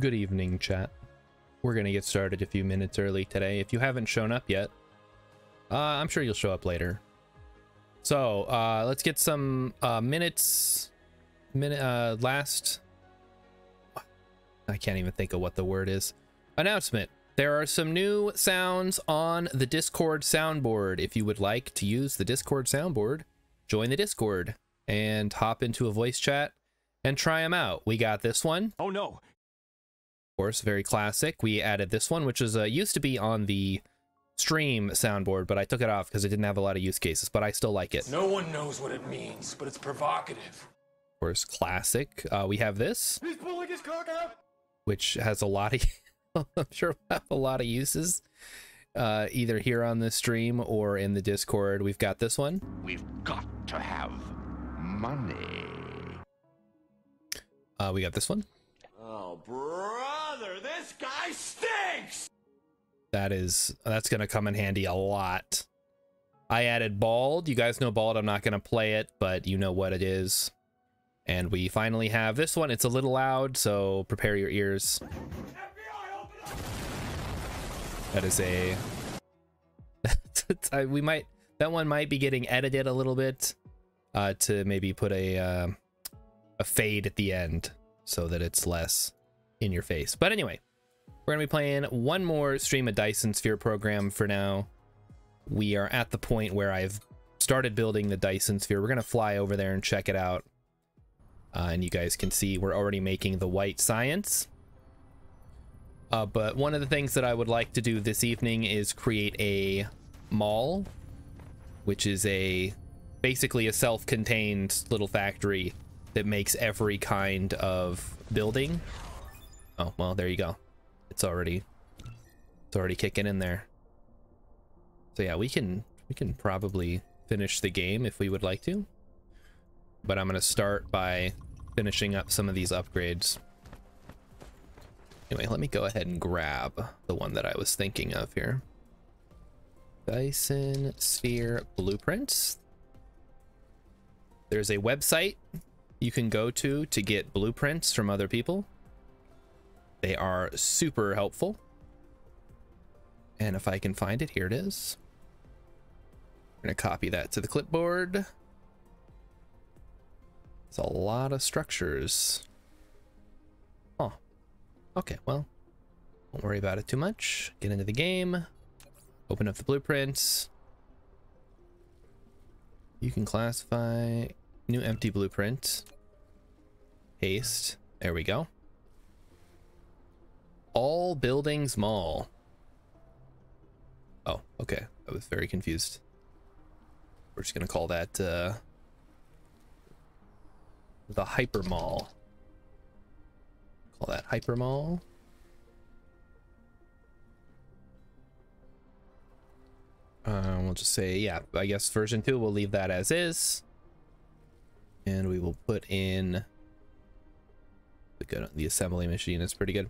Good evening, chat. We're gonna get started a few minutes early today. If you haven't shown up yet, I'm sure you'll show up later. So let's get some last, I can't even think of what the word is. Announcement. There are some new sounds on the Discord soundboard. If you would like to use the Discord soundboard, join the Discord and hop into a voice chat and try them out. We got this one. Oh no. Of course, very classic. We added this one, which is used to be on the stream soundboard, but I took it off because it didn't have a lot of use cases, but I still like it. No one knows what it means, but it's provocative. Of course, classic. We have this. He's pulling his cock out. Which has a lot of, I'm sure we'll have a lot of uses, either here on the stream or in the Discord. We've got this one. We've got to have money. We got this one. Oh, brother, this guy stinks! That's gonna come in handy a lot. I added bald. You guys know bald. I'm not gonna play it, but you know what it is. And we finally have this one. It's a little loud, so prepare your ears. FBI, open up! That is a that one might be getting edited a little bit to maybe put a fade at the end so that it's less in your face. But anyway, we're gonna be playing one more stream of Dyson Sphere Program for now. We are at the point where I've started building the Dyson Sphere. We're gonna fly over there and check it out. And you guys can see we're already making the white science. But one of the things that I would like to do this evening is create a mall, which is basically a self-contained little factory that makes every kind of building. Oh, well, there you go. It's already kicking in there. So yeah, we can probably finish the game if we would like to. But I'm gonna start by finishing up some of these upgrades. Anyway, let me go ahead and grab the one that I was thinking of here. Dyson Sphere Blueprints. There's a website you can go to get blueprints from other people. They are super helpful. And if I can find it, here it is. I'm gonna copy that to the clipboard. It's a lot of structures. Oh, okay, well, don't worry about it too much. Get into the game, open up the blueprints. You can classify new empty blueprint. Paste, there we go. All buildings mall. Oh, okay, I was very confused. We're just gonna call that the hyper mall. Call that hyper mall. We'll just say, yeah, I guess version 2, we'll leave that as is. And we will put in the assembly machine. It's pretty good.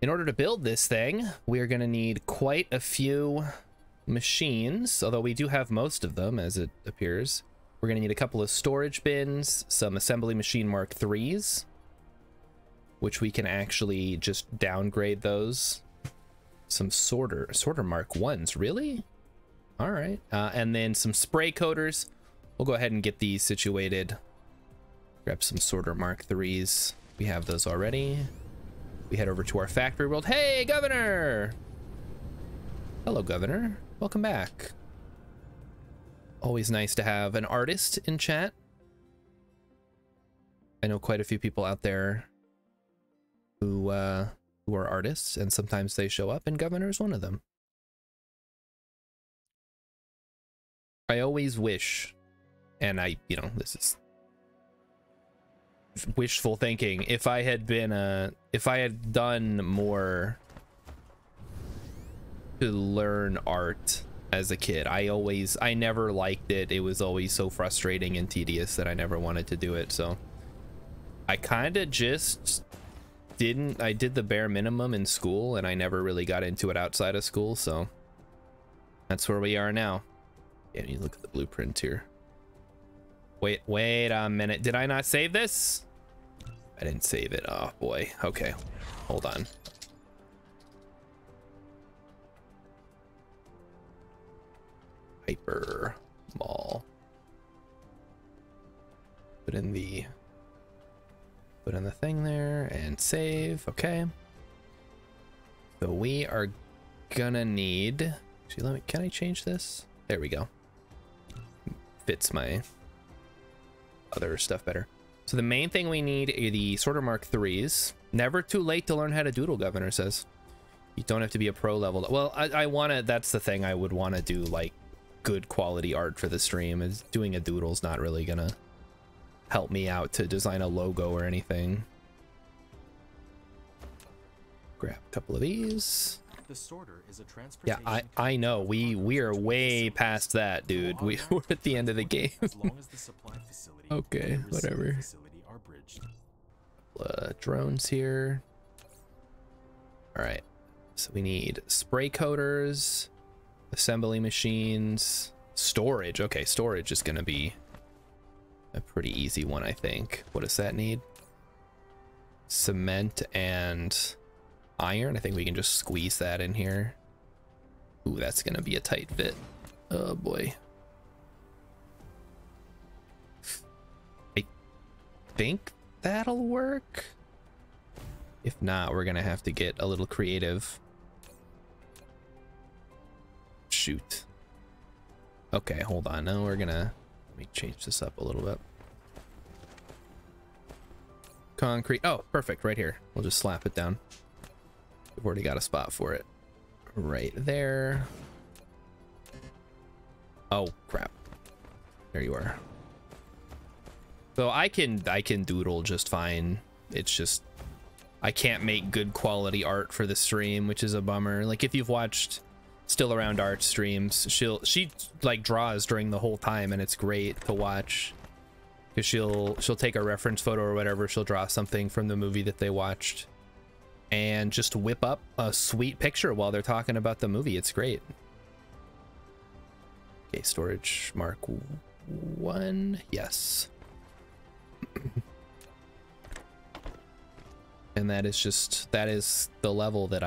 In order to build this thing, we are going to need quite a few machines, although we do have most of them as it appears. We're going to need a couple of storage bins, some assembly machine Mark IIIs, which we can actually just downgrade those. Some sorter Mark Is, really? All right. And then some spray coaters. We'll go ahead and get these situated. Grab some sorter Mark IIIs. We have those already. We head over to our factory world. Hey, Governor! Hello, Governor. Welcome back. Always nice to have an artist in chat. I know quite a few people out there who are artists, and sometimes they show up, and Governor's one of them. I always wish, and this is wishful thinking, if I had done more to learn art as a kid. I never liked it. It was always so frustrating and tedious that I never wanted to do it. So I kind of just I did the bare minimum in school, and I never really got into it outside of school. So that's where we are now. Yeah, you look at the blueprint here. Wait a minute. Did I not save this? I didn't save it. Oh boy. Okay. Hold on. Hyper Mall. Put in the thing there and save. Okay. So we are gonna need, actually, let me, can I change this? There we go. Fits my other stuff better. So the main thing we need are the Sorter Mark 3s. Never too late to learn how to doodle, Governor says. You don't have to be a pro level. Well, I want to, that's the thing, I would want to do like good quality art for the stream. Is doing a doodle's not really gonna help me out to design a logo or anything. Grab a couple of these. The sorter is a Yeah, I know. We are way past that, dude. We're at the end of the game. Okay, whatever. Drones here. All right. So we need spray coaters, assembly machines, storage. Okay, storage is gonna be a pretty easy one, I think. What does that need? Cement and iron. I think we can just squeeze that in here. Ooh, that's gonna be a tight fit. Oh boy. I think that'll work. If not, we're gonna have to get a little creative. Shoot. Okay, hold on. Now we're gonna, let me change this up a little bit. Concrete. Oh, perfect. Right here. We'll just slap it down. We've already got a spot for it. Right there. Oh, crap. There you are. So I can doodle just fine. It's just I can't make good quality art for the stream, which is a bummer. Like if you've watched Still Around Art streams, she like draws during the whole time, and it's great to watch because she'll take a reference photo or whatever, she'll draw something from the movie that they watched and just whip up a sweet picture while they're talking about the movie. It's great. Okay, storage mark 1. Yes. And that is the level that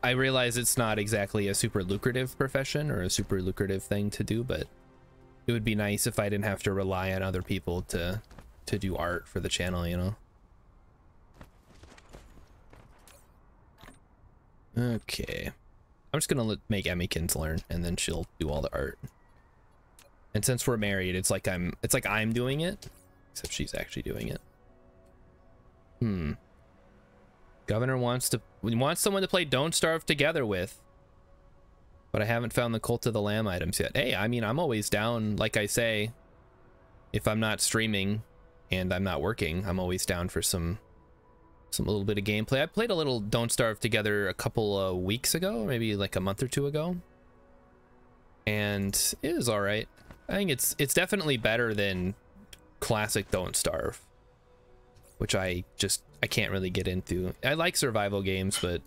I realize it's not exactly a super lucrative profession or a super lucrative thing to do, but it would be nice if I didn't have to rely on other people to do art for the channel, you know? Okay. I'm just gonna make Emmykins learn, and then she'll do all the art. And since we're married, it's like I'm doing it, except she's actually doing it. Governor wants someone to play Don't Starve together with, but I haven't found the Cult of the Lamb items yet. Hey, I mean, I'm always down. Like I say, if I'm not streaming and I'm not working, I'm always down for some little bit of gameplay. I played a little Don't Starve together a couple of weeks ago, maybe like a month or two ago, and it was all right. I think it's definitely better than classic Don't Starve, which I can't really get into. I like survival games, but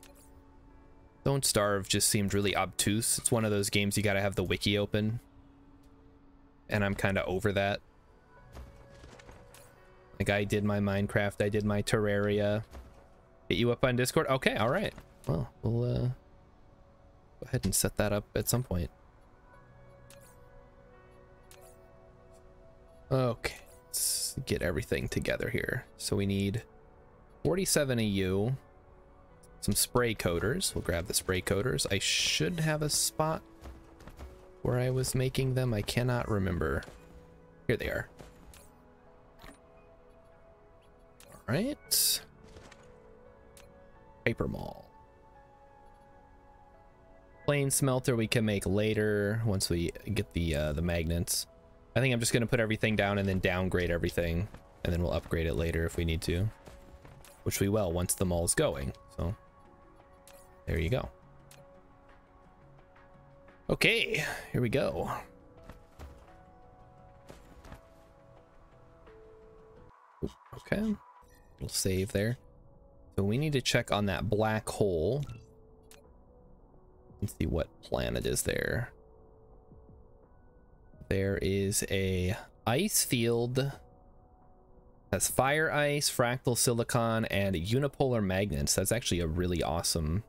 Don't Starve just seemed really obtuse. It's one of those games you gotta have the wiki open, and I'm kind of over that. Like, I did my Minecraft, I did my Terraria. Hit you up on Discord? Okay, all right. Well, we'll go ahead and set that up at some point. Okay, let's get everything together here. So we need 47 AU, some spray coaters. We'll grab the spray coaters. I should have a spot where I was making them. I cannot remember. Here they are. All right. Paper Mall. Plain smelter we can make later once we get the magnets. I think I'm just gonna put everything down and then downgrade everything, and then we'll upgrade it later if we need to, which we will once the mall's going. So there you go. Okay, here we go. Okay, we'll save there. So we need to check on that black hole and see what planet is there. There is a ice field Has fire ice, fractal silicon, and unipolar magnets. That's actually a really awesome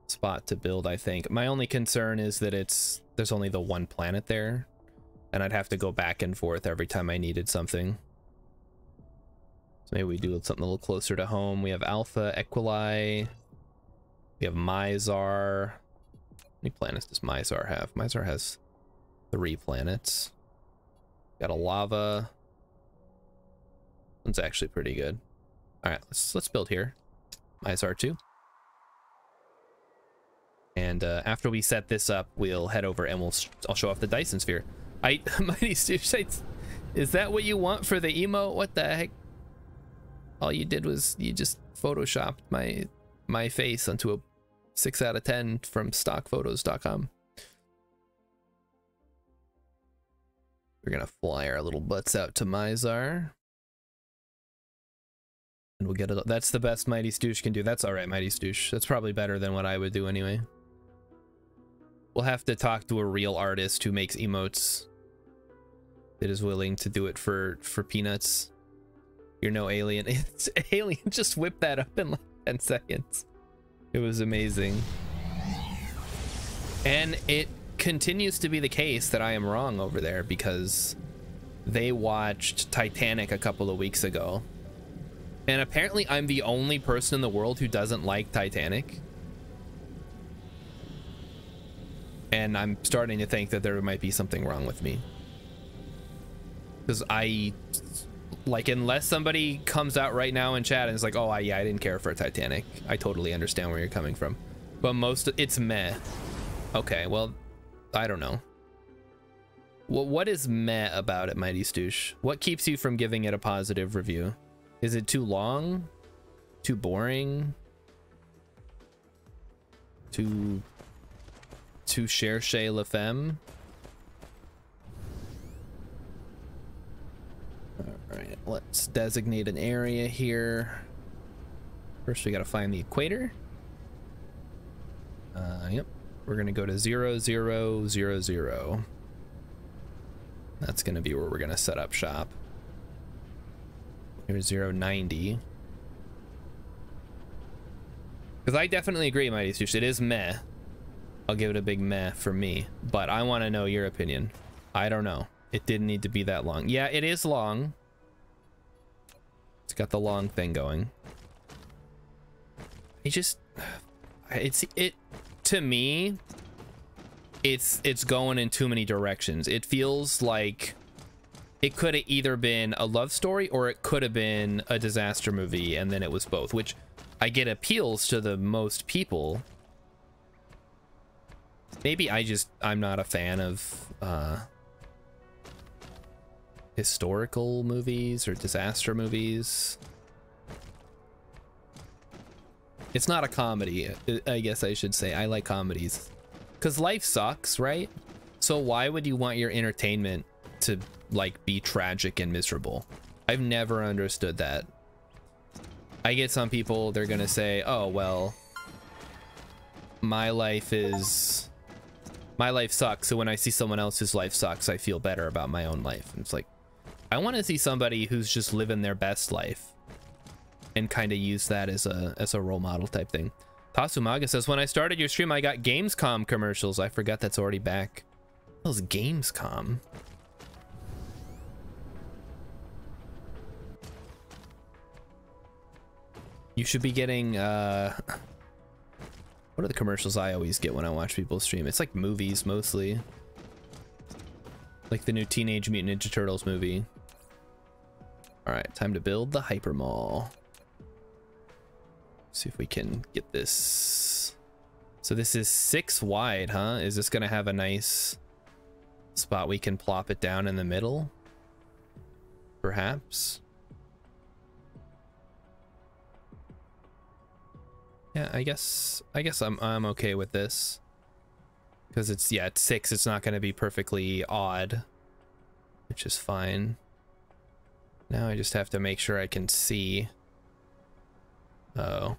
spot to build, I think. My only concern is that there's only the one planet there, and I'd have to go back and forth every time I needed something. So maybe we do something a little closer to home. We have Alpha, Equili. We have Mizar. How many planets does Mizar have? Mizar has 3 planets. Got a lava. One's actually pretty good. All right, let's build here. Mizar 2. And after we set this up, we'll head over and I'll show off the Dyson Sphere. Mighty Stoosh, is that what you want for the emote? What the heck? All you did was you just photoshopped my face onto a 6 out of 10 from stockphotos.com. We're gonna fly our little butts out to Mizar. And we'll get it. That's the best Mighty Stoosh can do. That's all right, Mighty Stoosh. That's probably better than what I would do anyway. We'll have to talk to a real artist who makes emotes that is willing to do it for peanuts. You're no alien. It's alien. Just whip that up in like 10 seconds. It was amazing. And it continues to be the case that I am wrong over there, because they watched Titanic a couple of weeks ago. And apparently I'm the only person in the world who doesn't like Titanic. And I'm starting to think that there might be something wrong with me. Because unless somebody comes out right now in chat and is like, oh, yeah, I didn't care for Titanic. I totally understand where you're coming from. But it's meh. Okay, well, I don't know. Well, what is meh about it, Mighty Stoosh? What keeps you from giving it a positive review? Is it too long? Too boring? Too cherche la femme? All right, let's designate an area here. First, we got to find the equator. Yep. We're going to go to 0, 0, 0, 0. That's going to be where we're going to set up shop. Here's 0, 90. Because I definitely agree, Mighty Stoosh. It is meh. I'll give it a big meh for me. But I want to know your opinion. I don't know. It didn't need to be that long. Yeah, it is long. It's got the long thing going. To me, it's going in too many directions. It feels like it could have either been a love story or it could have been a disaster movie, and then it was both, which I get appeals to the most people. Maybe I'm not a fan of historical movies or disaster movies. It's not a comedy, I guess I should say. I like comedies because life sucks, right? So why would you want your entertainment to like be tragic and miserable? I've never understood that. I get some people, they're gonna say, oh well, my life sucks, so when I see someone else's life sucks, I feel better about my own life. And it's like, I want to see somebody who's just living their best life and kind of use that as a role model type thing. Tasumaga says, when I started your stream, I got Gamescom commercials. I forgot that's already back. What was Gamescom? You should be getting, what are the commercials I always get when I watch people stream? It's like movies, mostly. Like the new Teenage Mutant Ninja Turtles movie. All right, time to build the Hyper Mall. See if we can get this. So this is 6 wide, huh? Is this gonna have a nice spot we can plop it down in the middle? Perhaps. Yeah, I guess I'm okay with this. Because it's 6, it's not gonna be perfectly odd, which is fine. Now I just have to make sure I can see. Oh.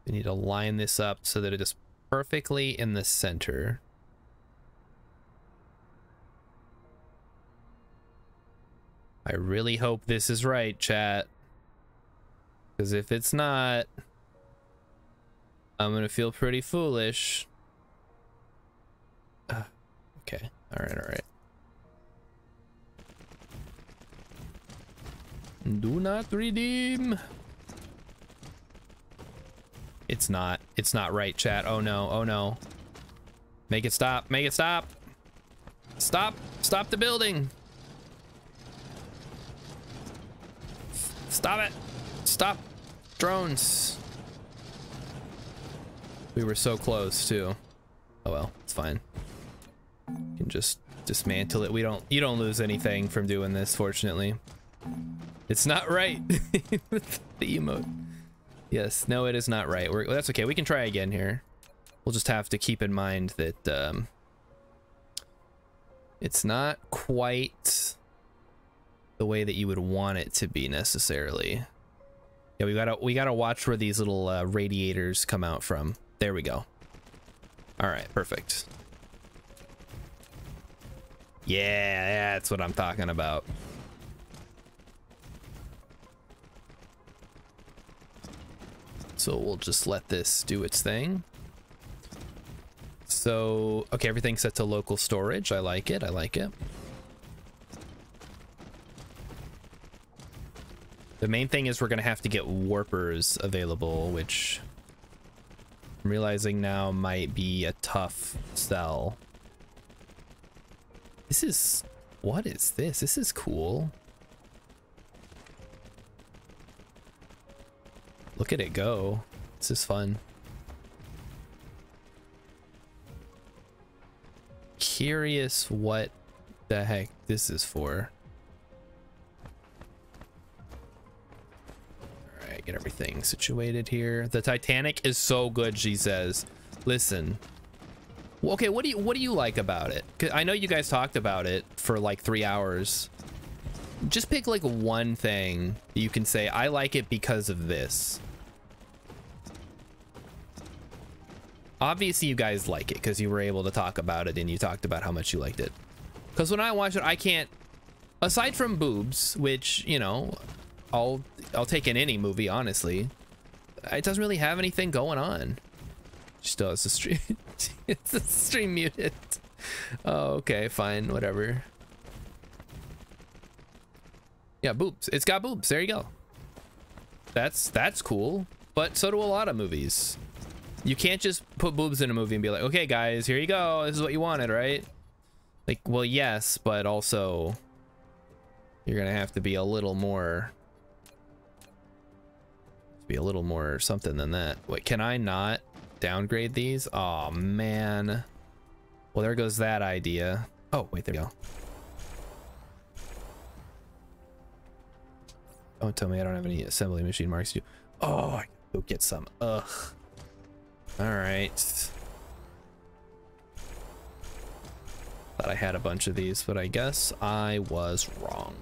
We need to line this up so that it is perfectly in the center. I really hope this is right, chat. Because if it's not, I'm gonna feel pretty foolish. Okay, all right. Do not redeem. It's not right, chat. Oh no, oh no. Make it stop, make it stop. Stop the building. Stop it. Stop drones. We were so close too. Oh well, it's fine. You can just dismantle it. You don't lose anything from doing this, fortunately. It's not right. The emote. Yes, no, it is not right. That's okay. We can try again here. We'll just have to keep in mind that it's not quite the way that you would want it to be necessarily. Yeah, we gotta watch where these little radiators come out from. There we go. All right, perfect. Yeah, that's what I'm talking about. So we'll just let this do its thing. So, okay, everything's set to local storage. I like it. I like it. The main thing is we're going to have to get warpers available, which I'm realizing now might be a tough sell. This is... What is this? This is cool. Look at it go. This is fun. Curious what the heck this is for. All right, get everything situated here. The Titanic is so good, she says. Listen. Okay, what do you like about it? 'Cause I know you guys talked about it for like 3 hours. Just pick like one thing that you can say, I like it because of this. Obviously you guys like it because you were able to talk about it and you talked about how much you liked it. Because when I watch it, I can't, aside from boobs, which, you know, I'll take in any movie, honestly. It doesn't really have anything going on. Still, it's a stream. It's a stream muted. Oh, okay, fine, whatever. Yeah, boobs. It's got boobs. There you go. That's cool. But so do a lot of movies. You can't just put boobs in a movie and be like, okay, guys, here you go. This is what you wanted, right? Like, well, yes, but also you're gonna have to be a little more. Be a little more something than that. Wait, can I not downgrade these? Oh man. Well, there goes that idea. Oh wait, there we go. Don't tell me I don't have any assembly machine marks. Oh, I go get some. Ugh. All right. Thought I had a bunch of these, but I guess I was wrong.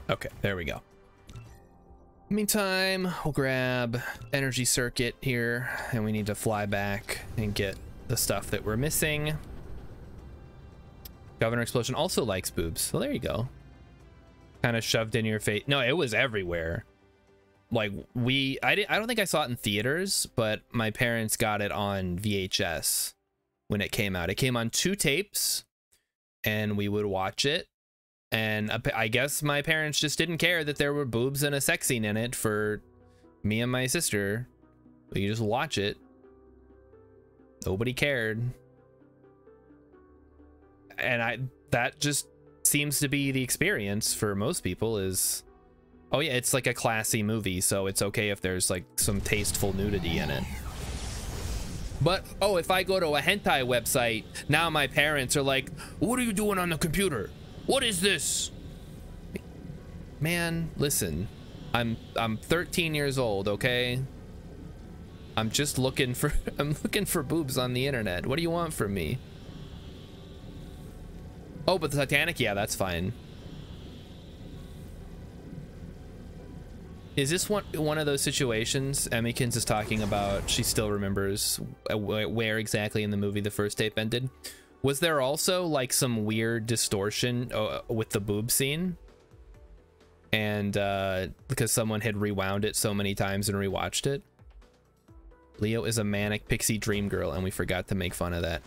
Okay, there we go. Meantime, we'll grab energy circuit here, and we need to fly back and get the stuff that we're missing. Governor Explosion also likes boobs, so there you go. Kind of shoved in your face. No, it was everywhere. Like I don't think I saw it in theaters, but my parents got it on VHS when it came out. It came on 2 tapes, and we would watch it. And I guess my parents just didn't care that there were boobs and a sex scene in it for me and my sister. We just watch it. Nobody cared. And that just seems to be the experience for most people is, oh yeah, it's like a classy movie, so it's okay if there's like some tasteful nudity in it. But, oh, if I go to a hentai website, now my parents are like, what are you doing on the computer? What is this? Man, listen, I'm 13 years old, okay? I'm just looking for boobs on the internet. What do you want from me? Oh, but the Titanic, yeah, that's fine. Is this one of those situations Emmykins is talking about? She still remembers where exactly in the movie the first tape ended. Was there also like some weird distortion with the boob scene? And because someone had rewound it so many times and rewatched it. Leo is a manic pixie dream girl, and we forgot to make fun of that.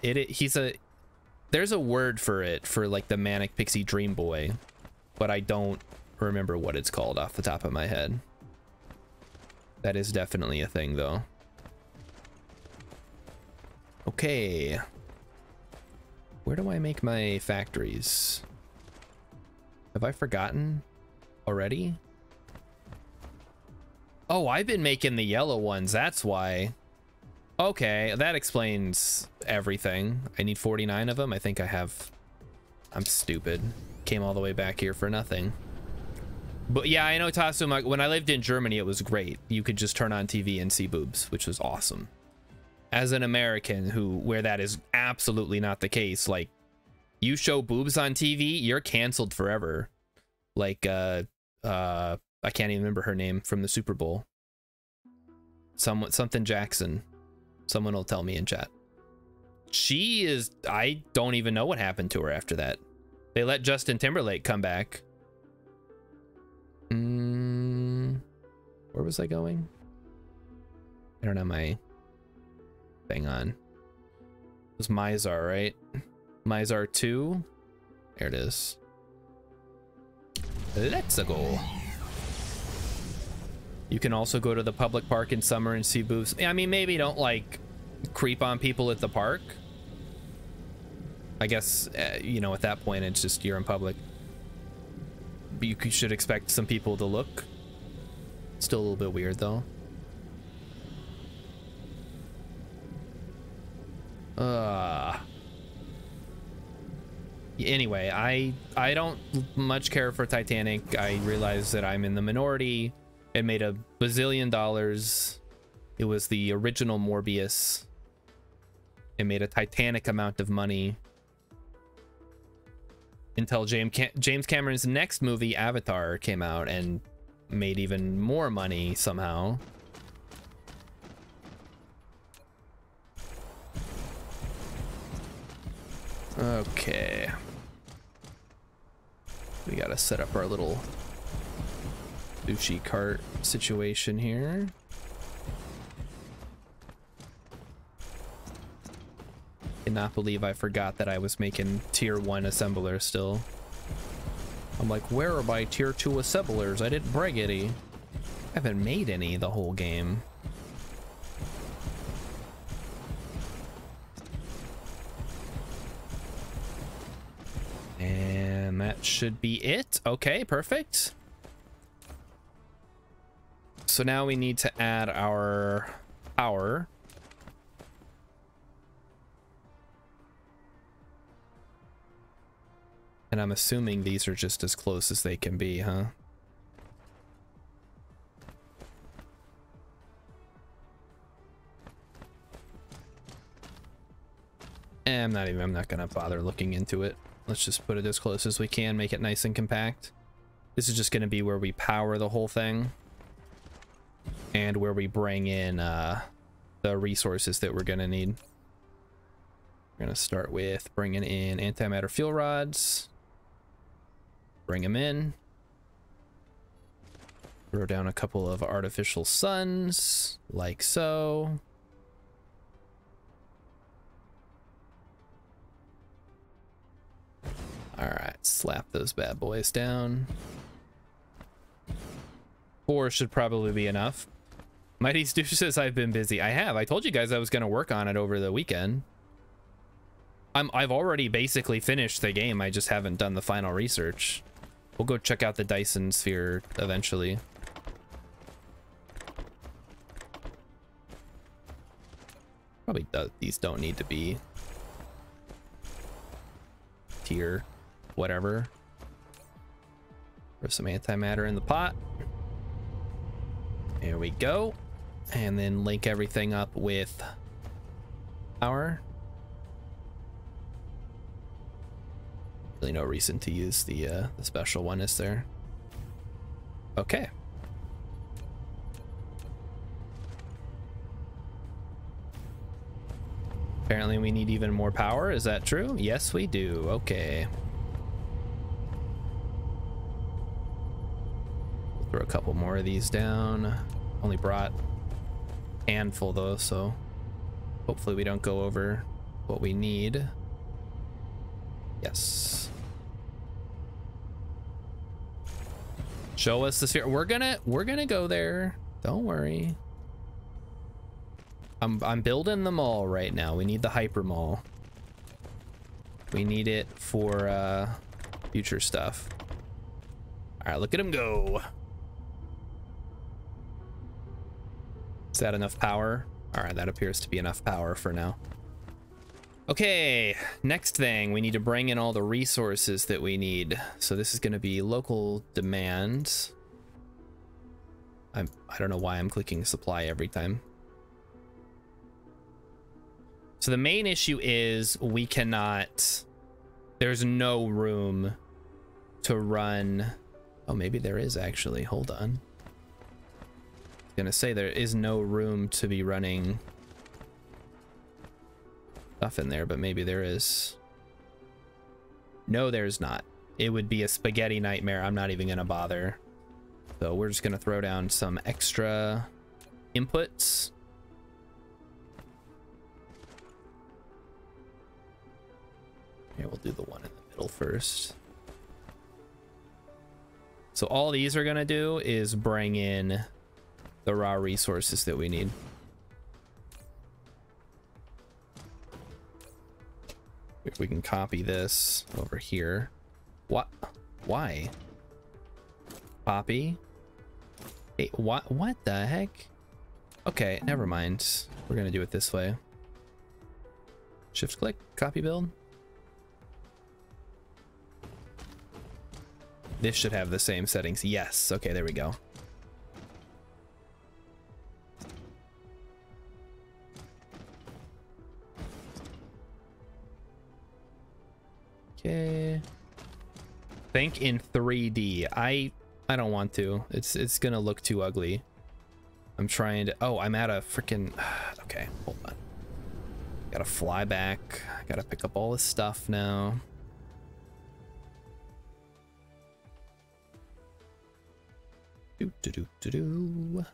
There's a word for it, for like the manic pixie dream boy, but I don't remember what it's called off the top of my head. That is definitely a thing though. Okay. Where do I make my factories? Have I forgotten already? Oh, I've been making the yellow ones, that's why. Okay, that explains everything. I need 49 of them. I think I have... I'm stupid. Came all the way back here for nothing. But yeah, I know, Tasum, when I lived in Germany, it was great. You could just turn on TV and see boobs, which was awesome. As an American where that is absolutely not the case, like, you show boobs on TV, you're canceled forever. Like, I can't even remember her name from the Super Bowl. Something Jackson. Someone will tell me in chat. She is... I don't even know what happened to her after that. They let Justin Timberlake come back. Where was I going? I don't know my thing on. It was Mizar, right? Mizar 2? There it is. Let's go. You can also go to the public park in summer and see boobs. I mean, maybe don't like creep on people at the park. I guess, you know, at that point, it's just you're in public. But you should expect some people to look. Still a little bit weird though. Anyway, I don't much care for Titanic. I realize that I'm in the minority. It made $1 bazillion. It was the original Morbius. It made a Titanic amount of money until James Cameron's next movie, Avatar, came out and made even more money somehow. Okay. We gotta set up our little sushi cart situation here. Cannot believe I forgot that I was making tier 1 assemblers still. I'm like, where are my tier 2 assemblers? I didn't bring any. I haven't made any the whole game. And that should be it. Okay, perfect. So now we need to add our power. And I'm assuming these are just as close as they can be, huh? I'm not gonna bother looking into it. Let's just put it as close as we can, make it nice and compact. This is just gonna be where we power the whole thing. And where we bring in the resources that we're gonna need. We're gonna start with bringing in antimatter fuel rods. Bring them in. Throw down a couple of artificial suns, like so. All right, slap those bad boys down. 4 should probably be enough. Mighty Stu says I've been busy. I have. I told you guys I was going to work on it over the weekend. I've already basically finished the game. I just haven't done the final research. We'll go check out the Dyson Sphere eventually. Probably these don't need to be tier whatever. Throw some antimatter in the pot. There we go. And then link everything up with power. Really no reason to use the special one, is there? Okay. Apparently we need even more power. Is that true? Yes, we do. Okay. We'll throw a couple more of these down. Only brought a handful though, so hopefully we don't go over what we need. Yes. Show us the sphere. We're gonna go there. Don't worry. I'm building the mall right now. We need the hyper mall. We need it for future stuff. All right, look at him go. Is that enough power? All right, that appears to be enough power for now. Okay, next thing, we need to bring in all the resources that we need. So this is going to be local demand. I don't know why I'm clicking supply every time. So the main issue is we cannot, there's no room to run. Oh, maybe there is actually, hold on. I was gonna say there is no room to be running stuff in there, but maybe there is. No, there's not. It would be a spaghetti nightmare. I'm not even gonna bother. So we're just gonna throw down some extra inputs. Here, we'll do the one in the middle first. So all these are gonna do is bring in the raw resources that we need. If we can copy this over here. What? Why? Copy? Hey, what the heck? Okay, never mind. We're gonna do it this way. Shift click, copy build. This should have the same settings. Yes. Okay, there we go. Okay. Think in 3D. I don't want to. It's gonna look too ugly. I'm trying to. Oh, I'm at a freaking. Okay, hold on. Gotta fly back. Gotta pick up all this stuff now. We're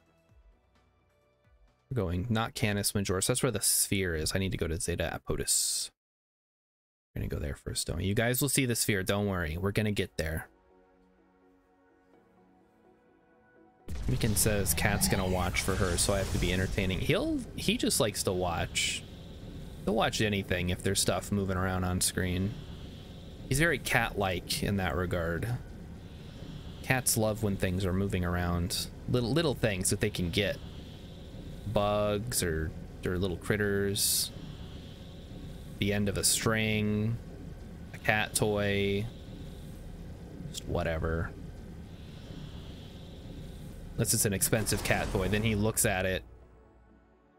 going not Canis Major, so that's where the sphere is. I need to go to Zeta Apotis. We're gonna go there first, don't we? You guys will see the sphere, don't worry. We're gonna get there. Meekin says Cat's gonna watch for her, so I have to be entertaining. He just likes to watch. He'll watch anything if there's stuff moving around on screen. He's very cat-like in that regard. Cats love when things are moving around. Little things that they can get. Bugs or little critters. The end of a string. A cat toy. Just whatever. Unless it's an expensive cat toy, then he looks at it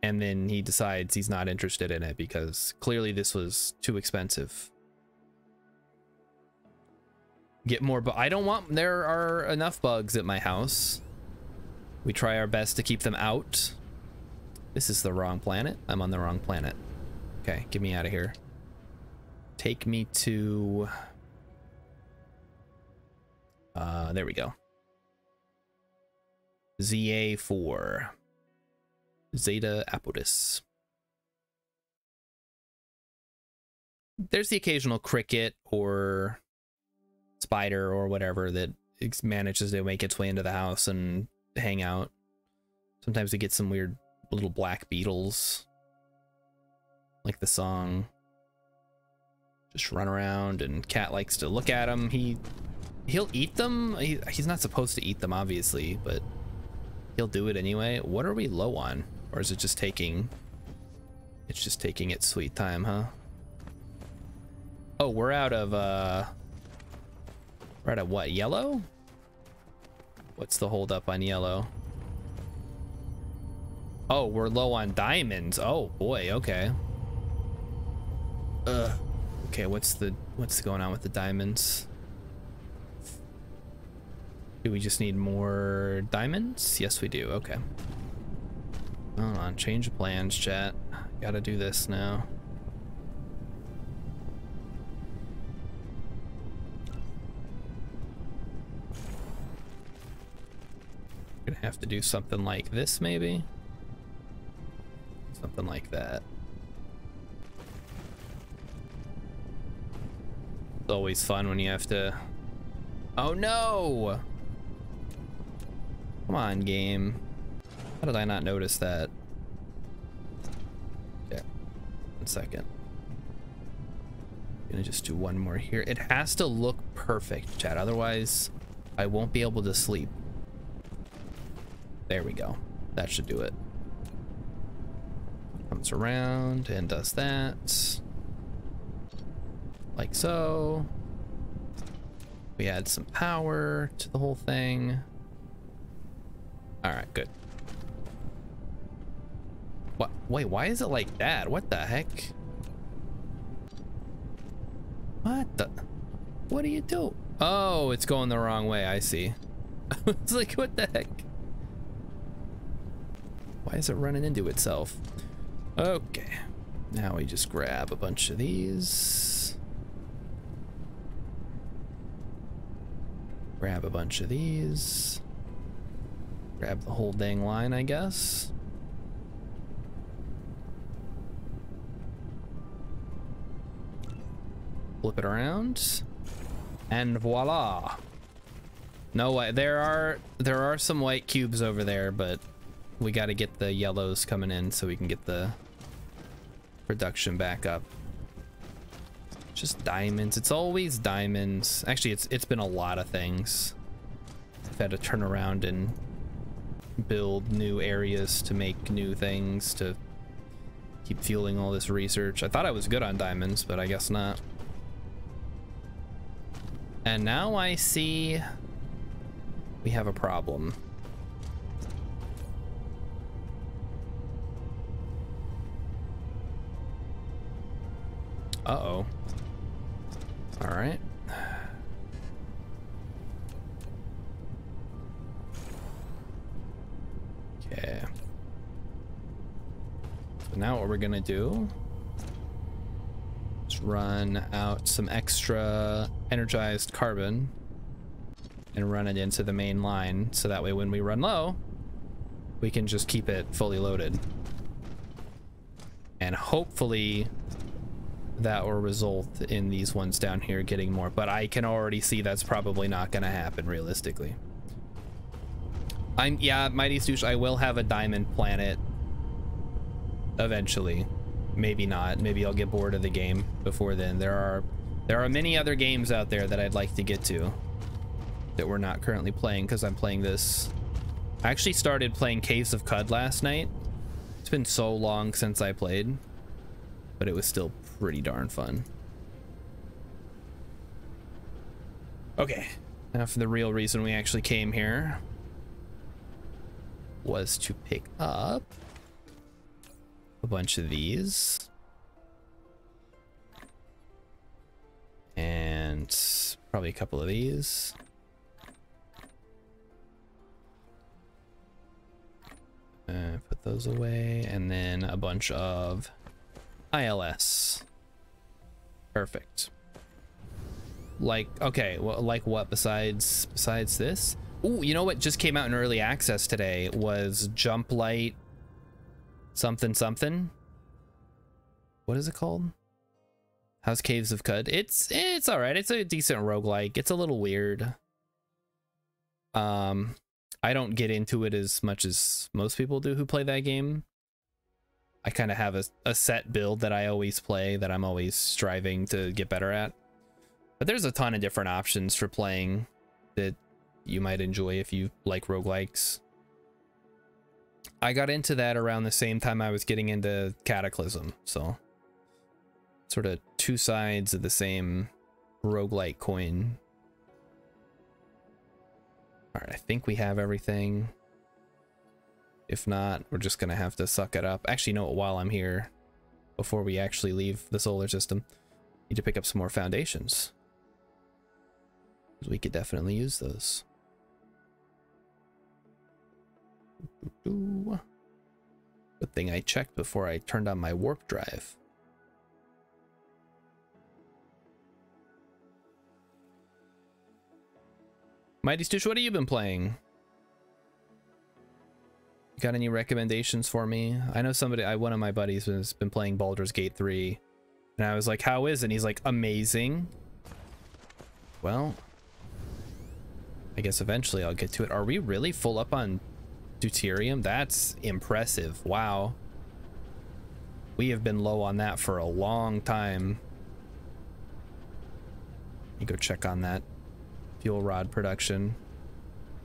and then he decides he's not interested in it because clearly this was too expensive. Get more, but I don't want, there are enough bugs at my house. We try our best to keep them out. This is the wrong planet. I'm on the wrong planet. Okay, get me out of here. Take me to... there we go. ZA4. Zeta Apotis. There's the occasional cricket or spider or whatever that manages to make its way into the house and hang out. Sometimes we get some weird little black beetles, like the song. Just run around, and Cat likes to look at them. He'll eat them. He's not supposed to eat them, obviously, but he'll do it anyway. What are we low on? Or is it just taking... It's just taking its sweet time, huh? Oh, we're out of, we're out of what, yellow? What's the hold up on yellow? Oh, we're low on diamonds. Oh, boy, okay. Okay, what's going on with the diamonds? Do we just need more diamonds? Yes, we do. Okay. Hold on, change of plans, chat. Gotta do this now. Gonna have to do something like this, maybe? Something like that. It's always fun when you have to... Oh no! Come on, game. How did I not notice that? Okay, 1 second. Gonna just do one more here. It has to look perfect, chat, otherwise I won't be able to sleep. There we go. That should do it. Comes around and does that. Like so. We add some power to the whole thing. All right, good. What? Wait, why is it like that? What the heck? What the? What do you do? Oh, it's going the wrong way. I see. It's like, what the heck? Why is it running into itself? Okay. Now we just grab a bunch of these. Grab a bunch of these. Grab the whole dang line, I guess. Flip it around. And voila. No way. There are some white cubes over there, but we got to get the yellows coming in so we can get the production back up. Just diamonds. It's always diamonds. Actually, it's been a lot of things. I've had to turn around and build new areas to make new things to keep fueling all this research. I thought I was good on diamonds, but I guess not. And now I see we have a problem. Uh-oh. All right. Okay. So now what we're gonna do is run out some extra energized carbon and run it into the main line, so that way when we run low, we can just keep it fully loaded. And hopefully that will result in these ones down here getting more, but I can already see that's probably not gonna happen realistically. Yeah, Mighty Stoosh, I will have a diamond planet eventually. Maybe not. Maybe I'll get bored of the game before then. There are many other games out there that I'd like to get to that we're not currently playing because I'm playing this. I actually started playing Caves of Cud last night. It's been so long since I played, but it was still pretty darn fun. Okay, now for the real reason we actually came here was to pick up a bunch of these and probably a couple of these. Put those away, and then a bunch of ILS. Perfect. Like, okay, well, like what besides this? Ooh, you know what just came out in early access today was Jump Light something something. What is it called? How's Caves of Cud? It's all right. It's a decent roguelike. It's a little weird. I don't get into it as much as most people do who play that game. I kind of have a set build that I always play, that I'm always striving to get better at. But there's a ton of different options for playing that you might enjoy if you like roguelikes. I got into that around the same time I was getting into Cataclysm, so sort of two sides of the same roguelike coin. All right, I think we have everything. If not, we're just gonna have to suck it up. Actually, no, while I'm here, before we actually leave the solar system, Need to pick up some more foundations. We could definitely use those. Good thing I checked before I turned on my warp drive. Mighty Stoosh, what have you been playing? Got any recommendations for me? I know one of my buddies has been playing Baldur's Gate 3, and I was like, how is it? And he's like, amazing. Well, I guess eventually I'll get to it. Are we really full up on deuterium? That's impressive. Wow. We have been low on that for a long time. You go check on that fuel rod production.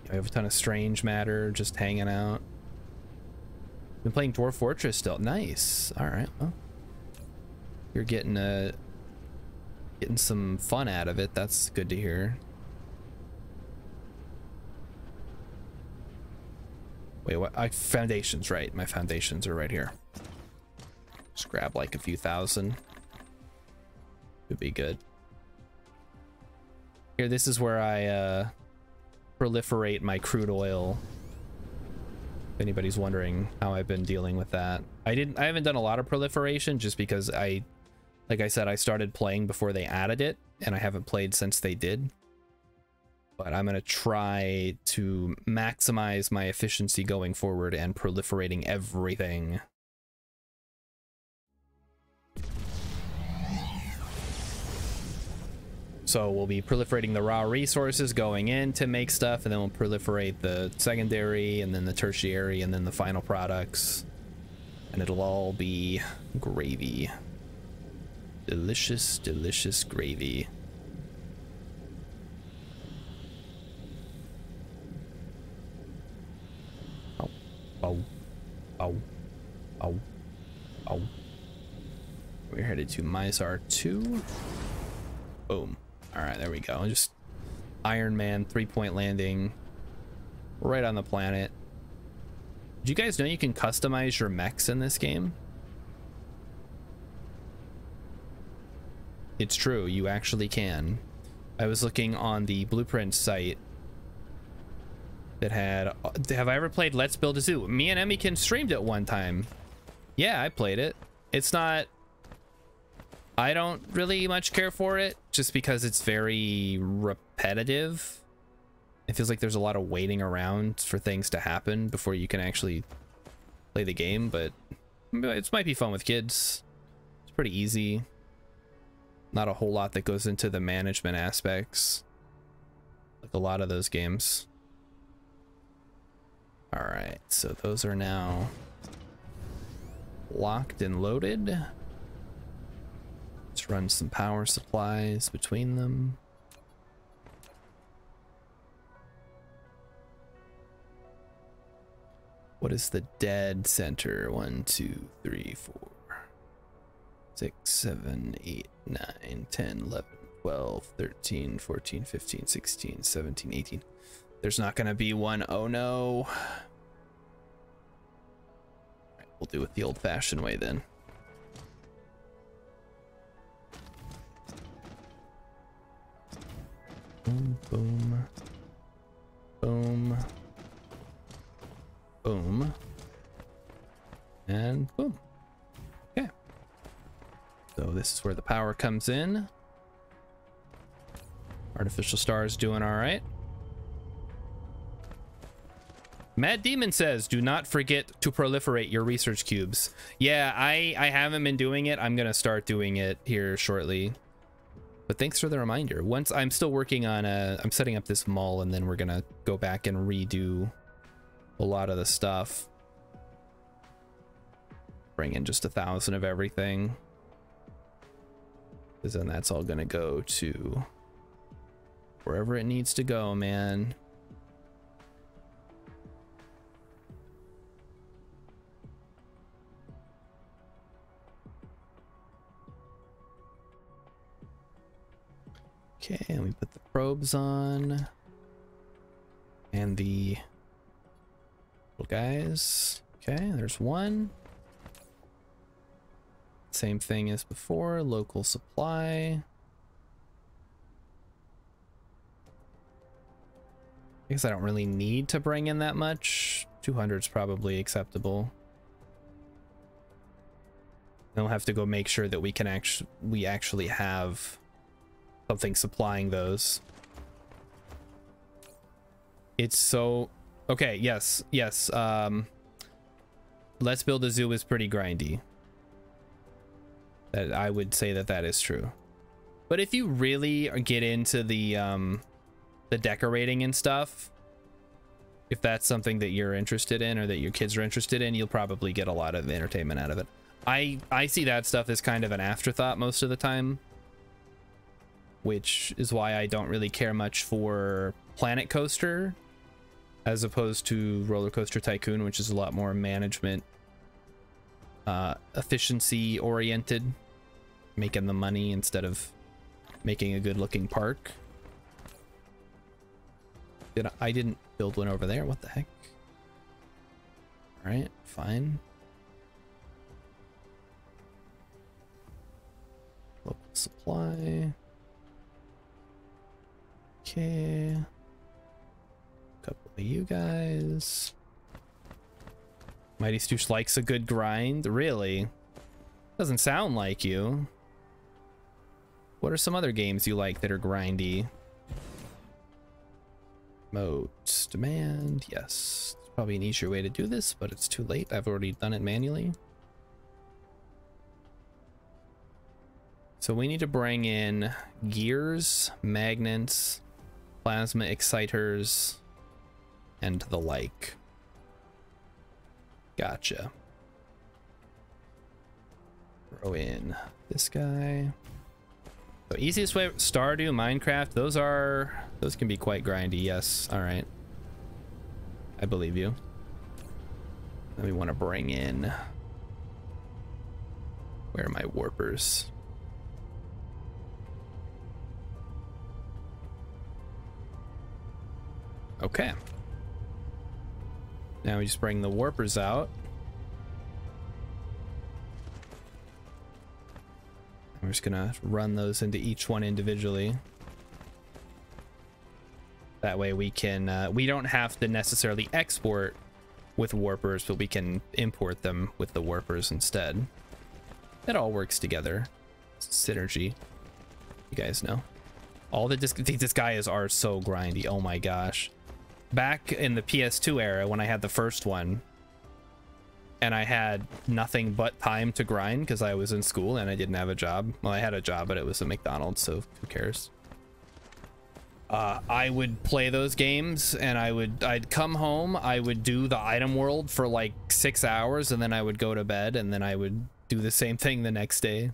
I have a ton of strange matter just hanging out. Been playing Dwarf Fortress still. Nice. All right. Well, you're getting some fun out of it. That's good to hear. Wait, what? Foundations, right? My foundations are right here. Just grab like a few thousand. Could be good. Here, this is where I proliferate my crude oil. If anybody's wondering how I've been dealing with that. I haven't done a lot of proliferation just because like I said, I started playing before they added it, and I haven't played since they did. But I'm gonna try to maximize my efficiency going forward and proliferating everything. So we'll be proliferating the raw resources going in to make stuff, and then we'll proliferate the secondary, and then the tertiary, and then the final products. And it'll all be gravy. Delicious, delicious gravy. Oh, oh, oh, oh, oh. We're headed to Mizar 2. Boom. All right, there we go. Just Iron Man 3-point landing right on the planet. Did you guys know you can customize your mechs in this game? It's true, you actually can. I was looking on the Blueprint site that had... Have I ever played Let's Build a Zoo? Me and Emmykin streamed it one time. Yeah, I played it. It's not... I don't really much care for it, just because it's very repetitive. It feels like there's a lot of waiting around for things to happen before you can actually play the game, but it might be fun with kids. It's pretty easy. Not a whole lot that goes into the management aspects, like a lot of those games. All right, so those are now locked and loaded. Let's run some power supplies between them. What is the dead center? 1, 2, 3, 4, 6, 7, 8, 9, 10, 11, 12, 13, 14, 15, 16, 17, 18. There's not going to be one. Oh no. All right, we'll do it the old-fashioned way then. Boom, boom, boom, boom, and boom. Okay. So this is where the power comes in. Artificial star is doing all right. Mad Demon says, do not forget to proliferate your research cubes. Yeah, I haven't been doing it. I'm going to start doing it here shortly. But thanks for the reminder. Once I'm still working on I'm setting up this mall, and then we're gonna go back and redo a lot of the stuff. Bring in just 1,000 of everything, because then that's all gonna go to wherever it needs to go, man. Okay, and we put the probes on. And the little guys. Okay, there's one. Same thing as before, local supply. I guess I don't really need to bring in that much. 200 is probably acceptable. I'll have to go make sure that we actually have something supplying those. It's so okay. Yes. Let's Build a Zoo is pretty grindy. That I would say that is true. But if you really get into the decorating and stuff, if that's something that you're interested in or that your kids are interested in, you'll probably get a lot of entertainment out of it. I see that stuff as kind of an afterthought most of the time, which is why I don't really care much for Planet Coaster as opposed to Roller Coaster Tycoon, which is a lot more management efficiency oriented, making the money instead of making a good looking park. I didn't build one over there. What the heck? All right, fine. Local supply. Okay. Couple of you guys. Mighty Stoosh likes a good grind. Really? Doesn't sound like you. What are some other games you like that are grindy? Modes, demand, yes. It's probably an easier way to do this, but it's too late. I've already done it manually. So we need to bring in gears, magnets, plasma exciters, and the like. Gotcha. Throw in this guy. So easiest way, Stardew, Minecraft, those can be quite grindy. Yes. All right. I believe you. Then we want to bring in, where are my warpers? Okay. Now we just bring the warpers out. We're just gonna run those into each one individually. That way we can, we don't have to necessarily export with warpers, but we can import them with the warpers instead. It all works together. It's synergy. You guys know. All the these guys are so grindy. Oh my gosh. Back in the PS2 era when I had the first one, and I had nothing but time to grind because I was in school and I didn't have a job. Well, I had a job, but it was a McDonald's, so who cares? I would play those games and I'd come home, I would do the item world for like 6 hours, and then I would go to bed, and then I would do the same thing the next day.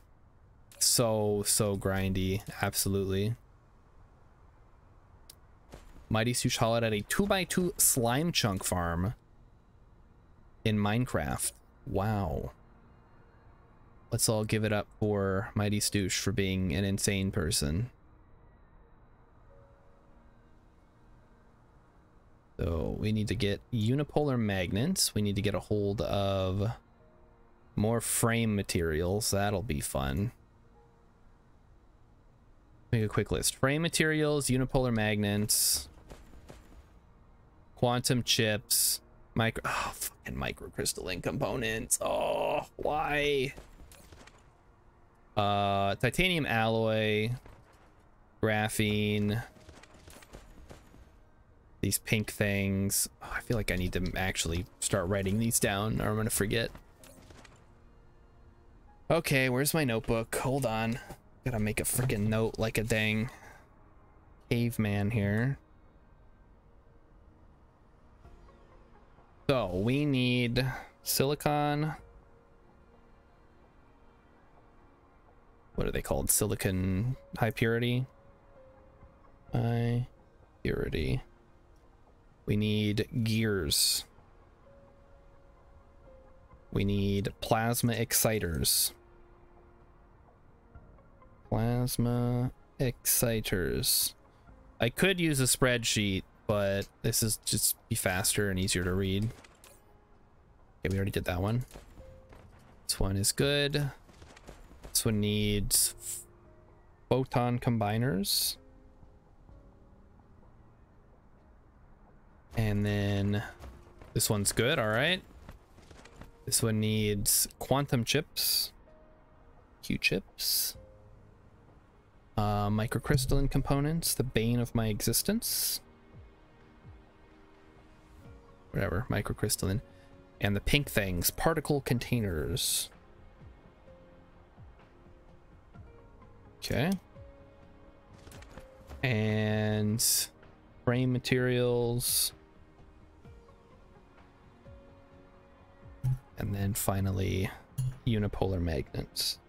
So grindy, absolutely. Mighty Stoosh hollowed at a 2x2 slime chunk farm in Minecraft. Wow. Let's all give it up for Mighty Stoosh for being an insane person. So we need to get unipolar magnets. We need to get a hold of more frame materials. That'll be fun. Make a quick list. Frame materials, unipolar magnets, quantum chips, fucking microcrystalline components. Oh, why? Titanium alloy, graphene, these pink things. Oh, I feel like I need to actually start writing these down or I'm gonna forget. Okay, where's my notebook? Hold on. Gotta make a freaking note like a dang caveman here. So we need silicon. What are they called? Silicon high purity. High purity. We need gears. We need plasma exciters. Plasma exciters. I could use a spreadsheet, but this is just be faster and easier to read. Okay, we already did that one. This one is good. This one needs photon combiners. And then this one's good, all right. This one needs quantum chips, Q-chips, microcrystalline components, the bane of my existence. Whatever, microcrystalline. And the pink things, particle containers. Okay. And frame materials. And then finally, unipolar magnets.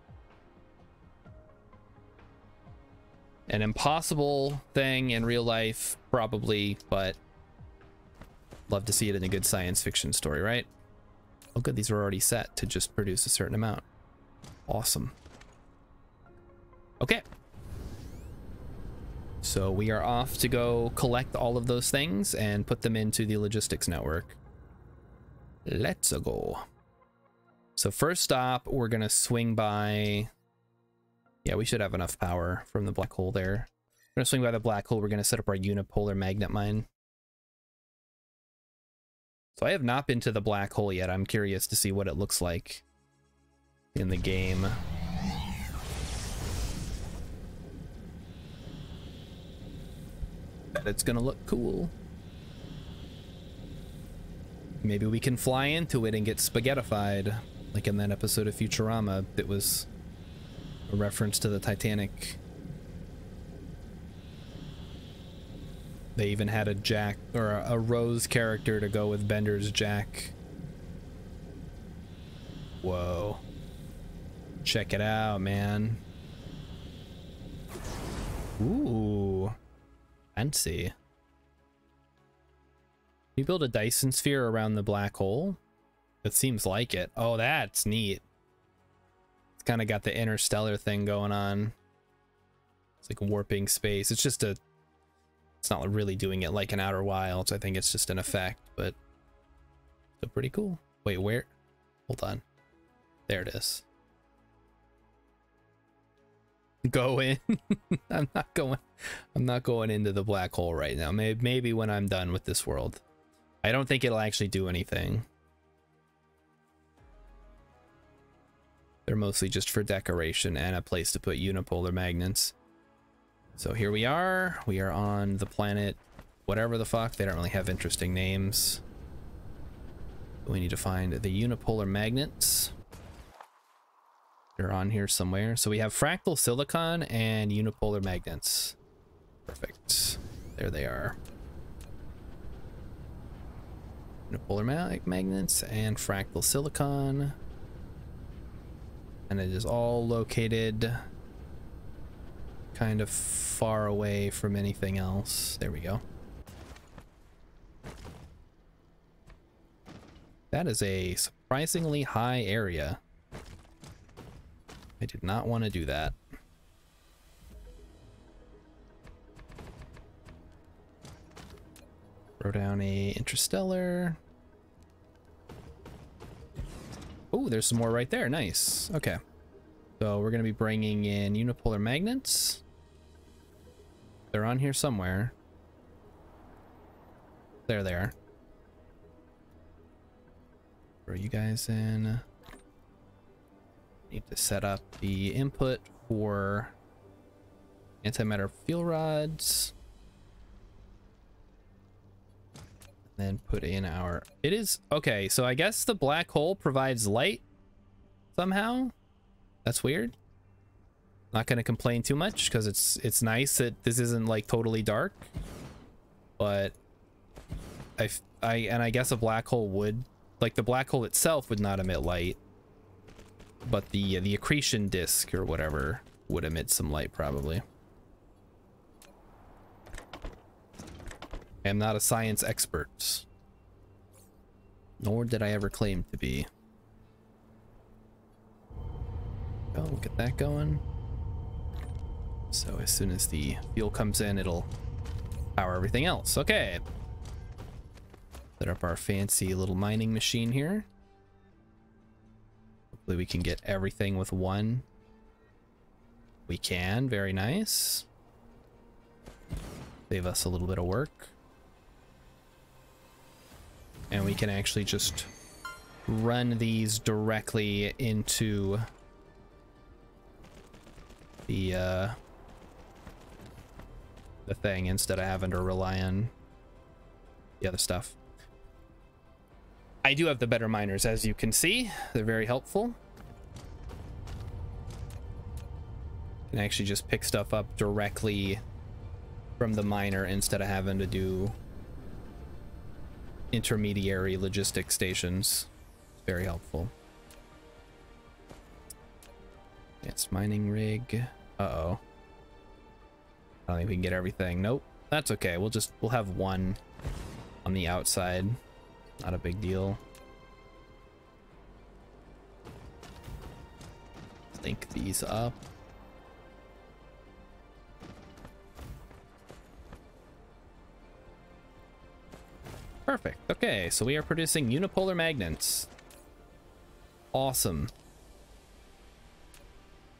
An impossible thing in real life, probably, but love to see it in a good science fiction story, right? Oh good, these are already set to just produce a certain amount. Awesome. Okay. So we are off to go collect all of those things and put them into the logistics network. Let's go. So first stop, we're gonna swing by... Yeah, we should have enough power from the black hole there. We're gonna swing by the black hole. We're gonna set up our unipolar magnet mine. So I have not been to the black hole yet. I'm curious to see what it looks like in the game. Bet it's gonna look cool. Maybe we can fly into it and get spaghettified, like in that episode of Futurama that was a reference to the Titanic. They even had a Jack or a Rose character to go with Bender's Jack. Whoa. Check it out, man. Ooh. Fancy. You build a Dyson sphere around the black hole? It seems like it. Oh, that's neat. It's kind of got the interstellar thing going on. It's like warping space. It's just a... It's not really doing it like an Outer Wilds. I think it's just an effect, but still pretty cool. Wait, where? Hold on. There it is. Go in. I'm not going into the black hole right now. Maybe when I'm done with this world. I don't think it'll actually do anything. They're mostly just for decoration and a place to put unipolar magnets. So here we are. We are on the planet whatever the fuck. They don't really have interesting names. We need to find the unipolar magnets. They're on here somewhere. So we have fractal silicon and unipolar magnets. Perfect. There they are. Unipolar magnets and fractal silicon. And it is all located kind of far away from anything else. There we go. That is a surprisingly high area. I did not want to do that. Throw down a interstellar. Oh, there's some more right there. Nice. Okay. So we're going to be bringing in unipolar magnets. They're on here somewhere. There they are. Throw you guys in. Need to set up the input for antimatter fuel rods. And then put in our... It is... Okay, so I guess the black hole provides light somehow. That's weird. Not going to complain too much because it's nice that this isn't like totally dark. But I guess a black hole would... Like the black hole itself would not emit light. But the accretion disk or whatever would emit some light probably. I am not a science expert. Nor did I ever claim to be. Oh, we'll get that going. So as soon as the fuel comes in, it'll power everything else. Okay. Set up our fancy little mining machine here. Hopefully we can get everything with one We can. Very nice. Save us a little bit of work. And we can actually just run these directly into the thing instead of having to rely on the other stuff. I do have the better miners, as you can see. They're very helpful. Can actually just pick stuff up directly from the miner instead of having to do intermediary logistic stations. Very helpful. It's mining rig. Uh-oh. I don't think we can get everything. Nope. That's okay. We'll have one on the outside. Not a big deal. Link these up. Perfect. Okay, so we are producing unipolar magnets. Awesome.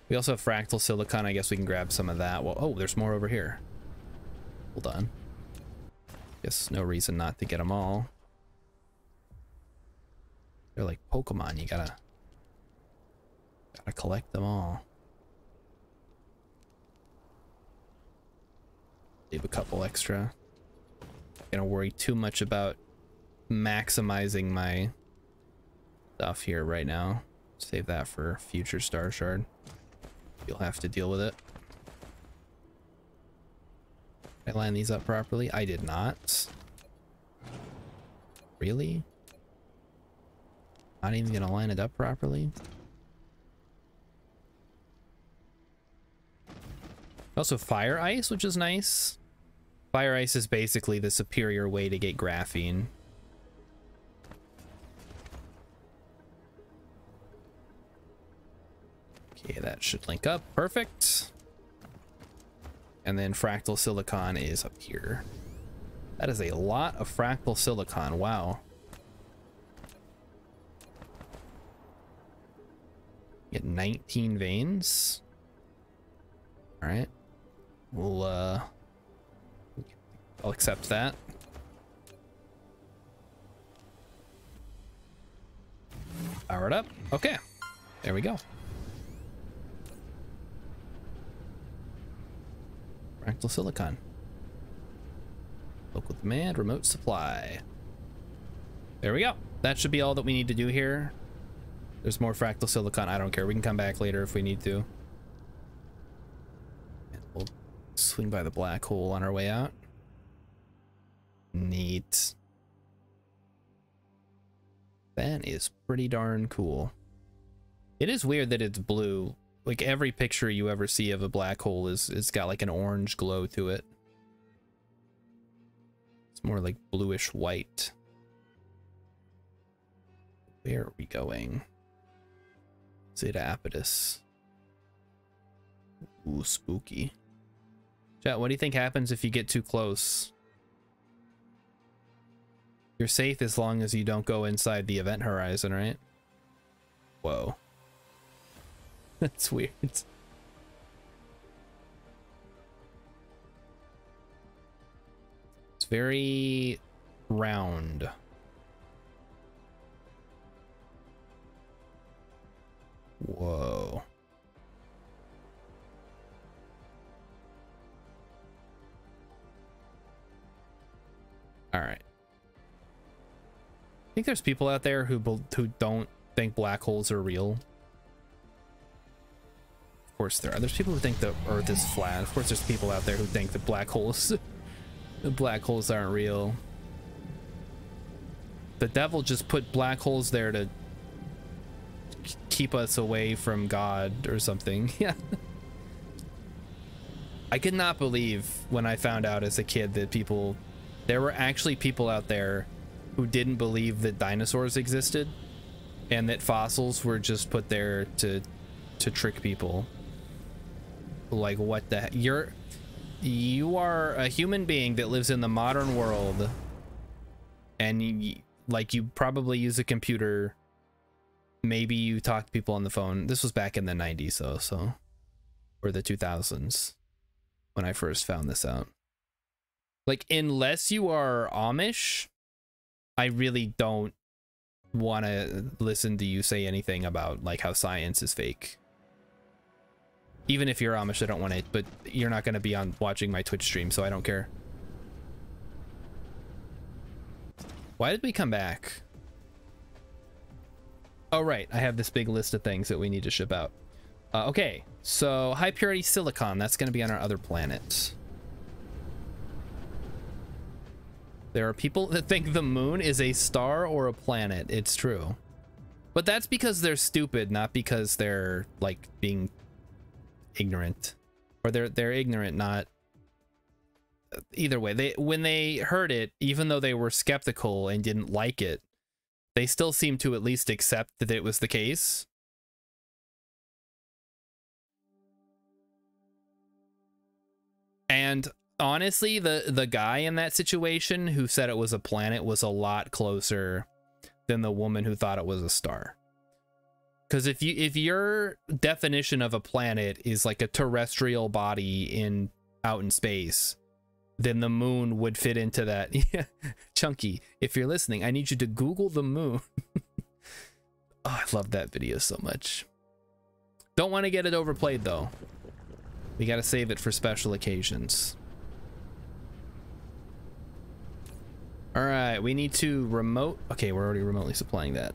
We also have fractal silicon. I guess we can grab some of that. Well, oh, there's more over here. Hold on. Guess no reason not to get them all. They're like Pokemon. You gotta collect them all. Leave a couple extra. Gonna worry too much about maximizing my stuff here right now. Save that for future Star Shard. You'll have to deal with it. Did I line these up properly? I did not. Really? Not even gonna line it up properly? Also fire ice, which is nice. Fire ice is basically the superior way to get graphene. Okay, that should link up. Perfect. And then fractal silicon is up here. That is a lot of fractal silicon. Wow. Get 19 veins. All right. I'll accept that. Power it up. Okay. There we go. Fractal silicon. Local demand, remote supply. There we go. That should be all that we need to do here. There's more fractal silicon. I don't care. We can come back later if we need to. And we'll swing by the black hole on our way out. Neat. That is pretty darn cool. It is weird that it's blue. Like every picture you ever see of a black hole is got like an orange glow to it. It's more like bluish white. Where are we going? Zeta Apodus. Ooh, spooky. Chat, what do you think happens if you get too close? You're safe as long as you don't go inside the event horizon, right? Whoa. That's weird. It's very round. Whoa. All right. I think there's people out there who don't think black holes are real. Of course there are. There's people who think the Earth is flat. Of course there's people out there who think that black holes aren't real. The devil just put black holes there to keep us away from God or something. Yeah. I could not believe when I found out as a kid that there were actually people out there who didn't believe that dinosaurs existed and that fossils were just put there to trick people. Like, what the heck? You are a human being that lives in the modern world, and you probably use a computer. Maybe you talk to people on the phone. This was back in the 90s though, so or the 2000s when I first found this out. Like, unless you are Amish, I really don't want to listen to you say anything about like how science is fake. Even if you're Amish, I don't want it, but you're not going to be on watching my Twitch stream, so I don't care. Why did we come back? Oh, right. I have this big list of things that we need to ship out. Okay, so high purity silicon, that's going to be on our other planet. There are people that think the moon is a star or a planet. It's true. But that's because they're stupid, not because they're like being ignorant. Or they're ignorant, not either way. When they heard it, even though they were skeptical and didn't like it, they still seemed to at least accept that it was the case. And honestly, the guy in that situation who said it was a planet was a lot closer than the woman who thought it was a star. Because if your definition of a planet is like a terrestrial body out in space, then the moon would fit into that. Yeah, Chunky, if you're listening, I need you to Google the moon. Oh, I love that video so much. Don't want to get it overplayed though. We got to save it for special occasions. All right, we need to remote. Okay, we're already remotely supplying that.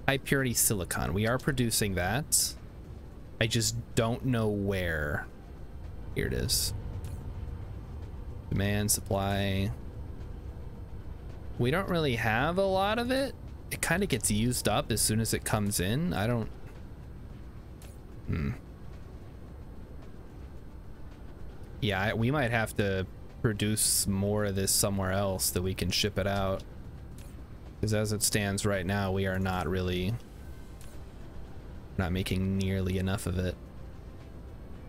High purity silicon. We are producing that. I just don't know where. Here it is. Demand, supply. We don't really have a lot of it. It kind of gets used up as soon as it comes in. I don't. Yeah, we might have to produce more of this somewhere else that we can ship it out. Because as it stands right now, we are not making nearly enough of it.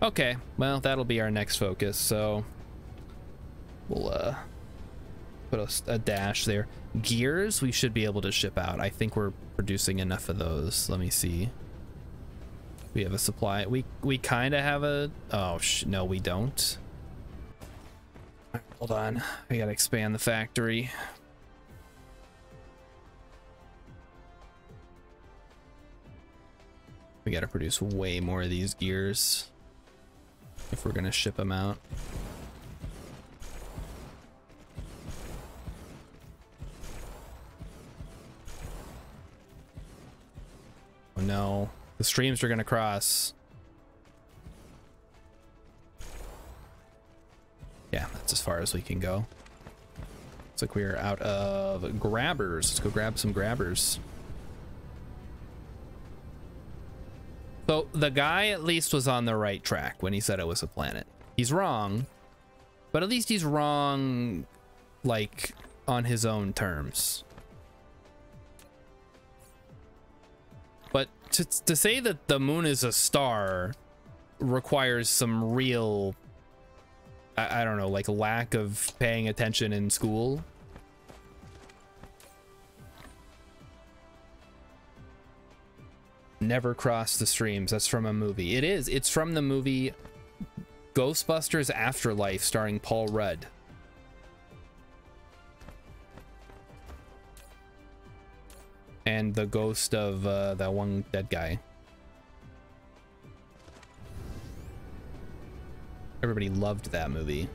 Okay, well, that'll be our next focus, so we'll put a dash there. Gears, we should be able to ship out. I think we're producing enough of those. Let me see. We have a supply. We kind of have a... Oh, no, we don't. Hold on. We gotta expand the factory. We gotta produce way more of these gears if we're gonna ship them out. Oh no, the streams are gonna cross. Yeah, that's as far as we can go. Looks like we're out of grabbers. Let's go grab some grabbers. So the guy at least was on the right track when he said it was a planet. He's wrong, but at least he's wrong, like, on his own terms. But to say that the moon is a star requires some real, I don't know, like lack of paying attention in school. Never cross the streams. That's from a movie. It is. It's from the movie Ghostbusters Afterlife starring Paul Rudd. And the ghost of that one dead guy. Everybody loved that movie.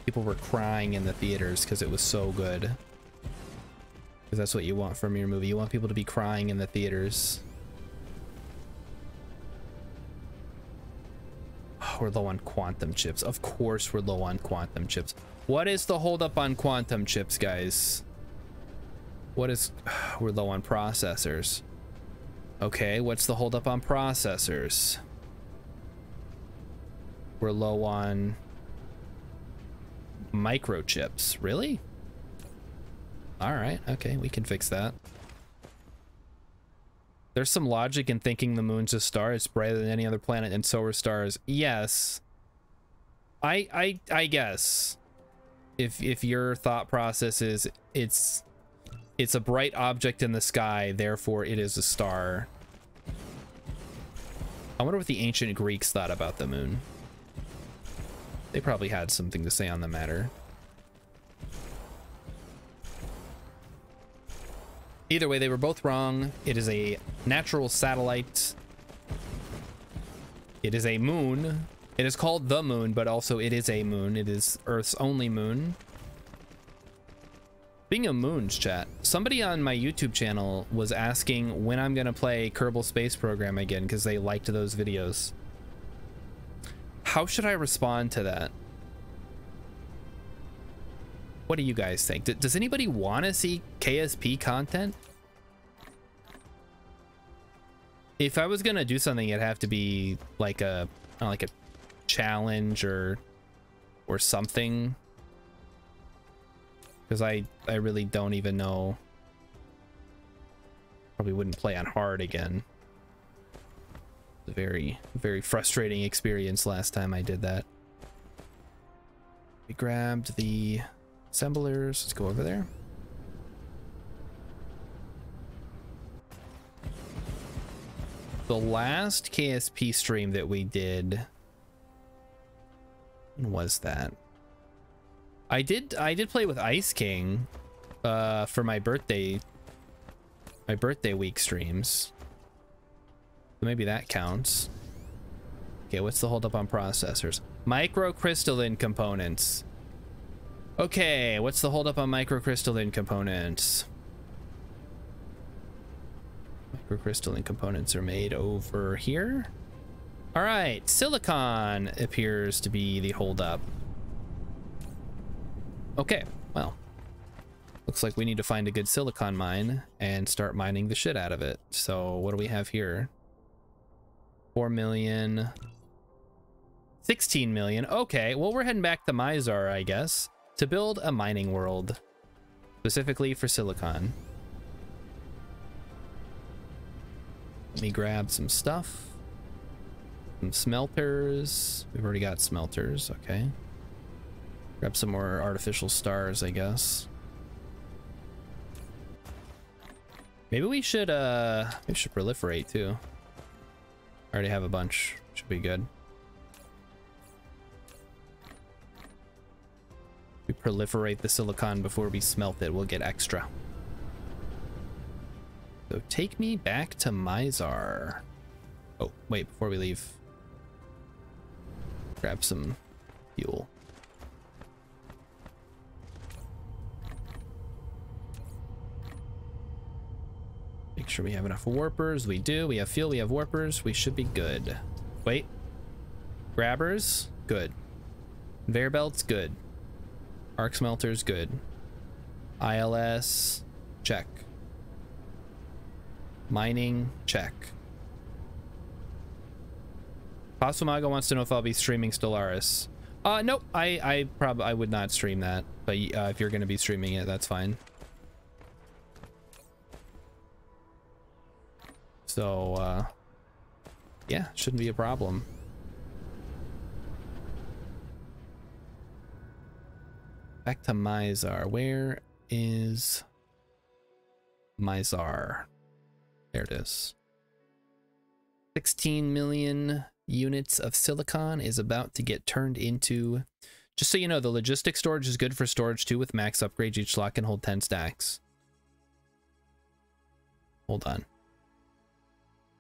People were crying in the theaters because it was so good. Because that's what you want from your movie. You want people to be crying in the theaters. Oh, we're low on quantum chips. Of course we're low on quantum chips. What is the holdup on quantum chips, guys? What is... We're low on processors. Okay, what's the holdup on processors? We're low on microchips. Really? All right, okay, we can fix that. There's some logic in thinking the moon's a star. It's brighter than any other planet, and so are stars. Yes. I guess. If your thought process is it's a bright object in the sky, therefore it is a star. I wonder what the ancient Greeks thought about the moon. They probably had something to say on the matter. Either way, they were both wrong. It is a natural satellite. It is a moon. It is called the moon, but also it is a moon. It is Earth's only moon. Being a moons, chat, somebody on my YouTube channel was asking when I'm gonna play Kerbal Space Program again because they liked those videos. How should I respond to that? What do you guys think? Does anybody want to see KSP content? If I was gonna do something, it'd have to be like a like a challenge or something. Because I really don't even know. Probably wouldn't play on hard again. It's a very, very frustrating experience last time I did that. We grabbed the assemblers. Let's go over there. The last KSP stream that we did, when was that? I did play with Ice King for my birthday week streams. So maybe that counts. Okay, what's the holdup on processors? Microcrystalline components. Okay, what's the holdup on microcrystalline components? Microcrystalline components are made over here. All right, silicon appears to be the holdup. Okay, well, looks like we need to find a good silicon mine and start mining the shit out of it. So what do we have here? 4 million, 16 million. Okay, well, we're heading back to Mizar, I guess, to build a mining world specifically for silicon. Let me grab some stuff. Some smelters. We've already got smelters, okay. Grab some more artificial stars, I guess. Maybe we should proliferate too. I already have a bunch. Should be good. We proliferate the silicon before we smelt it, we'll get extra. So take me back to Mizar. Oh, wait, before we leave, grab some fuel. Make sure we have enough warpers. We do. We have fuel. We have warpers. We should be good. Wait. Grabbers. Good. Conveyor belts. Good. Arc smelters. Good. ILS. Check. Mining. Check. Pasumaga wants to know if I'll be streaming Stellaris. Nope. I would not stream that. But if you're going to be streaming it, that's fine. So, yeah, shouldn't be a problem. Back to Mizar. Where is Mizar? There it is. 16 million units of silicon is about to get turned into... Just so you know, the logistic storage is good for storage too. With max upgrades, each slot can hold 10 stacks. Hold on.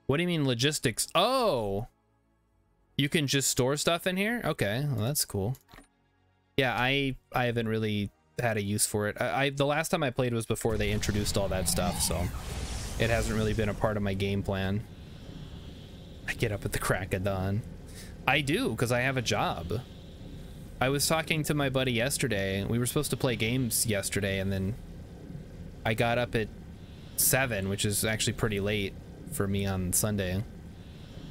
What do you mean logistics? Oh, you can just store stuff in here? Okay, well, that's cool. Yeah, I haven't really had a use for it. The last time I played was before they introduced all that stuff, so it hasn't really been a part of my game plan. I get up at the crack of dawn. I do, because I have a job. I was talking to my buddy yesterday. We were supposed to play games yesterday, and then I got up at 7, which is actually pretty late for me on Sunday.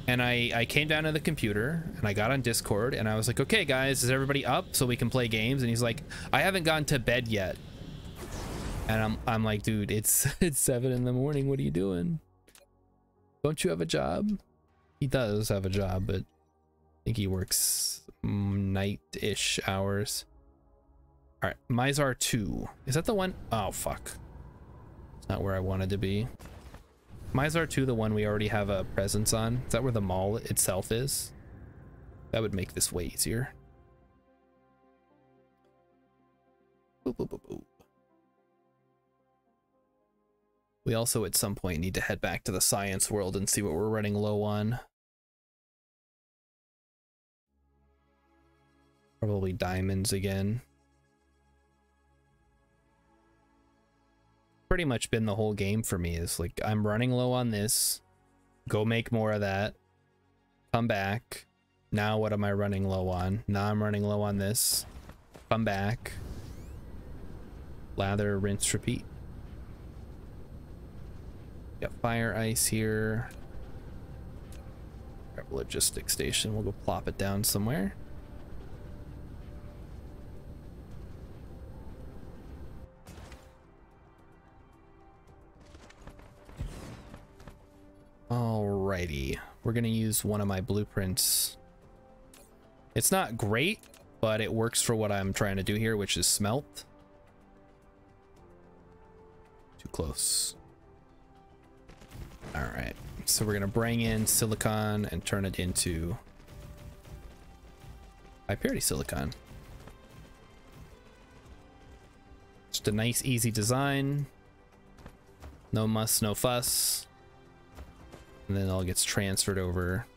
And I came down to the computer and I got on Discord and I was like, okay guys, is everybody up so we can play games? And he's like, I haven't gone to bed yet. And I'm like, dude, it's 7 in the morning. What are you doing? Don't you have a job? He does have a job, but I think he works night-ish hours. All right, Mizar 2. Is that the one? Oh, fuck. It's not where I wanted to be. Mizar 2 the one we already have a presence on? Is that where the mall itself is? That would make this way easier. Boop, boop, boop, boop. We also at some point need to head back to the science world and see what we're running low on. Probably diamonds again. Pretty much been the whole game for me, is like, I'm running low on this, go make more of that, come back. Now what am I running low on? Now I'm running low on this, come back, lather, rinse, repeat. Got fire ice here. Grab a logistics station, we'll go plop it down somewhere. Alrighty, we're gonna use one of my blueprints. It's not great, but it works for what I'm trying to do here, which is smelt. Too close. Alright, so we're gonna bring in silicon and turn it into high purity silicon. Just a nice, easy design. No muss, no fuss. And then it all gets transferred over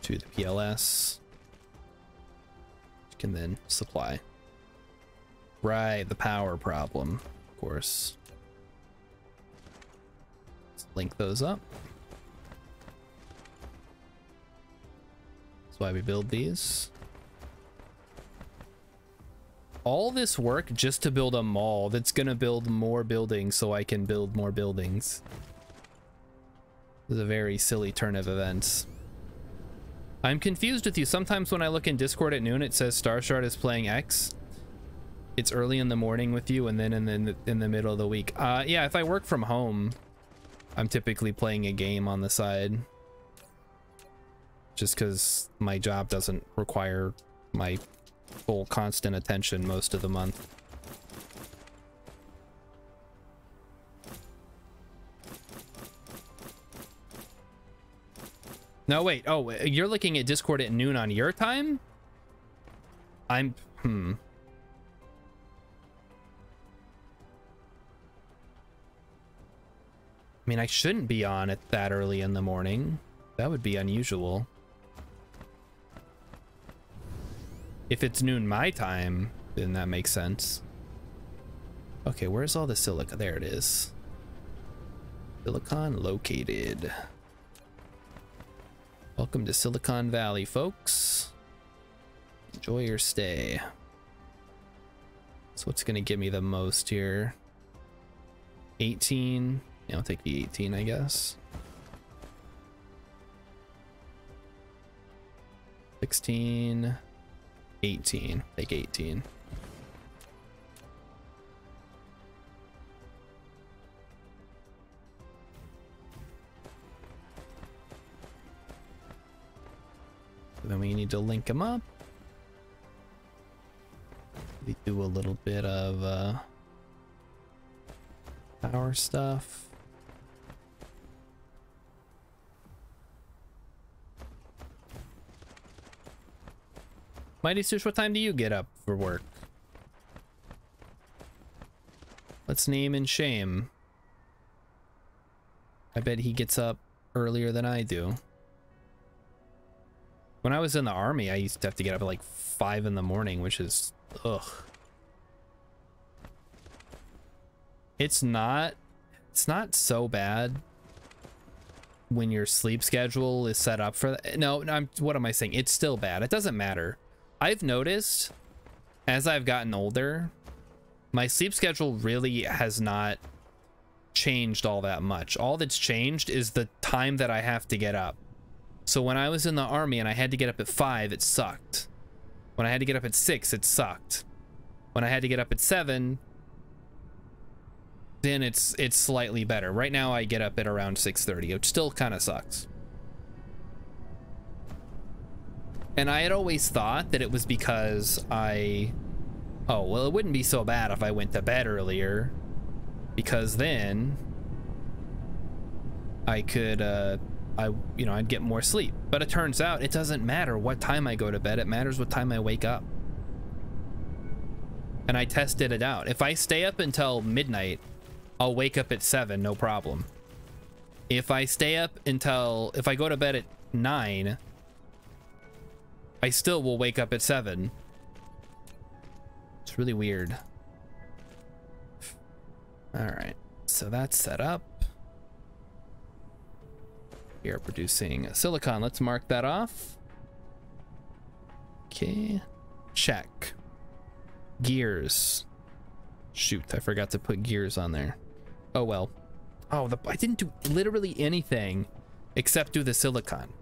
to the PLS. You can then supply. Right, the power problem, of course. Let's link those up. That's why we build these. All this work just to build a mall that's gonna build more buildings so I can build more buildings. This is a very silly turn of events. I'm confused with you. Sometimes when I look in Discord at noon, it says Starshard is playing X. It's early in the morning with you, and then in the middle of the week. Yeah, if I work from home, I'm typically playing a game on the side. Just because my job doesn't require my full constant attention most of the month. No, wait. Oh, you're looking at Discord at noon on your time? I mean, I shouldn't be on it that early in the morning. That would be unusual. If it's noon my time, then that makes sense. Okay, where's all the silica? There it is. Silicon located. Welcome to Silicon Valley, folks. Enjoy your stay. So what's gonna give me the most here? 18. Yeah, I'll take the 18, I guess. 16. 18. Take 18. Then we need to link them up. We do a little bit of power stuff. Mighty Sush, what time do you get up for work? Let's name and shame. I bet he gets up earlier than I do. When I was in the army, I used to have to get up at like 5 in the morning, which is, ugh. It's not so bad when your sleep schedule is set up for that. No, what am I saying? It's still bad. It doesn't matter. I've noticed as I've gotten older, my sleep schedule really has not changed all that much. All that's changed is the time that I have to get up. So when I was in the army and I had to get up at 5, it sucked. When I had to get up at 6, it sucked. When I had to get up at 7, then it's slightly better. Right now I get up at around 6:30, which still kind of sucks. And I had always thought that it was because oh, well, it wouldn't be so bad if I went to bed earlier, because then I could, I'd get more sleep. But it turns out it doesn't matter what time I go to bed. It matters what time I wake up. And I tested it out. If I stay up until midnight, I'll wake up at 7, no problem. If I go to bed at 9, I still will wake up at 7. It's really weird. All right, so that's set up. We are producing silicon. Let's mark that off. Okay, check. Gears. Shoot, I forgot to put gears on there. Oh well. Oh, I didn't do literally anything except do the silicon.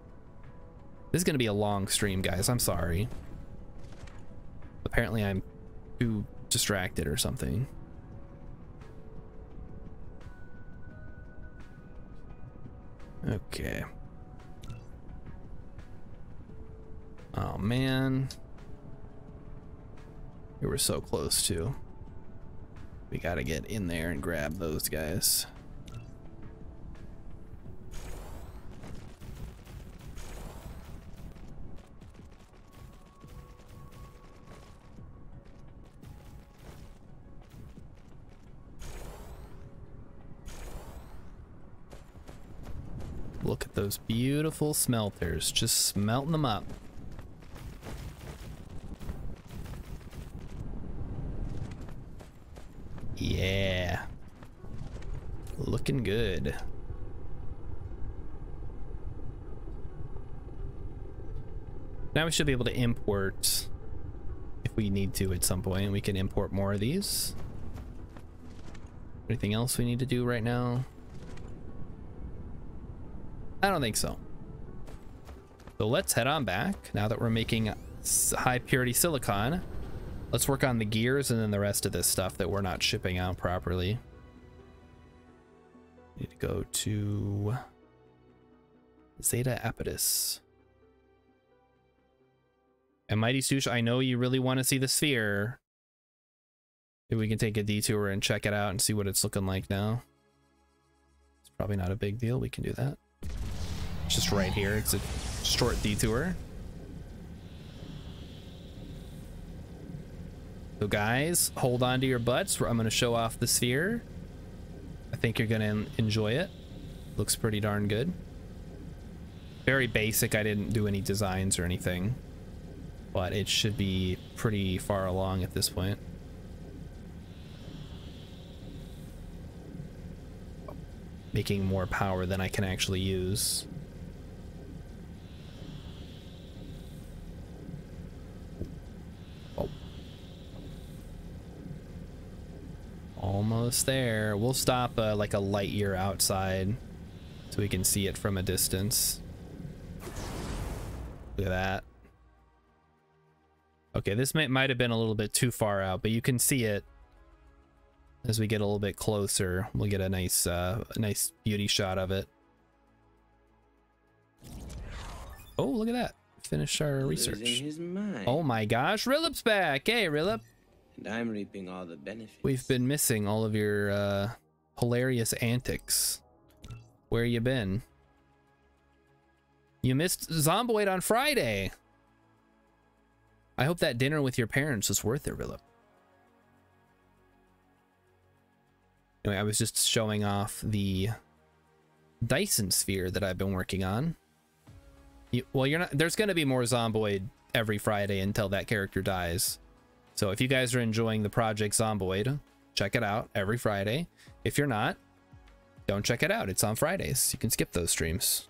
This is gonna be a long stream, guys. I'm sorry. Apparently I'm too distracted or something. Okay. Oh man. We were so close to. We gotta get in there and grab those guys. Look at those beautiful smelters, just smelting them up. Yeah. Looking good. Now we should be able to import, if we need to at some point. We can import more of these. Anything else we need to do right now? I don't think so. So let's head on back. Now that we're making high purity silicon, let's work on the gears and then the rest of this stuff that we're not shipping out properly. Need to go to Zeta Apodus. And Mighty Sush, I know you really want to see the sphere. Maybe we can take a detour and check it out and see what it's looking like now. It's probably not a big deal. We can do that. It's just right here. It's a short detour. So guys, hold on to your butts. I'm going to show off the sphere. I think you're going to enjoy it. Looks pretty darn good. Very basic. I didn't do any designs or anything, but it should be pretty far along at this point. Making more power than I can actually use. Oh. Almost there. We'll stop like a light year outside so we can see it from a distance. Look at that. Okay, this might have been a little bit too far out, but you can see it as we get a little bit closer. We'll get a nice beauty shot of it. Oh, look at that. Finish our research. Oh my gosh, Rilip's back. Hey, Rilip. And I'm reaping all the benefits. We've been missing all of your hilarious antics. Where you been? You missed Zomboid on Friday. I hope that dinner with your parents was worth it, Rilip. Anyway, I was just showing off the Dyson Sphere that I've been working on. Well, you're not. There's going to be more Zomboid every Friday until that character dies. So if you guys are enjoying the Project Zomboid, check it out every Friday. If you're not, don't check it out. It's on Fridays. You can skip those streams.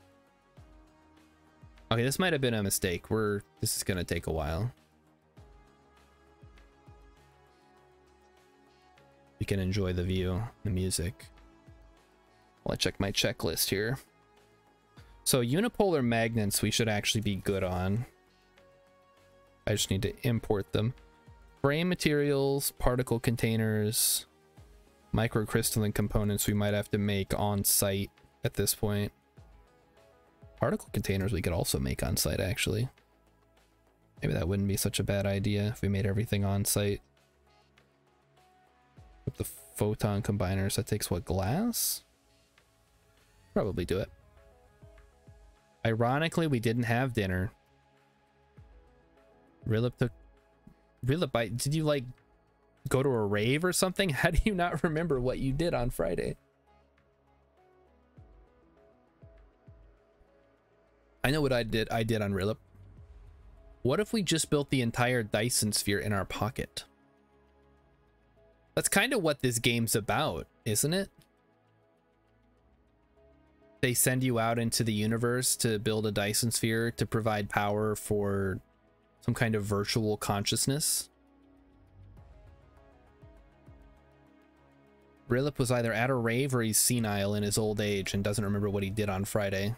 Okay, this might have been a mistake. This is going to take a while. You can enjoy the view, the music. Well, I check my checklist here. So unipolar magnets we should actually be good on. I just need to import them. Frame materials, particle containers, microcrystalline components we might have to make on site at this point. Particle containers we could also make on site, actually. Maybe that wouldn't be such a bad idea if we made everything on site. The photon combiners, that takes what, glass? Probably do it. Ironically, we didn't have dinner. Did you like go to a rave or something? How do you not remember what you did on Friday? I know what I did. I did on Rilip. What if we just built the entire Dyson Sphere in our pocket? That's kind of what this game's about, isn't it? They send you out into the universe to build a Dyson Sphere to provide power for some kind of virtual consciousness. Rilip was either at a rave or he's senile in his old age and doesn't remember what he did on Friday.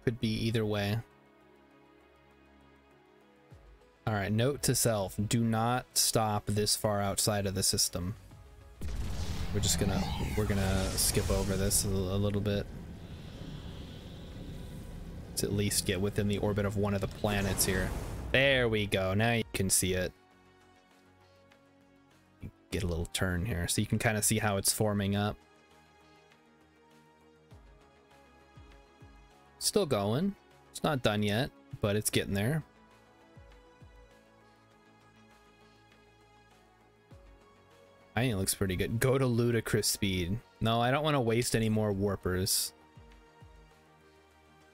Could be either way. All right, note to self, do not stop this far outside of the system. We're gonna skip over this a little bit. To at least get within the orbit of one of the planets here. There we go, now you can see it. Get a little turn here so you can kind of see how it's forming up. Still going. It's not done yet, but it's getting there. I think it looks pretty good. Go to ludicrous speed. No, I don't want to waste any more warpers.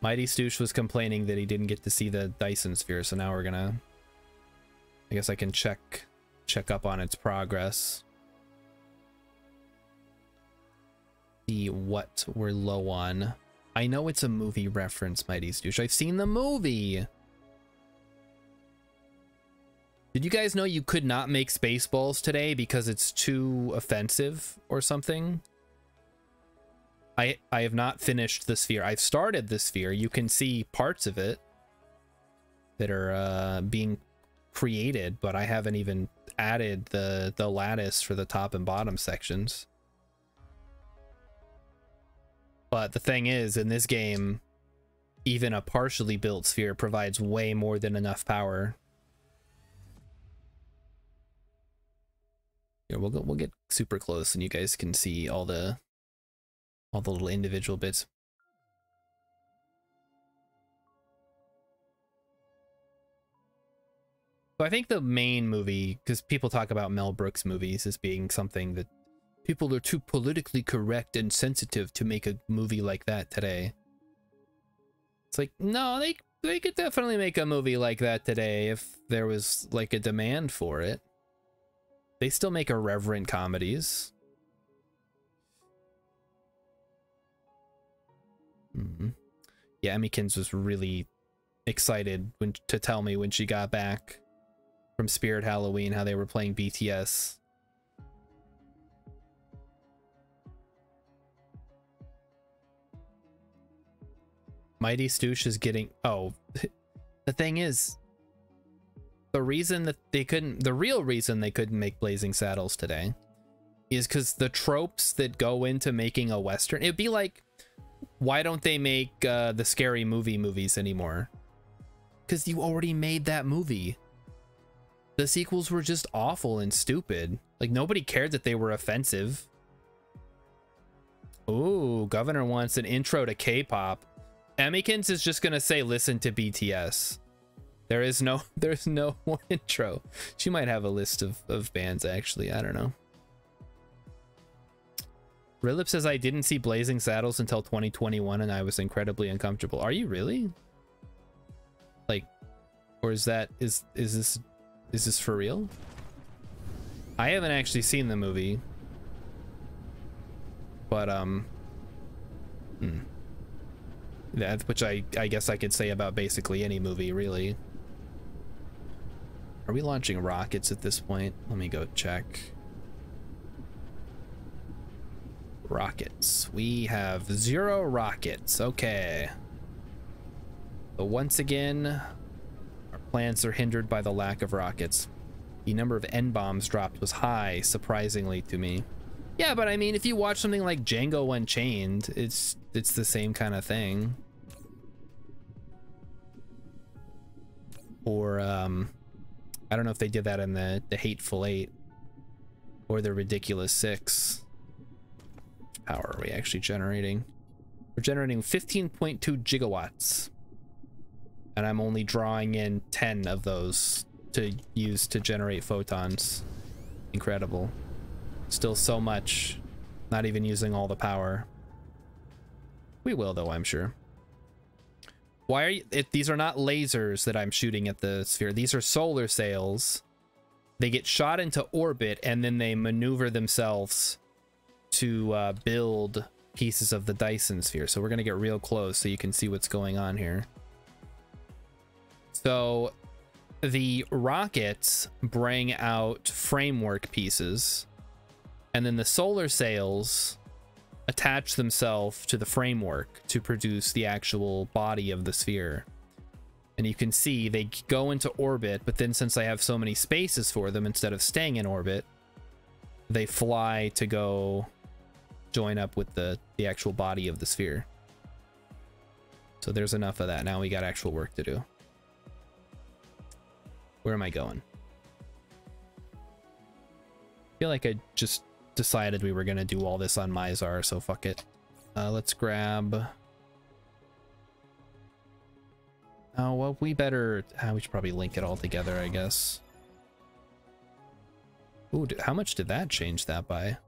Mighty Stoosh was complaining that he didn't get to see the Dyson Sphere, so now we're gonna... I guess I can check up on its progress. See what we're low on. I know it's a movie reference, Mighty Stoosh. I've seen the movie! Did you guys know you could not make Spaceballs today because it's too offensive or something? I have not finished the sphere. I've started the sphere. You can see parts of it that are being created, but I haven't even added the lattice for the top and bottom sections. But the thing is, in this game, even a partially built sphere provides way more than enough power. Here, we'll get super close and you guys can see all the little individual bits. So I think the main movie, because people talk about Mel Brooks movies as being something that people are too politically correct and sensitive to make a movie like that today. It's like, no, they could definitely make a movie like that today if there was like a demand for it. They still make irreverent comedies. Yeah, Emmykins was really excited to tell me when she got back from Spirit Halloween how they were playing BTS. Mighty Stoosh is getting... Oh, the thing is, the real reason they couldn't make Blazing Saddles today is because the tropes that go into making a Western... It'd be like, why don't they make the Scary Movie movies anymore? Because you already made that movie. The sequels were just awful and stupid. Like, nobody cared that they were offensive. Ooh, Governor wants an intro to K-pop. Emmykins is just gonna say, listen to BTS. There's no more intro. She might have a list of bands, actually. I don't know. Rilip says, I didn't see Blazing Saddles until 2021 and I was incredibly uncomfortable. Are you really? Like, or is this for real? I haven't actually seen the movie. But, that, which I guess I could say about basically any movie, really. Are we launching rockets at this point? Let me go check. Rockets. We have 0 rockets. Okay. But once again, our plans are hindered by the lack of rockets. The number of N-bombs dropped was high, surprisingly to me. Yeah, but I mean, if you watch something like Django Unchained, it's the same kind of thing. Or, I don't know if they did that in the Hateful Eight or the Ridiculous Six. power are we actually generating? We're generating 15.2 gigawatts. And I'm only drawing in 10 of those to use to generate photons. Incredible. Still so much. Not even using all the power. We will though, I'm sure. Why are you, these are not lasers that I'm shooting at the sphere. These are solar sails. They get shot into orbit and then they maneuver themselves to build pieces of the Dyson Sphere. So we're gonna get real close so you can see what's going on here. So the rockets bring out framework pieces, and then the solar sails attach themselves to the framework to produce the actual body of the sphere. And you can see they go into orbit, but then since I have so many spaces for them, instead of staying in orbit, they fly to go join up with the actual body of the sphere. So there's enough of that. Now we got actual work to do. Where am I going? I feel like I just decided we were gonna do all this on Mizar, so fuck it. Let's grab... Oh, well, we better... we should probably link it all together, I guess. Ooh, how much did that change that by?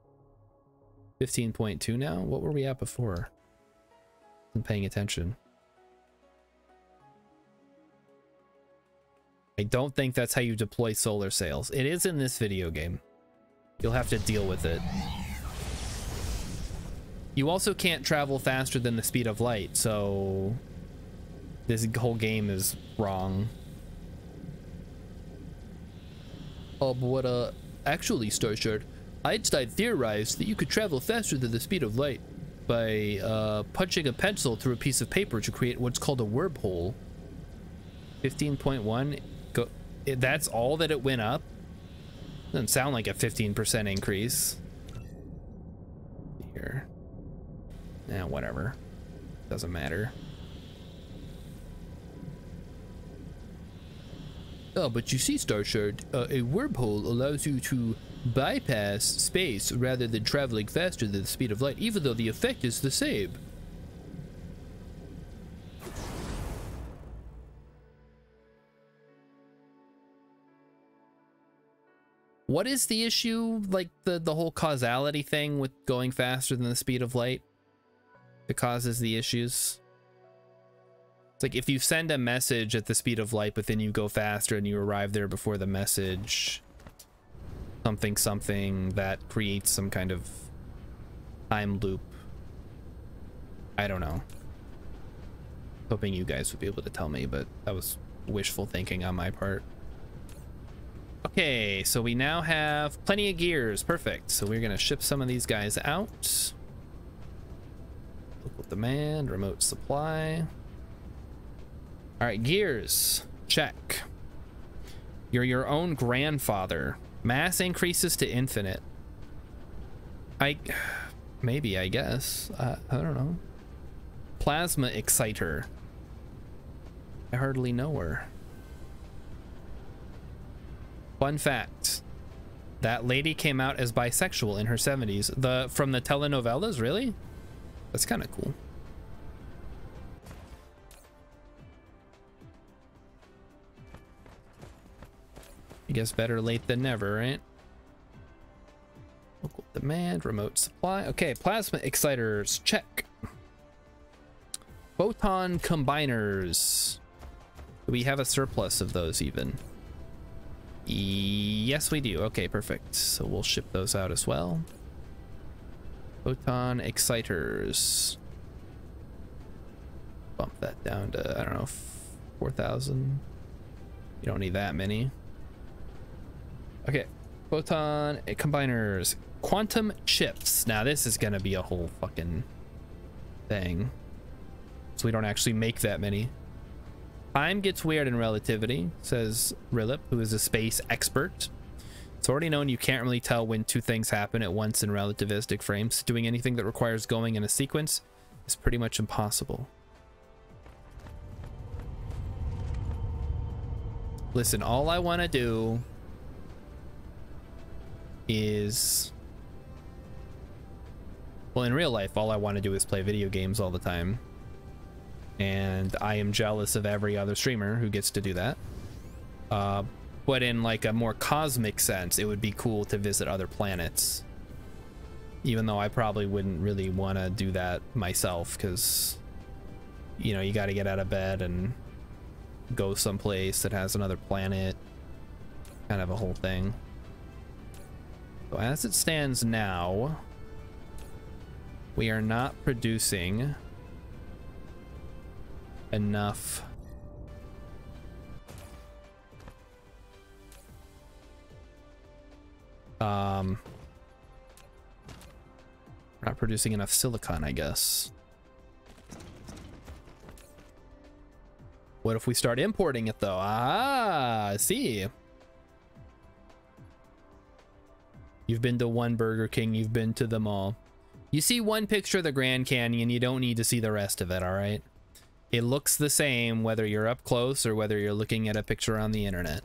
15.2 now? What were we at before? I'm paying attention. I don't think that's how you deploy solar sails. It is in this video game. You'll have to deal with it. You also can't travel faster than the speed of light, so this whole game is wrong. Actually, Starshard, Einstein theorized that you could travel faster than the speed of light by punching a pencil through a piece of paper to create what's called a wormhole. 15.1. That's all that it went up? Doesn't sound like a 15% increase. Here. Yeah, whatever. Doesn't matter. Oh, but you see, Starshard, a wormhole allows you to bypass space rather than traveling faster than the speed of light, even though the effect is the same. What is the issue, like the whole causality thing with going faster than the speed of light that causes the issues? It's like if you send a message at the speed of light, but then you go faster and you arrive there before the message, something that creates some kind of time loop. I don't know. Hoping you guys would be able to tell me, but that was wishful thinking on my part. Okay, so we now have plenty of gears. Perfect. So we're gonna ship some of these guys out. Local demand, remote supply. All right, gears. Check. You're your own grandfather. Mass increases to infinite. Maybe, I guess. I don't know. Plasma exciter. I hardly know her. Fun fact, that lady came out as bisexual in her 70s. From the telenovelas, really? That's kind of cool. I guess better late than never, right? Local demand, remote supply. Okay, plasma exciters, check. Photon combiners. Do we have a surplus of those even? Yes, we do. Okay, perfect. So we'll ship those out as well. Photon exciters. Bump that down to, I don't know, 4,000. You don't need that many. Okay, photon combiners. Quantum chips. Now this is gonna be a whole fucking thing. So we don't actually make that many. Time gets weird in relativity, says Rilip, who is a space expert. It's already known you can't really tell when two things happen at once in relativistic frames. Doing anything that requires going in a sequence is pretty much impossible. Listen, all I want to do is Well, in real life, all I want to do is play video games all the time. And I am jealous of every other streamer who gets to do that. But in like a more cosmic sense, it would be cool to visit other planets. Even though I probably wouldn't really want to do that myself, because, you know, you got to get out of bed and go someplace that has another planet. Kind of a whole thing. So as it stands now, we are not producing enough not producing enough silicon, I guess. What if we start importing it though? Ah, I see. You've been to one Burger King, you've been to them all. You see one picture of the Grand Canyon, you don't need to see the rest of it, all right? It looks the same whether you're up close or whether you're looking at a picture on the internet.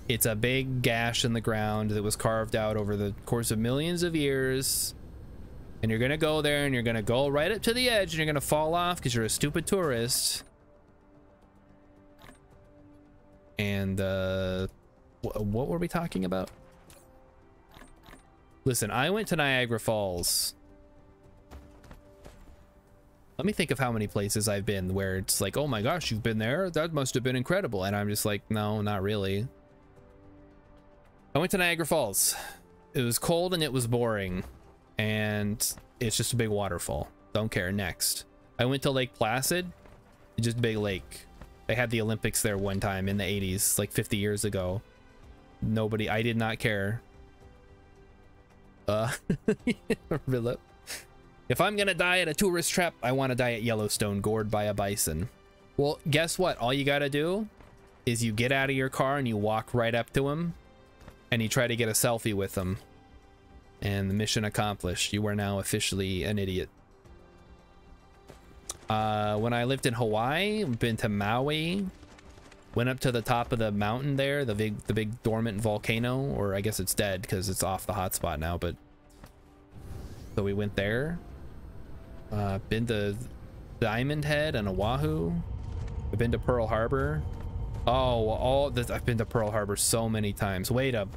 It's a big gash in the ground that was carved out over the course of millions of years. And you're gonna go there and you're gonna go right up to the edge and you're gonna fall off because you're a stupid tourist. And what were we talking about? Listen, I went to Niagara Falls. Let me think of how many places I've been where it's like, oh my gosh, you've been there? That must have been incredible. And I'm just like, no, not really. I went to Niagara Falls. It was cold and it was boring. And it's just a big waterfall. Don't care. Next. I went to Lake Placid. Just a big lake. They had the Olympics there one time in the 80s, like 50 years ago. I did not care. If I'm gonna die at a tourist trap, I want to die at Yellowstone, gored by a bison. Well, guess what? All you gotta do is you get out of your car and you walk right up to him and you try to get a selfie with him. And the mission accomplished. You are now officially an idiot. When I lived in Hawaii, been to Maui, went up to the top of the mountain there, the big dormant volcano, or I guess it's dead because it's off the hotspot now, but so we went there. Been to Diamond Head and Oahu. I've been to Pearl Harbor. I've been to Pearl Harbor so many times. Wait a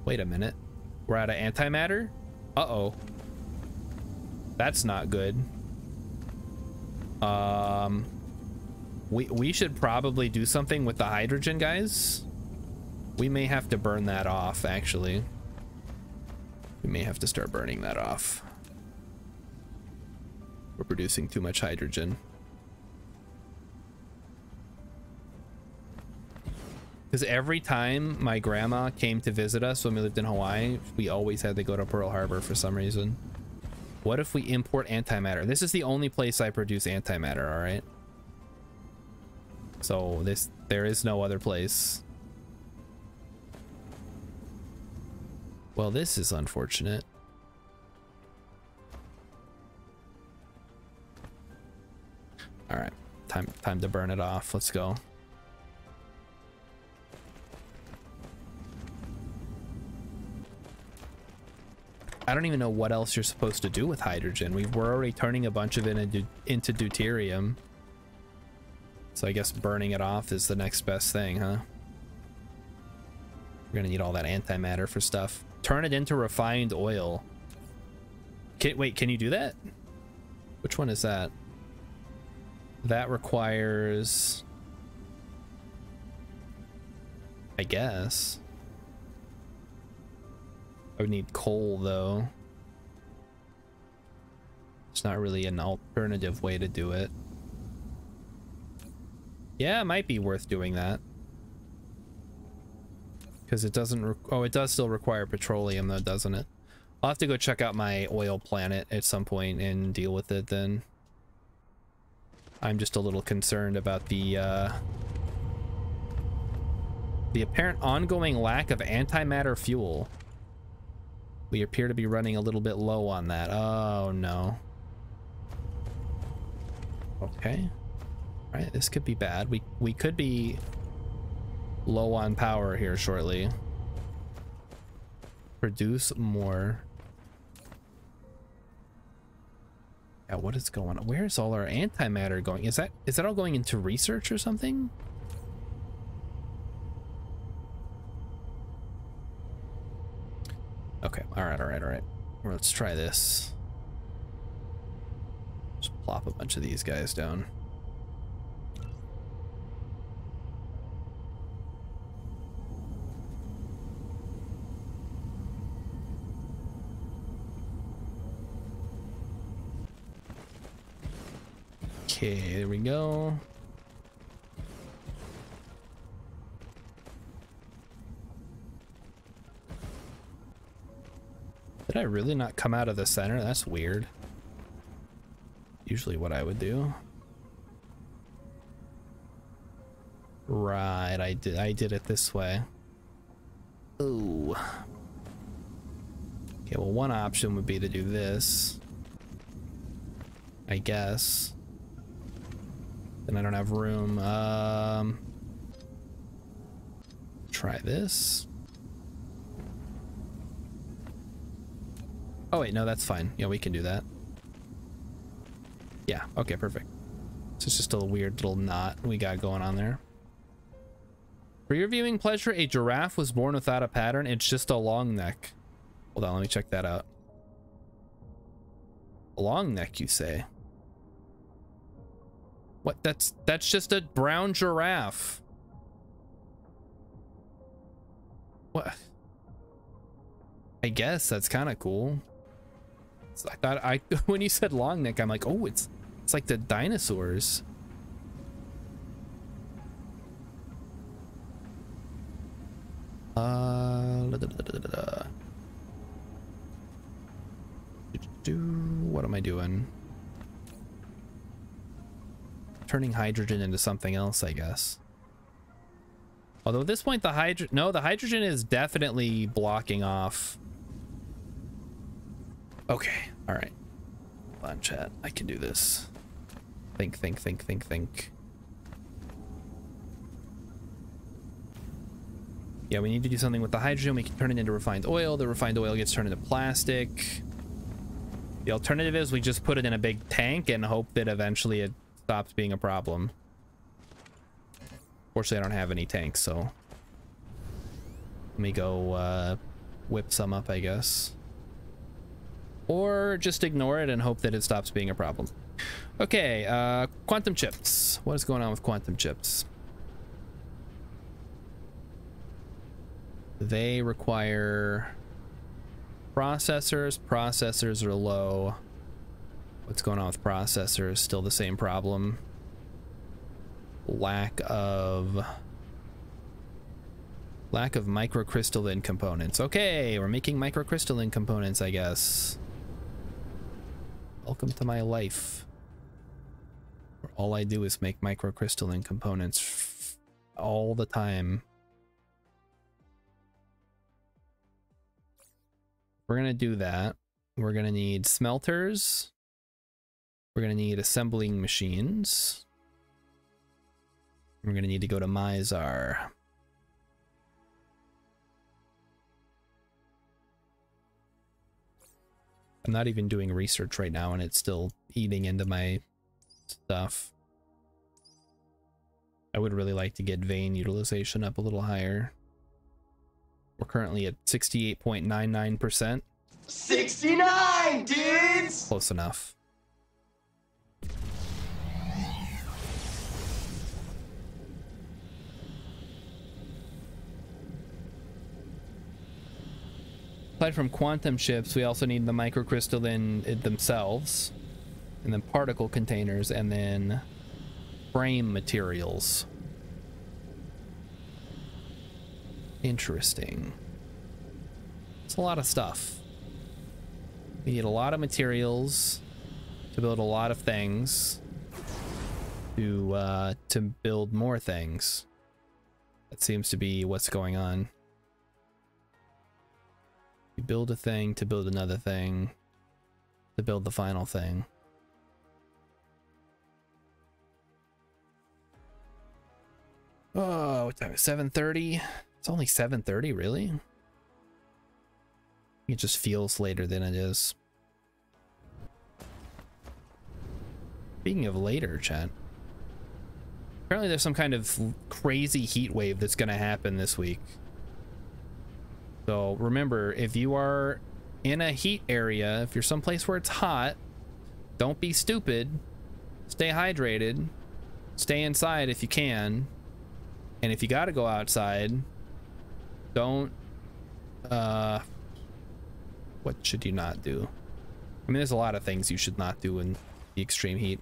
minute. We're out of antimatter? Uh-oh. That's not good. We should probably do something with the hydrogen, guys. We may have to burn that off, actually. We may have to start burning that off. We're producing too much hydrogen. Because every time my grandma came to visit us when we lived in Hawaii, we always had to go to Pearl Harbor for some reason. What if we import antimatter? This is the only place I produce antimatter, all right? So there is no other place. Well, this is unfortunate. All right, time to burn it off. Let's go. I don't even know what else you're supposed to do with hydrogen. We're already turning a bunch of it into deuterium. So I guess burning it off is the next best thing, huh? We're gonna need all that antimatter for stuff. Turn it into refined oil. Wait, can you do that? Which one is that? That requires... I guess. I would need coal, though. It's not really an alternative way to do it. Yeah, it might be worth doing that. Because it doesn't... Oh, it does still require petroleum, though, doesn't it? I'll have to go check out my oil planet at some point and deal with it then. I'm just a little concerned about the apparent ongoing lack of antimatter fuel. We appear to be running a little bit low on that. Oh, no. Okay. All right, this could be bad. We could be low on power here shortly. Produce more. Yeah, what is going on? Where's all our antimatter going? Is that all going into research or something? Okay, all right. Well, let's try this. Just plop a bunch of these guys down. Okay, there we go. Did I really not come out of the center? That's weird. Usually what I would do. Right, I did it this way. Ooh. Okay, well, one option would be to do this, I guess. Then I don't have room. Try this. Oh wait, no, that's fine. Yeah, we can do that. Yeah, okay, perfect. So it's just a weird little knot we got going on there. For your viewing pleasure, a giraffe was born without a pattern. It's just a long neck. Hold on, let me check that out. A long neck, you say? What? That's just a brown giraffe. What? I guess that's kind of cool. I thought when you said long neck, I'm like, oh, it's like the dinosaurs. What am I doing? Turning hydrogen into something else, I guess. Although at this point, the hydrogen is definitely blocking off. Okay, all right. Hold on, chat. I can do this. Think. Yeah, we need to do something with the hydrogen. We can turn it into refined oil. The refined oil gets turned into plastic. The alternative is we just put it in a big tank and hope that eventually it stops being a problem. Fortunately, I don't have any tanks, so let me go whip some up, I guess. Or just ignore it and hope that it stops being a problem. Okay, quantum chips. What is going on with quantum chips? They require processors. Processors are low. What's going on with processors? Still the same problem. Lack of microcrystalline components. Okay, we're making microcrystalline components, I guess. Welcome to my life, where all I do is make microcrystalline components all the time. We're gonna do that. We're gonna need smelters. We're gonna need assembling machines. We're gonna need to go to Mizar. I'm not even doing research right now and it's still eating into my stuff. I would really like to get vein utilization up a little higher. We're currently at 68.99%. 69, dudes! Close enough. Aside from quantum chips, we also need the microcrystalline themselves, and then particle containers, and then frame materials. Interesting. It's a lot of stuff. We need a lot of materials to build a lot of things to build more things. That seems to be what's going on. You build a thing to build another thing to build the final thing. Oh, what time is 7:30? It's only 7:30, really? It just feels later than it is. Speaking of later, chat. Apparently there's some kind of crazy heat wave that's going to happen this week. So remember, if you are in a heat area, if you're someplace where it's hot, don't be stupid. Stay hydrated. Stay inside if you can. And if you got to go outside, don't... what should you not do? I mean, there's a lot of things you should not do in the extreme heat.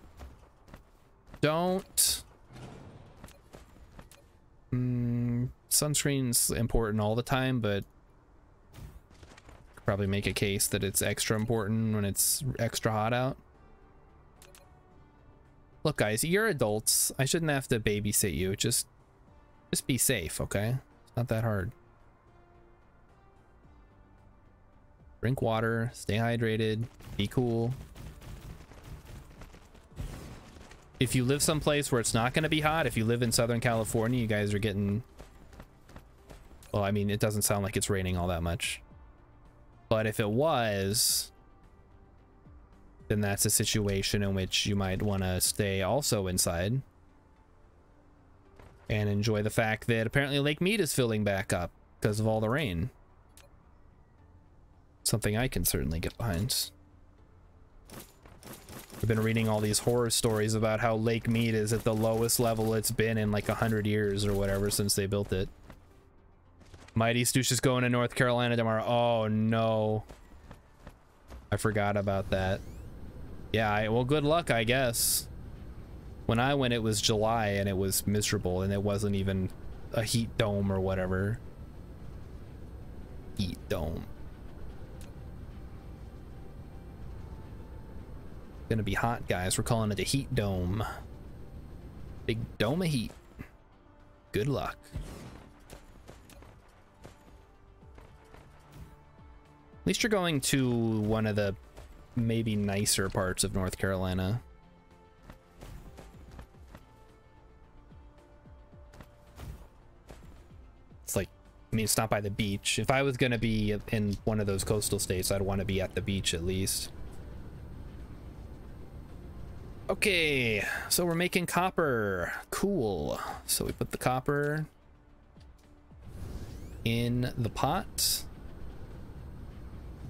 Don't... sunscreen's important all the time, but probably make a case that it's extra important when it's extra hot out. Look, guys, you're adults. I shouldn't have to babysit you. Just be safe, okay? It's not that hard. Drink water, stay hydrated, be cool. If you live someplace where it's not going to be hot, if you live in Southern California, you guys are getting... Well, I mean, it doesn't sound like it's raining all that much. But if it was, then that's a situation in which you might want to stay also inside. And enjoy the fact that apparently Lake Mead is filling back up because of all the rain. Something I can certainly get behind. I've been reading all these horror stories about how Lake Mead is at the lowest level it's been in like 100 years or whatever since they built it. Mighty Stoosh is going to North Carolina tomorrow. Oh no. I forgot about that. Yeah, well, good luck, I guess. When I went, it was July and it was miserable and it wasn't even a heat dome or whatever. Heat dome. Gonna be hot, guys. We're calling it a heat dome. Big dome of heat. Good luck. At least you're going to one of the maybe nicer parts of North Carolina. It's like, I mean, it's not by the beach. If I was gonna be in one of those coastal states, I'd want to be at the beach at least. Okay, so we're making copper. Cool. So we put the copper in the pot.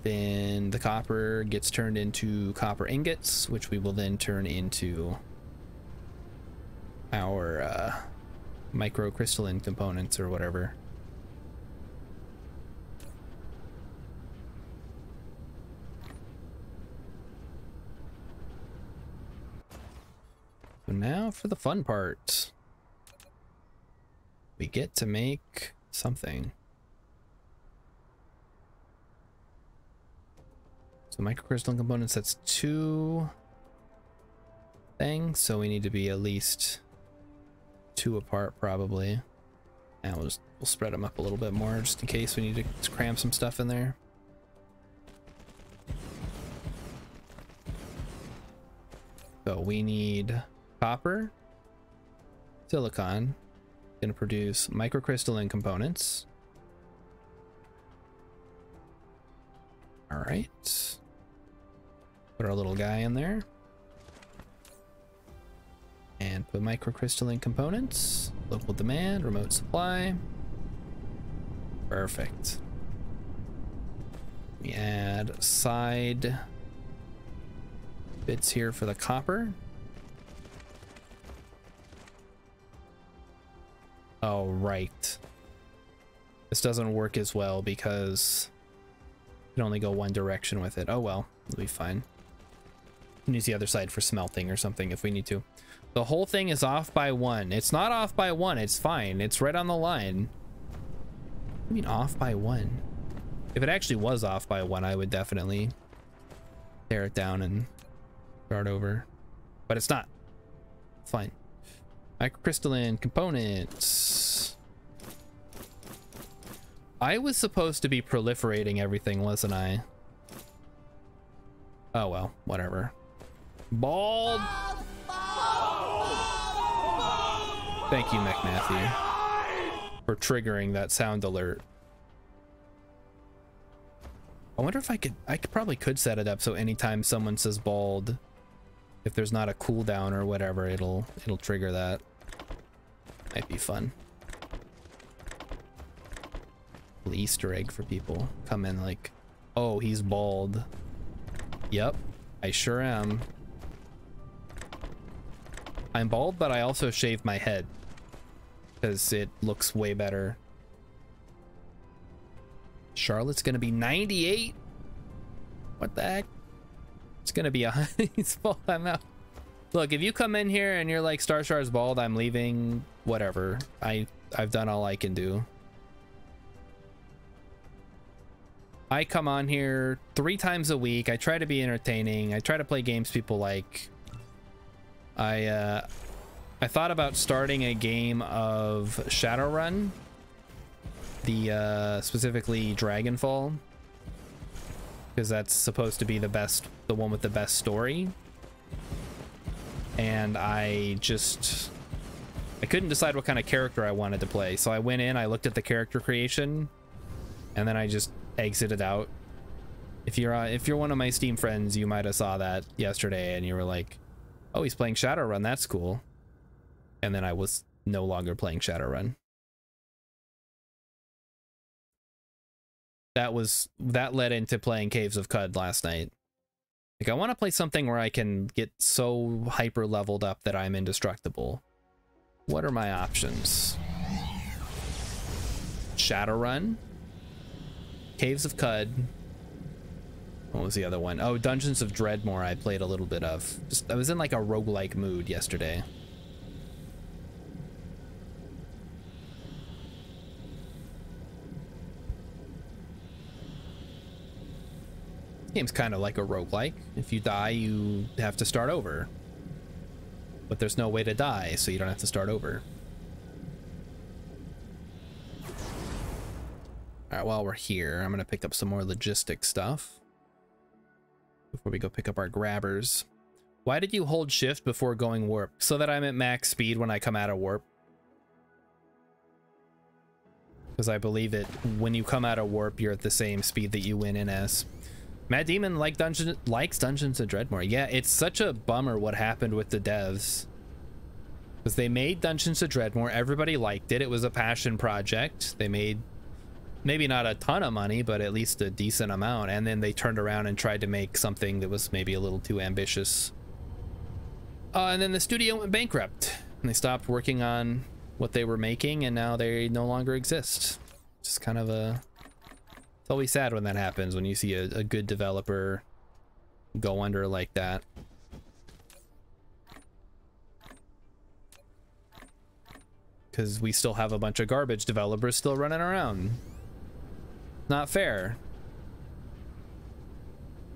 Then the copper gets turned into copper ingots, which we will then turn into our microcrystalline components or whatever. So now for the fun part. We get to make something. So microcrystalline components, that's 2 things, so we need to be at least 2 apart probably. And we'll spread them up a little bit more just in case we need to cram some stuff in there. So we need copper, silicon, gonna produce microcrystalline components. All right, put our little guy in there and put microcrystalline components, local demand, remote supply. Perfect. We add side bits here for the copper. Oh, right. This doesn't work as well because you can only go one direction with it. Oh well, it'll be fine. We can use the other side for smelting or something if we need to. The whole thing is off by 1. It's not off by 1. It's fine. It's right on the line. I mean, off by 1. If it actually was off by 1, I would definitely tear it down and start over. But it's not. It's fine. Microcrystalline components. I was supposed to be proliferating everything, wasn't I? Oh well, whatever. Bald. Thank you, McMatthew, for triggering that sound alert. I wonder if I probably could set it up so anytime someone says bald, if there's not a cooldown or whatever, it'll trigger that. Might be fun. Little Easter egg for people. Come in like, oh, he's bald. Yep, I sure am. I'm bald, but I also shave my head because it looks way better. Charlotte's gonna be 98. What the heck? It's gonna be a he's bald. I'm out. Look, if you come in here and you're like Star's bald, I'm leaving. Whatever. I've done all I can do. I come on here 3 times a week. I try to be entertaining. I try to play games people like. I thought about starting a game of Shadowrun, the specifically Dragonfall, because that's supposed to be the one with the best story. And I couldn't decide what kind of character I wanted to play, so I went in, I looked at the character creation, and then I just exited out. If you're one of my Steam friends, you might have saw that yesterday, and you were like, "Oh, he's playing Shadowrun. That's cool." And then I was no longer playing Shadowrun. That led into playing Caves of Cud last night. Like, I want to play something where I can get so hyper leveled up that I'm indestructible. What are my options? Shadowrun, Caves of Cud. What was the other one? Oh, Dungeons of Dreadmore I played a little bit of. I was in like a roguelike mood yesterday. This game's kind of like a roguelike. If you die, you have to start over. But there's no way to die, so you don't have to start over. Alright, while we're here, I'm going to pick up some more logistic stuff before we go pick up our grabbers. Why did you hold shift before going warp? So that I'm at max speed when I come out of warp. Because I believe that when you come out of warp, you're at the same speed that you went in as. Mad Demon likes Dungeons of Dreadmore. Yeah, it's such a bummer what happened with the devs. Because they made Dungeons of Dreadmore, everybody liked it, it was a passion project. They made maybe not a ton of money, but at least a decent amount, and then they turned around and tried to make something that was maybe a little too ambitious. And then the studio went bankrupt, and they stopped working on what they were making, and now they no longer exist. Just kind of a... It's always sad when that happens, when you see a good developer go under like that. Because we still have a bunch of garbage developers still running around. Not fair.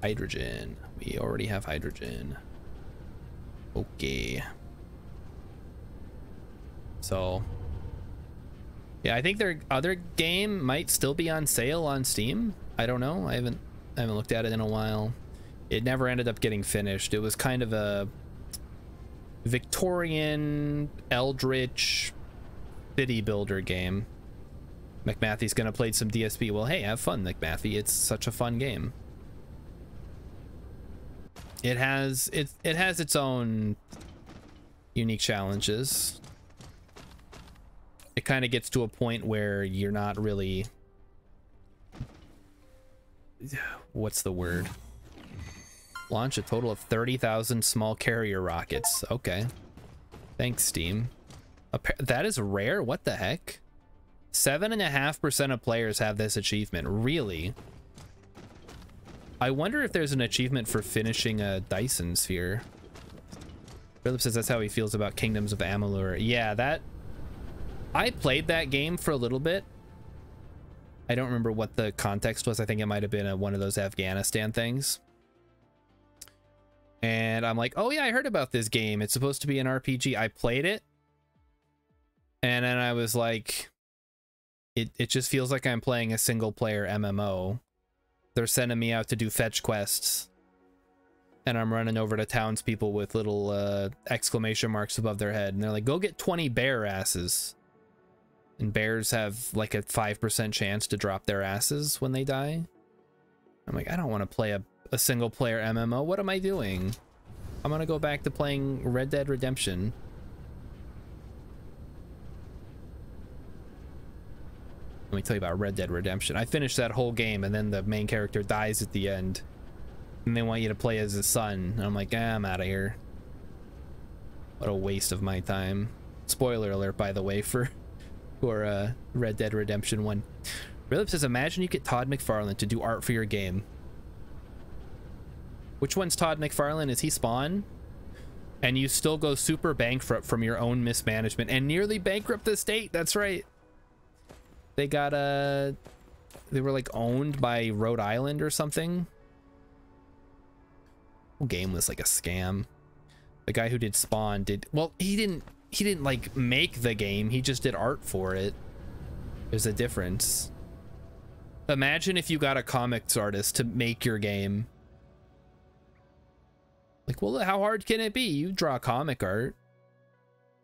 Hydrogen. We already have hydrogen. Okay. So... yeah, I think their other game might still be on sale on Steam. I don't know. I haven't looked at it in a while. It never ended up getting finished. It was kind of a Victorian Eldritch city builder game. McMathy's gonna play some DSP. Well, hey, have fun, McMathy. It's such a fun game. It has its own unique challenges. It kind of gets to a point where you're not really... what's the word? Launch a total of 30,000 small carrier rockets. Okay. Thanks, Steam. That is rare? What the heck? 7.5% of players have this achievement. Really? I wonder if there's an achievement for finishing a Dyson Sphere. Philip says that's how he feels about Kingdoms of Amalur. Yeah, that... I played that game for a little bit. I don't remember what the context was. I think it might have been one of those Afghanistan things. And I'm like, oh yeah, I heard about this game. It's supposed to be an RPG. I played it. And then I was like, it just feels like I'm playing a single player MMO. They're sending me out to do fetch quests. And I'm running over to townspeople with little exclamation marks above their head. And they're like, go get 20 bear asses. And bears have like a 5% chance to drop their asses when they die. I'm like, I don't want to play a single player MMO. What am I doing? I'm gonna go back to playing Red Dead Redemption. Let me tell you about Red Dead Redemption. I finished that whole game, and then the main character dies at the end. And they want you to play as his son. And I'm like, I'm out of here. What a waste of my time. Spoiler alert, by the way, for Red Dead Redemption 1. Realip says, imagine you get Todd McFarlane to do art for your game. Which one's Todd McFarlane? Is he Spawn? And you still go super bankrupt from your own mismanagement and nearly bankrupt the state. That's right. They got they were like owned by Rhode Island or something. The game was like a scam. The guy who did Spawn did, well, he didn't like make the game, he just did art for it. There's a difference. Imagine if you got a comics artist to make your game. Like, well, how hard can it be? You draw comic art.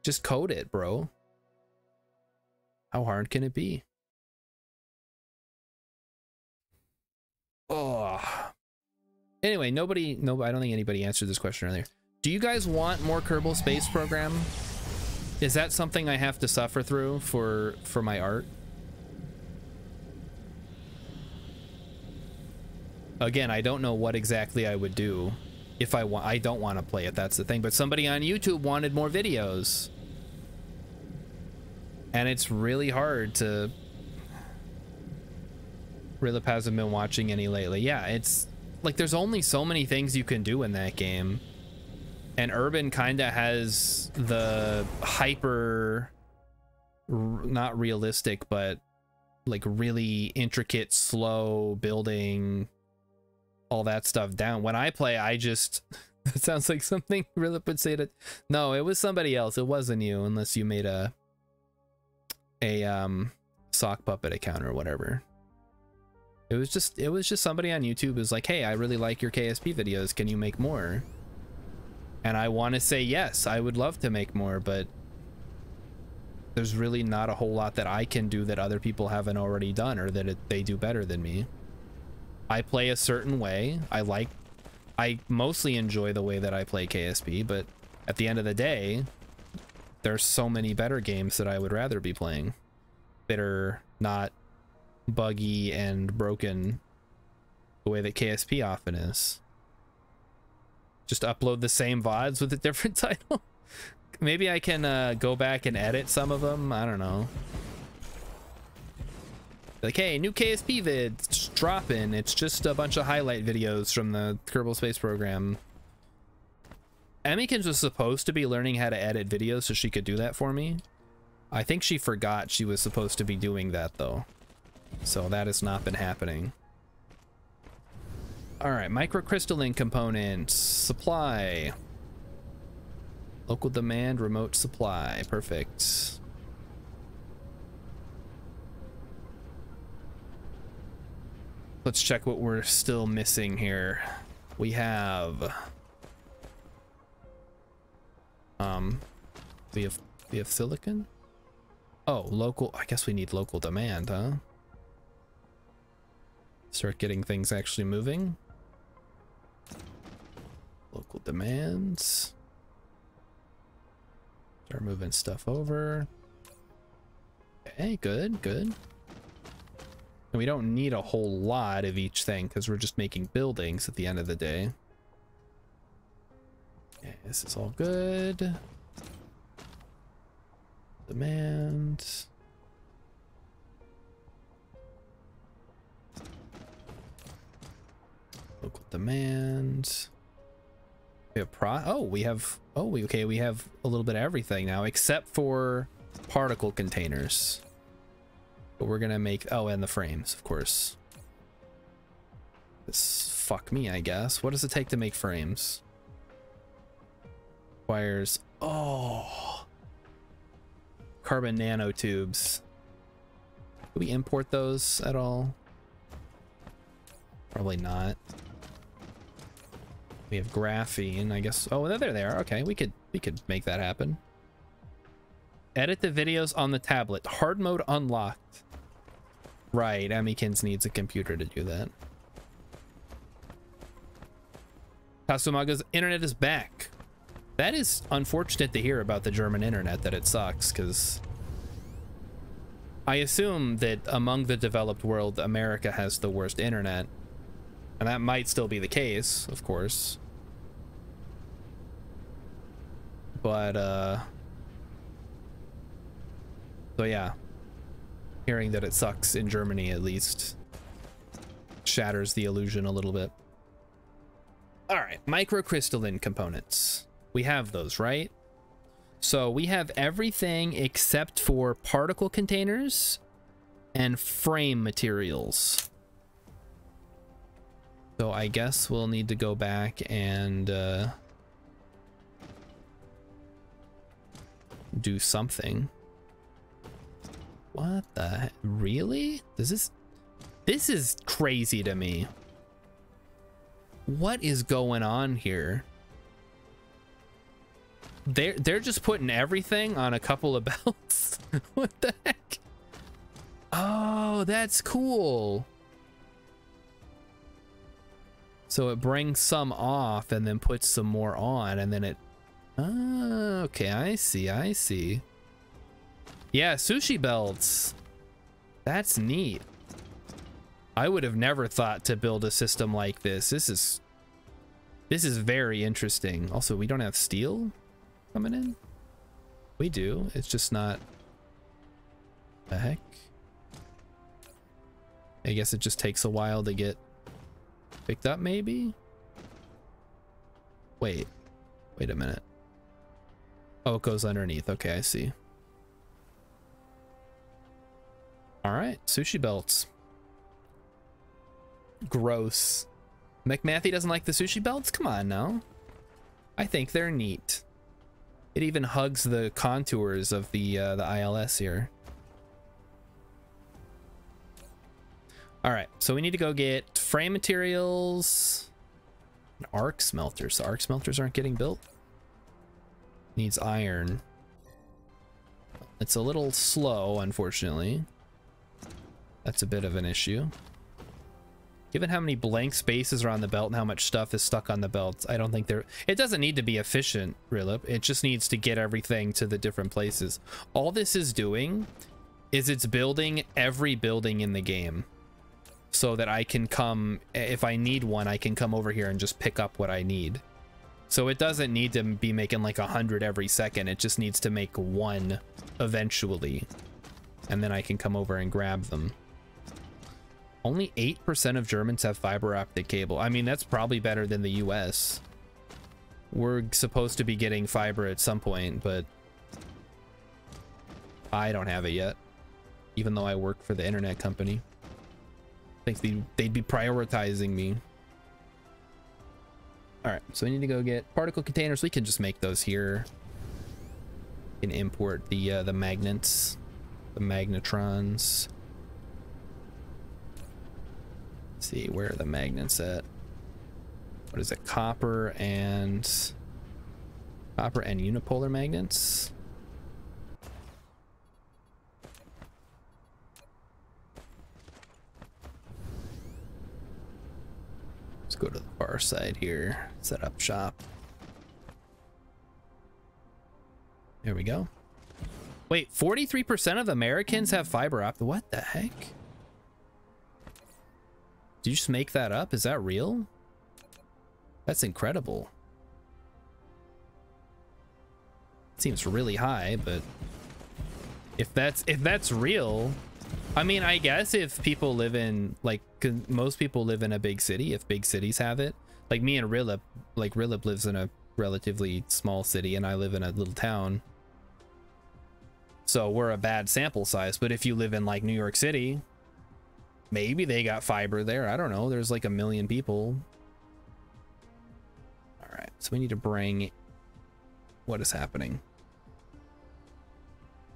Just code it, bro. How hard can it be? Oh. Anyway, I don't think anybody answered this question earlier. Do you guys want more Kerbal Space Program? Is that something I have to suffer through for my art? Again, I don't know what exactly I would do if I don't want to play it. That's the thing. But somebody on YouTube wanted more videos. And it's really hard to... Rilip hasn't been watching any lately. Yeah, it's like there's only so many things you can do in that game. And Urban kind of has the hyper... not realistic, but like really intricate, slow building... all that stuff down. When I play, I just... That sounds like something Rilip would say to... No, it was somebody else. It wasn't you, unless you made a sock puppet account or whatever. It was just somebody on YouTube who's like, hey, I really like your KSP videos. Can you make more? And I want to say yes, I would love to make more, but there's really not a whole lot that I can do that other people haven't already done, or that they do better than me. I play a certain way. I mostly enjoy the way that I play KSP, but at the end of the day, there's so many better games that I would rather be playing that are not buggy and broken the way that KSP often is. Just upload the same VODs with a different title. Maybe I can go back and edit some of them. I don't know. Like, hey, new KSP vid, just drop in. It's just a bunch of highlight videos from the Kerbal Space Program. Emmykins was supposed to be learning how to edit videos so she could do that for me. I think she forgot she was supposed to be doing that, though. So that has not been happening. All right, microcrystalline components, supply. Local demand, remote supply, perfect. Let's check what we're still missing here. We have we have silicon. Oh, local. I guess we need local demand, huh? Start getting things actually moving. Local demands. Start moving stuff over. Okay, good, good. And we don't need a whole lot of each thing because we're just making buildings at the end of the day. Okay, this is all good. Demand. Local demand. We have we have a little bit of everything now except for particle containers. But we're gonna make, oh, and the frames, of course. This fuck me, I guess. What does it take to make frames? Requires, oh, carbon nanotubes. Do we import those at all? Probably not. We have graphene, I guess. Oh, there they are. Okay, we could make that happen. Edit the videos on the tablet. Hard mode unlocked. Right, Emmykins needs a computer to do that. Kasumaga's internet is back. That is unfortunate to hear about the German internet, that it sucks, because I assume that among the developed world, America has the worst internet. And that might still be the case, of course. But, so yeah. Hearing that it sucks in Germany, at least, shatters the illusion a little bit. Alright, microcrystalline components. We have those, right? So we have everything except for particle containers and frame materials. So I guess we'll need to go back and do something. What the heck? Really? This is crazy to me. What is going on here? They're just putting everything on a couple of belts. What the heck? Oh, that's cool. So it brings some off and then puts some more on, and then it... Oh, okay, I see. Yeah, sushi belts. That's neat. I would have never thought to build a system like this. This is very interesting. Also, we don't have steel coming in. We do. It's just not... The heck? I guess it just takes a while to get picked up, maybe? Wait a minute. Oh, it goes underneath. Okay, I see. All right, sushi belts. Gross. McMathy doesn't like the sushi belts? Come on now. I think they're neat. It even hugs the contours of the ILS here. All right, so we need to go get frame materials, and arc smelters. So arc smelters aren't getting built. Needs iron. It's a little slow, unfortunately. That's a bit of an issue. Given how many blank spaces are on the belt and how much stuff is stuck on the belts, I don't think it doesn't need to be efficient, really. It just needs to get everything to the different places. All this is doing is it's building every building in the game so that I can come, if I need one, I can come over here and just pick up what I need. So it doesn't need to be making like 100 every second. It just needs to make one eventually, and then I can come over and grab them. Only 8% of Germans have fiber optic cable. I mean, that's probably better than the US. We're supposed to be getting fiber at some point, but I don't have it yet, even though I work for the internet company. I think they'd be prioritizing me. All right, so we need to go get particle containers. We can just make those here. We can import the magnets, the magnetrons. Let's see, where are the magnets at? What is it? Copper and unipolar magnets. Let's go to the far side here. Set up shop. There we go. Wait, 43% of Americans have fiber optic. What the heck? Did you just make that up? Is that real? That's incredible. It seems really high, but if that's real, I mean, I guess if people live in, like, 'cause most people live in a big city, if big cities have it, like me and Rilip, like Rilip lives in a relatively small city and I live in a little town. So we're a bad sample size, but if you live in like New York City, maybe they got fiber there. I don't know. There's like 1 million people. All right, so we need to bring, what is happening?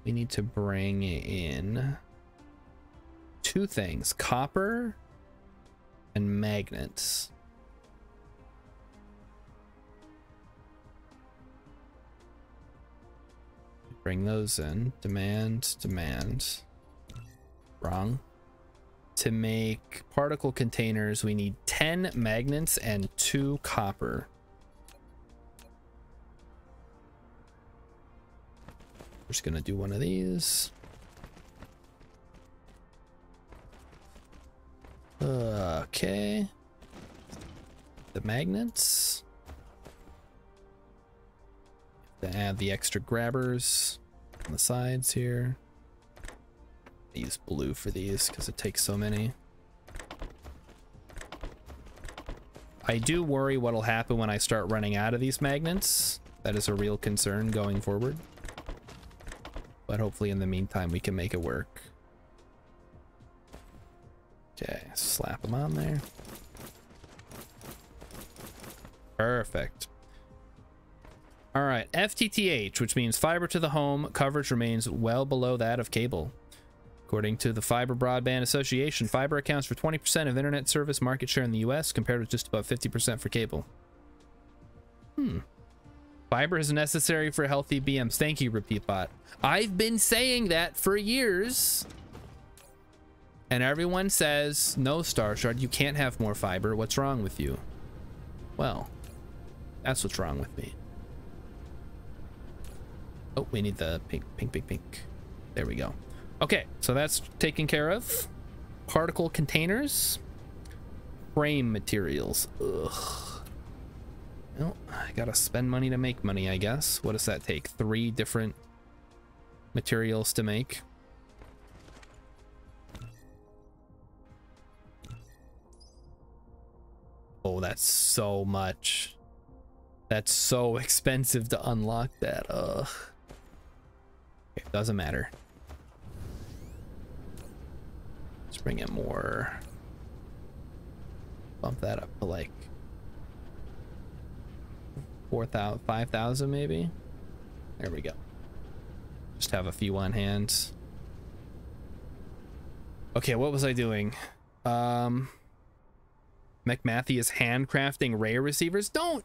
We need to bring in 2 things, copper and magnets. Bring those in. Demand. Wrong. To make particle containers, we need 10 magnets and 2 copper. just gonna do one of these. Okay. The magnets. To add the extra grabbers on the sides here. I use blue for these because it takes so many. I do worry what'll happen when I start running out of these magnets. That is a real concern going forward. But hopefully in the meantime we can make it work. Okay, slap them on there. Perfect. All right, FTTH, which means fiber to the home coverage remains well below that of cable. According to the Fiber Broadband Association, fiber accounts for 20% of internet service market share in the US, compared with just about 50% for cable. Fiber is necessary for healthy BMs. Thank you, RepeatBot. I've been saying that for years. And everyone says, no, Starshard, you can't have more fiber. What's wrong with you? Well, that's what's wrong with me. Oh, we need the pink, pink, pink, pink. There we go. Okay, so that's taken care of. Particle containers. Frame materials. Ugh. Well, I gotta spend money to make money, I guess. What does that take? 3 different materials to make. Oh, that's so much. That's so expensive to unlock that. Ugh. Okay, doesn't matter. Let's bring in more. Bump that up to like 4,000, 5,000 maybe. There we go. Just have a few on hand. Okay, what was I doing? McMathie is handcrafting ray receivers. Don't.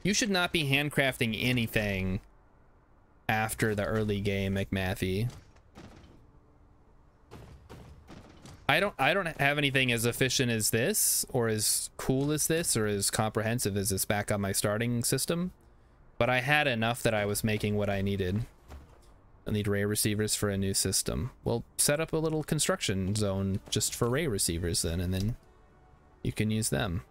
You should not be handcrafting anything after the early game, McMathie. I don't have anything as efficient as this, or as cool as this, or as comprehensive as this back on my starting system. But I had enough that I was making what I needed. I need ray receivers for a new system. Well, set up a little construction zone just for ray receivers then, and then you can use them.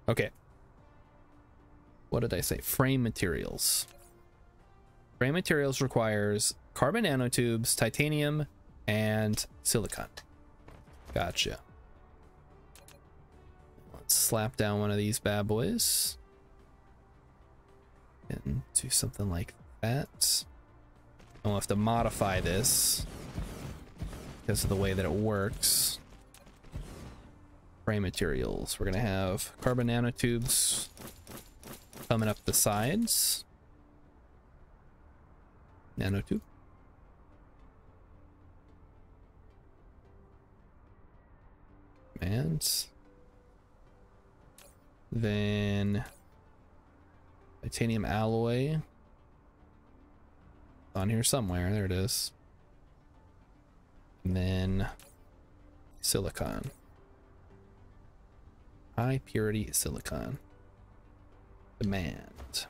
Okay. What did I say? Frame materials. Frame materials requires carbon nanotubes, titanium, and silicon. Gotcha. Let's slap down one of these bad boys. And do something like that. I'll have to modify this because of the way that it works. Frame materials. We're gonna have carbon nanotubes coming up the sides. Nanotube. And then titanium alloy on here somewhere. There it is. And then silicon. High purity silicon. Demand.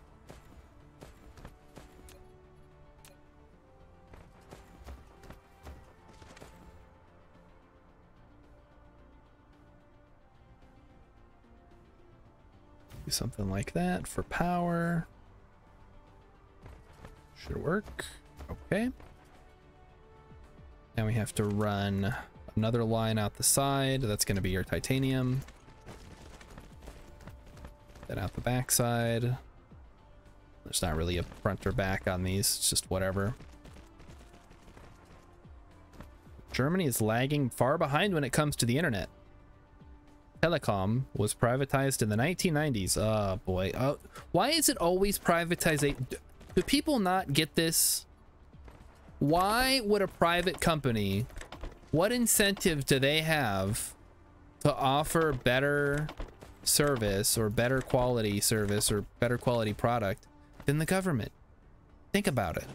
Do something like that for power. Should work. Okay. Now we have to run another line out the side. That's going to be your titanium. Then out the back side. There's not really a front or back on these. It's just whatever. Germany is lagging far behind when it comes to the internet. Telecom was privatized in the 1990s. Oh boy. Why is it always privatization? Do people not get this? Why would a private company, what incentive do they have to offer better service or better quality service or better quality product than the government? Think about it.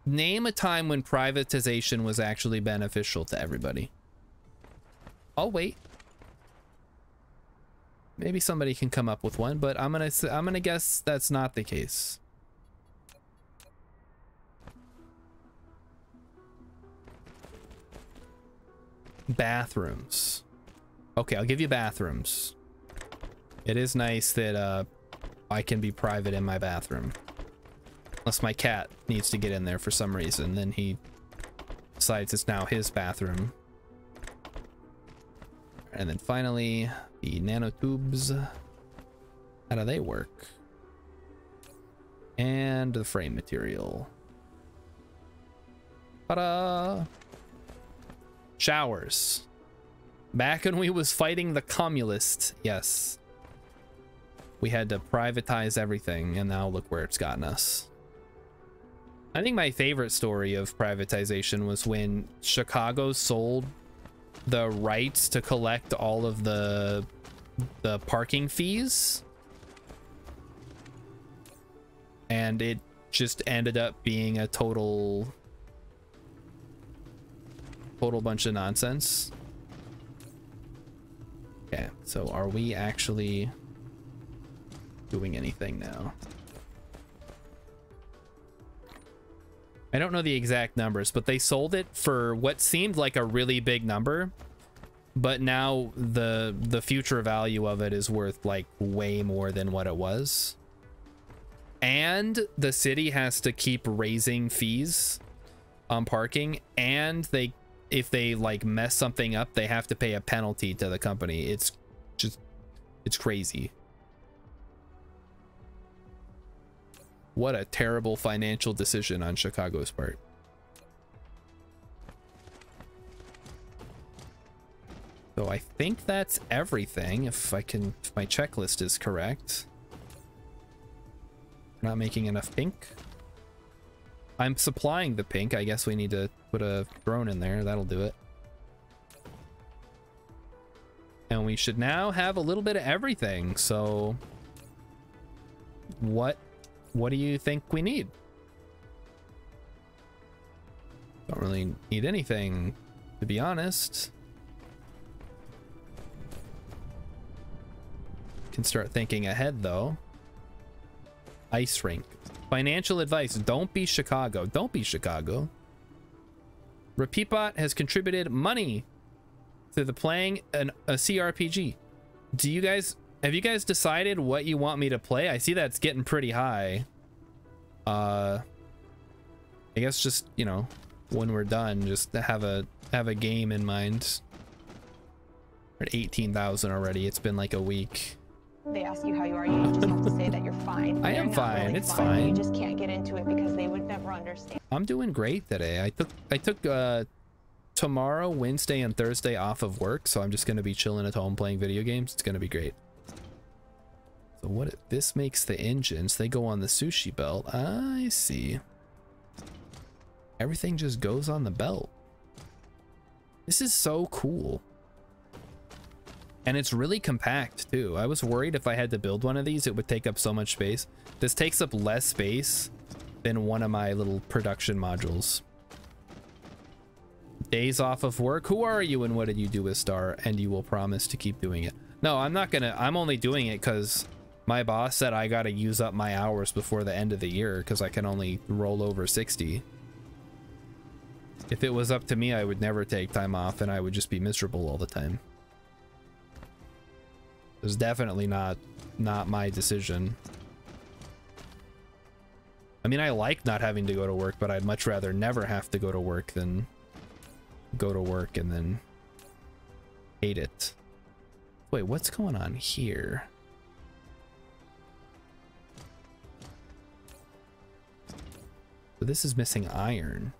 Name a time when privatization was actually beneficial to everybody. I'll wait. Maybe somebody can come up with one, but I'm gonna guess that's not the case. Bathrooms. Okay, I'll give you bathrooms. It is nice that I can be private in my bathroom. Unless my cat needs to get in there for some reason, then he decides it's now his bathroom. And then finally, the nanotubes. How do they work? And the frame material. Ta-da! Showers. Back when we was fighting the communists, yes. We had to privatize everything, and now look where it's gotten us. I think my favorite story of privatization was when Chicago sold the rights to collect all of the parking fees. And it just ended up being a total bunch of nonsense. Okay, so are we actually doing anything now? I don't know the exact numbers, but they sold it for what seemed like a really big number, but now the future value of it is worth like way more than what it was. And the city has to keep raising fees on parking, and if they like mess something up, they have to pay a penalty to the company. It's crazy. What a terrible financial decision on Chicago's part. So I think that's everything, if my checklist is correct. Not making enough pink. I'm supplying the pink. I guess we need to put a drone in there. That'll do it. And we should now have a little bit of everything. So what do you think we need? Don't really need anything, to be honest. Can start thinking ahead though. Ice rink. Financial advice: don't be Chicago. Don't be Chicago. Repeatbot has contributed money to the playing a CRPG. Have you guys decided what you want me to play? I see that's getting pretty high. I guess just, you know, when we're done, just to have a game in mind. We're at 18,000 already. It's been like a week. They ask you how you are, you just have to say that you're fine. I am fine. Really, it's fine. You just can't get into it because they would never understand. I'm doing great today. I took tomorrow, Wednesday, and Thursday off of work, so I'm just gonna be chilling at home playing video games. It's gonna be great. So what? This makes the engines. They go on the sushi belt. I see. Everything just goes on the belt. This is so cool. And it's really compact too. I was worried if I had to build one of these, it would take up so much space. This takes up less space than one of my little production modules. Days off of work. Who are you and what did you do with Star? And you will promise to keep doing it. No, I'm not gonna. I'm only doing it because my boss said I gotta use up my hours before the end of the year because I can only roll over 60. If it was up to me, I would never take time off and I would just be miserable all the time. It was definitely not my decision. I mean, I like not having to go to work, but I'd much rather never have to go to work than go to work and then hate it. Wait, what's going on here? So this is missing iron.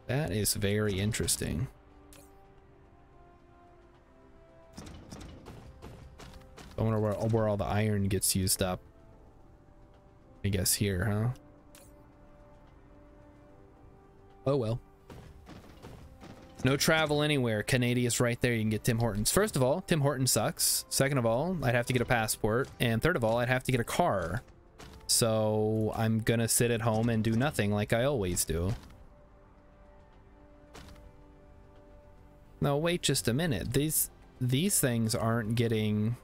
That is very interesting. I wonder where all the iron gets used up. I guess here, huh? Oh well. No travel anywhere. Canadia's right there. You can get Tim Hortons. First of all, Tim Hortons sucks. Second of all, I'd have to get a passport. And third of all, I'd have to get a car. So I'm gonna sit at home and do nothing like I always do. No, wait just a minute. these things aren't getting...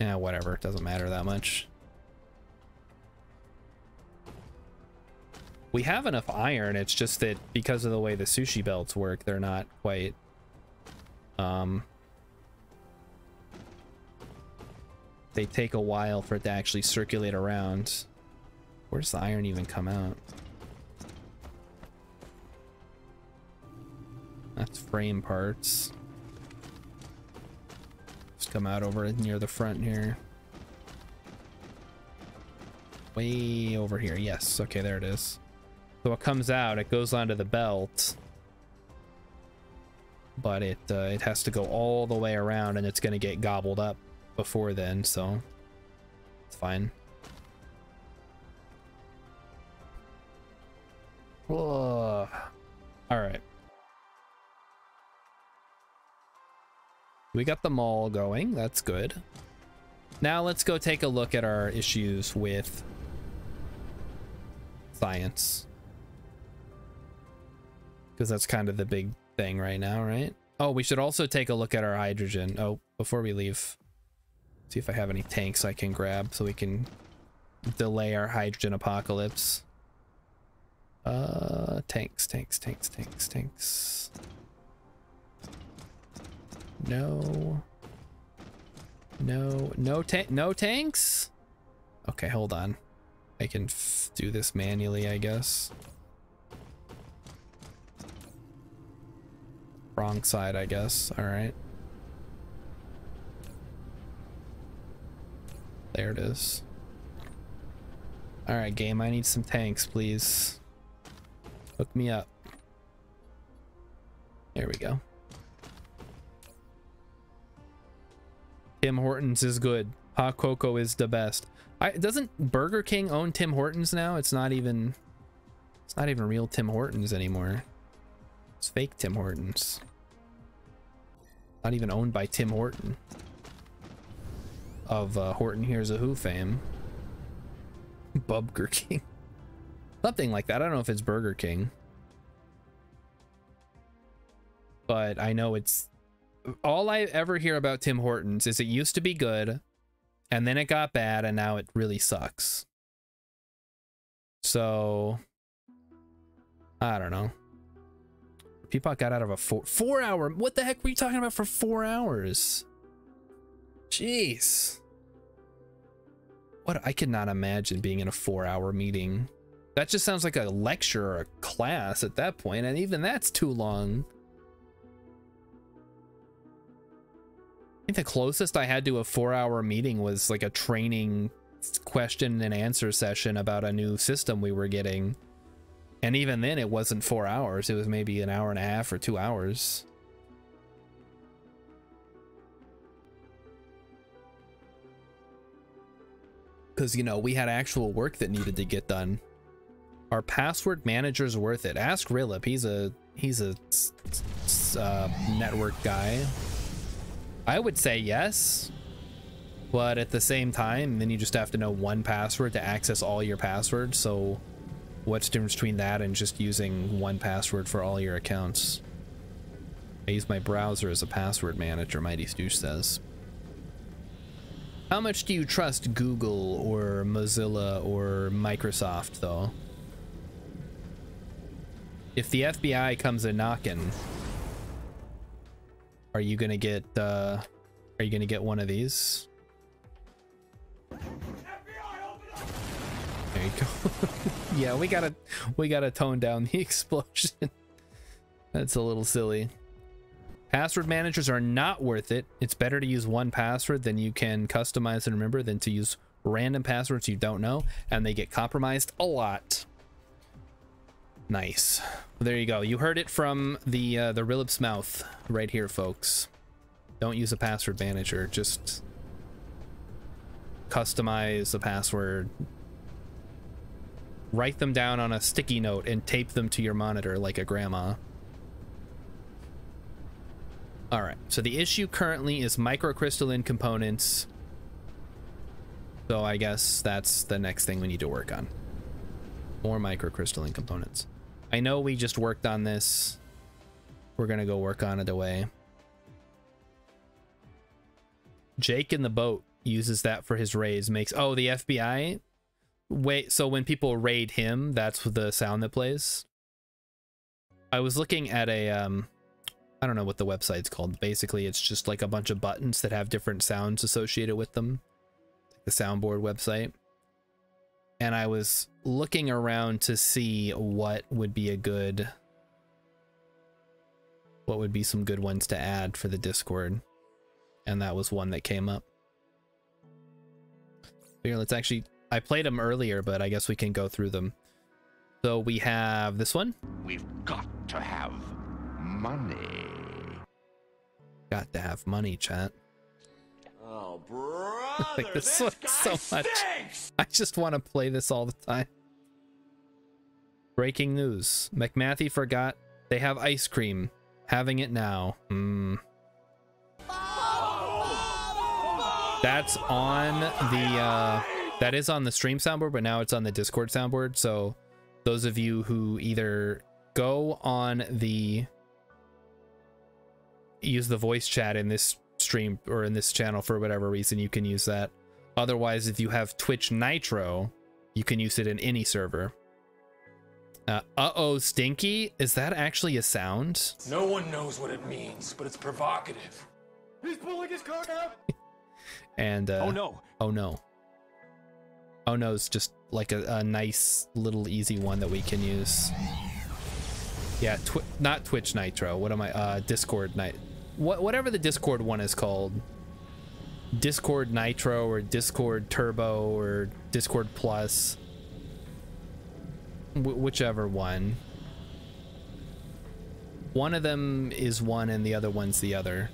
Yeah, whatever. It doesn't matter that much. We have enough iron. It's just that because of the way the sushi belts work, they're not quite... They take a while for it to actually circulate around. Where does the iron even come out? That's frame parts. Just come out over near the front here. Way over here. Yes. Okay, there it is. So it comes out, it goes onto the belt. But it has to go all the way around, and it's going to get gobbled up before then, so it's fine. All right. We got the mall going. That's good. Now let's go take a look at our issues with science. Because that's kind of the big thing right now, right? Oh, we should also take a look at our hydrogen. Oh, before we leave, see if I have any tanks I can grab so we can delay our hydrogen apocalypse. Tanks. No tanks? Okay, hold on. I can do this manually, I guess. Wrong side, I guess. All right. There it is. All right, game, I need some tanks, please. Hook me up. There we go. Tim Hortons is good. Hot cocoa is the best. Doesn't Burger King own Tim Hortons now? It's not even real Tim Hortons anymore. It's fake Tim Hortons. Not even owned by Tim Horton of Horton Hears a Who fame. Burger King. Something like that. I don't know if it's Burger King. But I know it's... All I ever hear about Tim Hortons is it used to be good, and then it got bad, and now it really sucks. So... I don't know. People got out of a four hour... What the heck were you talking about for 4 hours? Jeez. What? I could not imagine being in a 4-hour meeting. That just sounds like a lecture or a class at that point, and even that's too long. I think the closest I had to a 4-hour meeting was like a training question and answer session about a new system we were getting. And even then it wasn't 4 hours. It was maybe an hour and a half or 2 hours. Because, you know, we had actual work that needed to get done. Our password manager's worth it. Ask Rilip. He's a network guy. I would say yes, but at the same time, then you just have to know one password to access all your passwords. So what's the difference between that and just using one password for all your accounts? I use my browser as a password manager, Mighty Stooge says. How much do you trust Google or Mozilla or Microsoft, though? If the FBI comes a knocking, are you gonna get one of these? There you go. Yeah, we gotta tone down the explosion. That's a little silly. Password managers are not worth it. It's better to use one password than you can customize and remember than to use random passwords you don't know, and they get compromised a lot. Nice. There you go. You heard it from the Rilip's mouth right here, folks. Don't use a password manager. Just customize a password. Write them down on a sticky note and tape them to your monitor like a grandma. All right. So the issue currently is microcrystalline components. So I guess that's the next thing we need to work on. More microcrystalline components. I know we just worked on this. We're gonna go work on it away. Jake in the boat uses that for his raids. Makes oh the FBI. Wait, so when people raid him, that's the sound that plays. I was looking at a I don't know what the website's called. Basically, it's just like a bunch of buttons that have different sounds associated with them. Like the soundboard website. And I was looking around to see what would be some good ones to add for the Discord. And that was one that came up. Here, let's actually, I played them earlier, but I guess we can go through them. So we have this one. We've got to have money. Got to have money, chat. Oh, brother, Like this one so much. I just want to play this all the time. Breaking news. McMathy forgot they have ice cream. Having it now. That's on the that is on the stream soundboard, but now it's on the Discord soundboard. So those of you who either go on the use the voice chat in this stream or in this channel for whatever reason, you can use that. Otherwise, if you have Twitch Nitro, you can use it in any server. Uh-oh, Stinky? Is that actually a sound? No one knows what it means, but it's provocative. He's pulling his cock out. And Oh no. Oh no. Oh no is just like a nice little easy one that we can use. Yeah, not Twitch Nitro. What am I? Discord whatever the Discord one is called. Discord Nitro or Discord Turbo or Discord Plus. Whichever one. One of them is one and the other one's the other.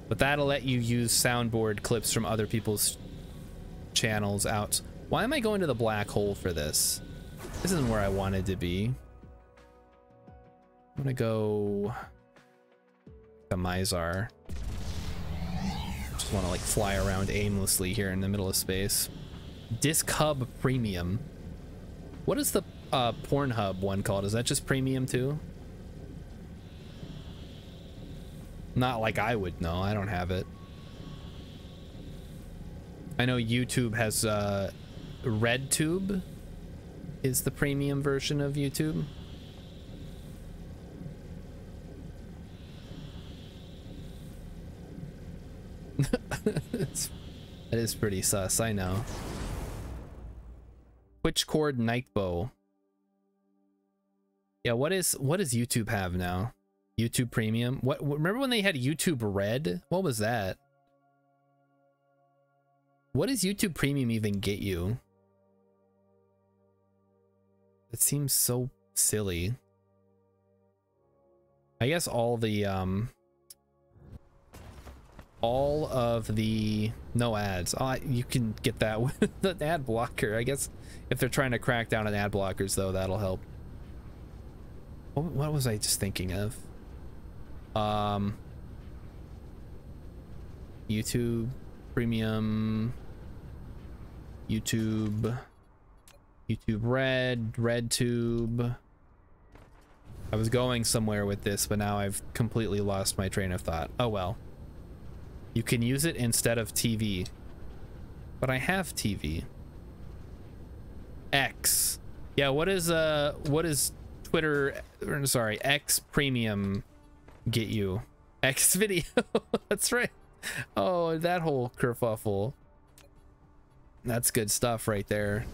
But that'll let you use soundboard clips from other people's channels out. Why am I going to the black hole for this? This isn't where I wanted to be. I'm gonna go to Mizar. Just want to like fly around aimlessly here in the middle of space. Disc Hub Premium. What is the Pornhub one called? Is that just premium too? Not like I would know. I don't have it. I know YouTube has RedTube is the premium version of YouTube. That is pretty sus, I know. Twitch Cord Nightbow. Yeah, what does YouTube have now? YouTube Premium? What? Remember when they had YouTube Red? What was that? What does YouTube Premium even get you? It seems so silly. I guess all of the no ads. Oh, you can get that with the ad blocker. I guess if they're trying to crack down on ad blockers, though, that'll help. What was I just thinking of? YouTube Premium, YouTube Red, RedTube. I was going somewhere with this, but now I've completely lost my train of thought. Oh well. You can use it instead of TV. But I have TV. X. Yeah, what is Twitter, or, sorry, X Premium get you? X Video. That's right. Oh, that whole kerfuffle. That's good stuff right there.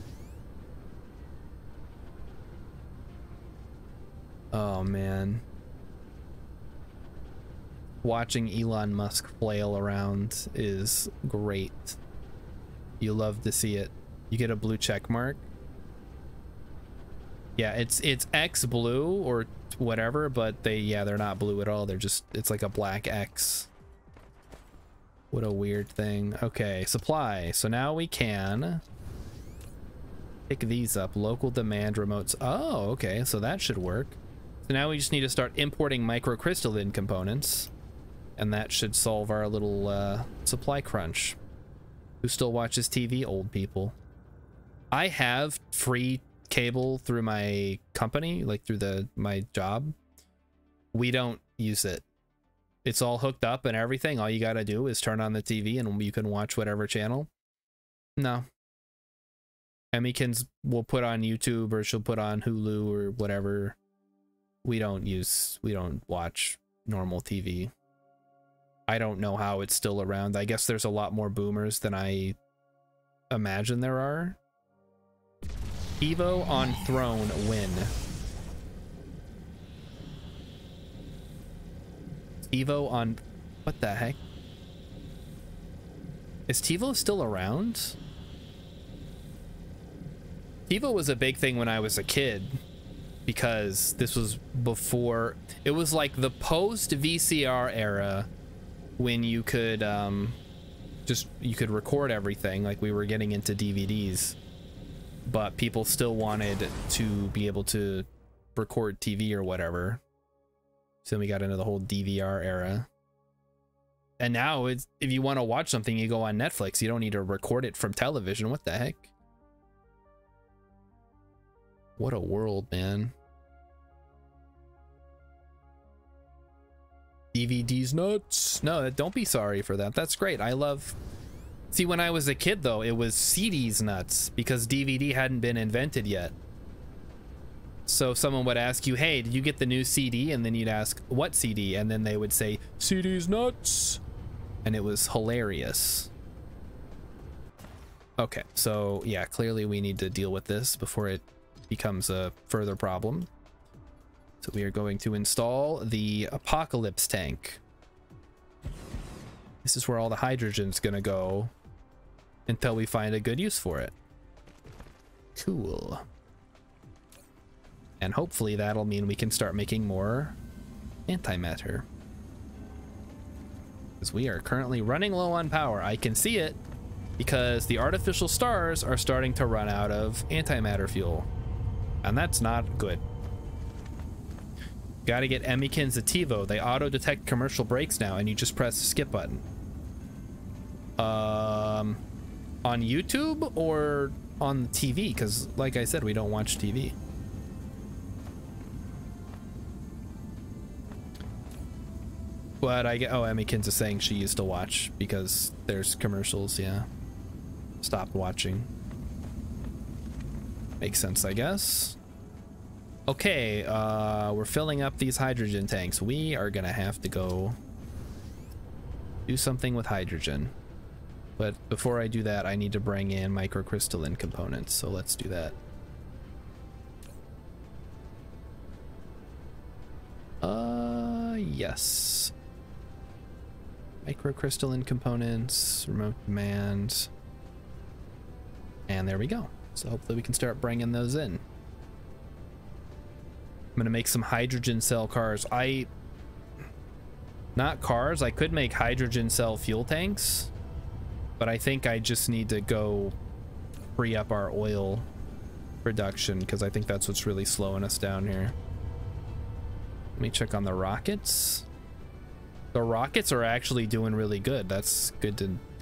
Oh man. Watching Elon Musk flail around is great. You love to see it. You get a blue check mark. Yeah, it's X blue or whatever, but they're not blue at all. They're just, it's like a black X. What a weird thing. Okay, supply. So now we can pick these up. Local demand remotes. Oh, okay, so that should work. So now we just need to start importing microcrystalline components, and that should solve our little supply crunch. Who still watches TV? Old people. I have free cable through my company, like through my job. We don't use it. it's all hooked up and everything. All you gotta do is turn on the TV and you can watch whatever channel. No. Emmykins will put on YouTube or she'll put on Hulu or whatever. We don't watch normal TV. I don't know how it's still around. I guess there's a lot more boomers than I imagine there are. Evo on throne win. TiVo on... What the heck? Is TiVo still around? TiVo was a big thing when I was a kid, because this was before... It was like the post-VCR era when you could you could record everything, like we were getting into DVDs, but people still wanted to be able to record TV or whatever. So we got into the whole DVR era. And now it's, if you want to watch something, you go on Netflix. You don't need to record it from television. What the heck? What a world, man. DVD's nuts. No, don't be sorry for that. That's great. I love... See, when I was a kid, though, it was CD's nuts because DVD hadn't been invented yet. So someone would ask you, hey, did you get the new CD? And then you'd ask, what CD? And then they would say, CD's nuts. And it was hilarious. Okay, so yeah, clearly we need to deal with this before it becomes a further problem. So we are going to install the Apocalypse tank. This is where all the hydrogen's gonna go until we find a good use for it. Cool. And hopefully that'll mean we can start making more antimatter. Because we are currently running low on power. I can see it because the artificial stars are starting to run out of antimatter fuel. And that's not good. Gotta get Emmykins a TiVo. They auto-detect commercial breaks now, and you just press the skip button. On YouTube or on the TV? Because, like I said, we don't watch TV. But I get... Oh, Emmykins is saying she used to watch because there's commercials, yeah. Stopped watching. Makes sense, I guess. Okay, we're filling up these hydrogen tanks. We are gonna have to go do something with hydrogen. But before I do that, I need to bring in microcrystalline components, so let's do that. Yes. Microcrystalline components, remote command. And there we go. So hopefully we can start bringing those in. I'm gonna make some hydrogen cell cars. Not cars, I could make hydrogen cell fuel tanks, but I think I just need to go free up our oil production because I think that's what's really slowing us down here. Let me check on the rockets. The rockets are actually doing really good. That's good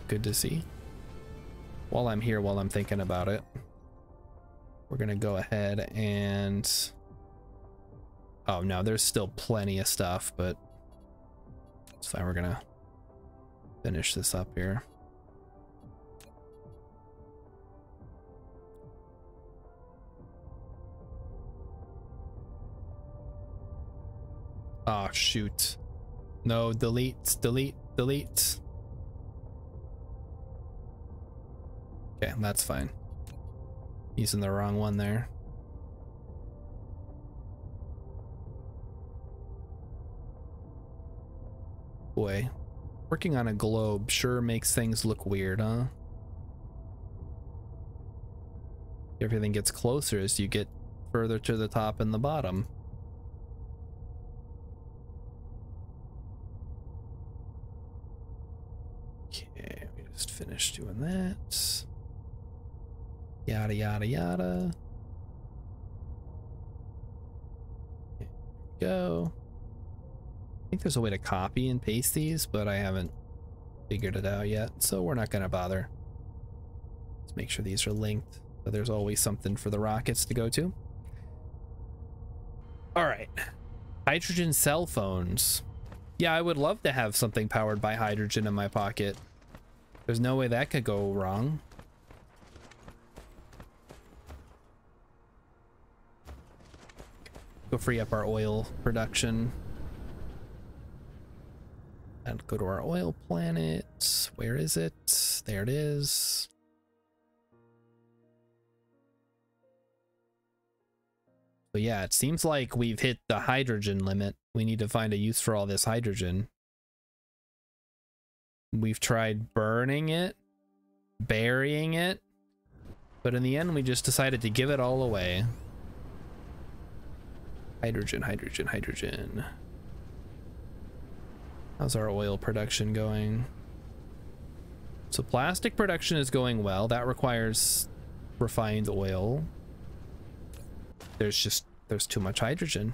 to see. While I'm here, while I'm thinking about it, we're gonna go ahead and... Oh no, there's still plenty of stuff, but it's fine. We're gonna finish this up here. Oh shoot. No, delete, delete, delete. Okay, that's fine. Using the wrong one there. Boy, working on a globe sure makes things look weird, huh? Everything gets closer as you get further to the top and the bottom. Okay, we just finished doing that. Yada, yada, yada. There we go. I think there's a way to copy and paste these, but I haven't figured it out yet, so we're not going to bother. Let's make sure these are linked, so there's always something for the rockets to go to. All right. Hydrogen cell phones. Yeah, I would love to have something powered by hydrogen in my pocket. There's no way that could go wrong. Go free up our oil production. And go to our oil planet. Where is it? There it is. But yeah, it seems like we've hit the hydrogen limit. We need to find a use for all this hydrogen. We've tried burning it, burying it, but in the end we just decided to give it all away. Hydrogen, hydrogen, hydrogen. How's our oil production going? So plastic production is going well. That requires refined oil. There's too much hydrogen.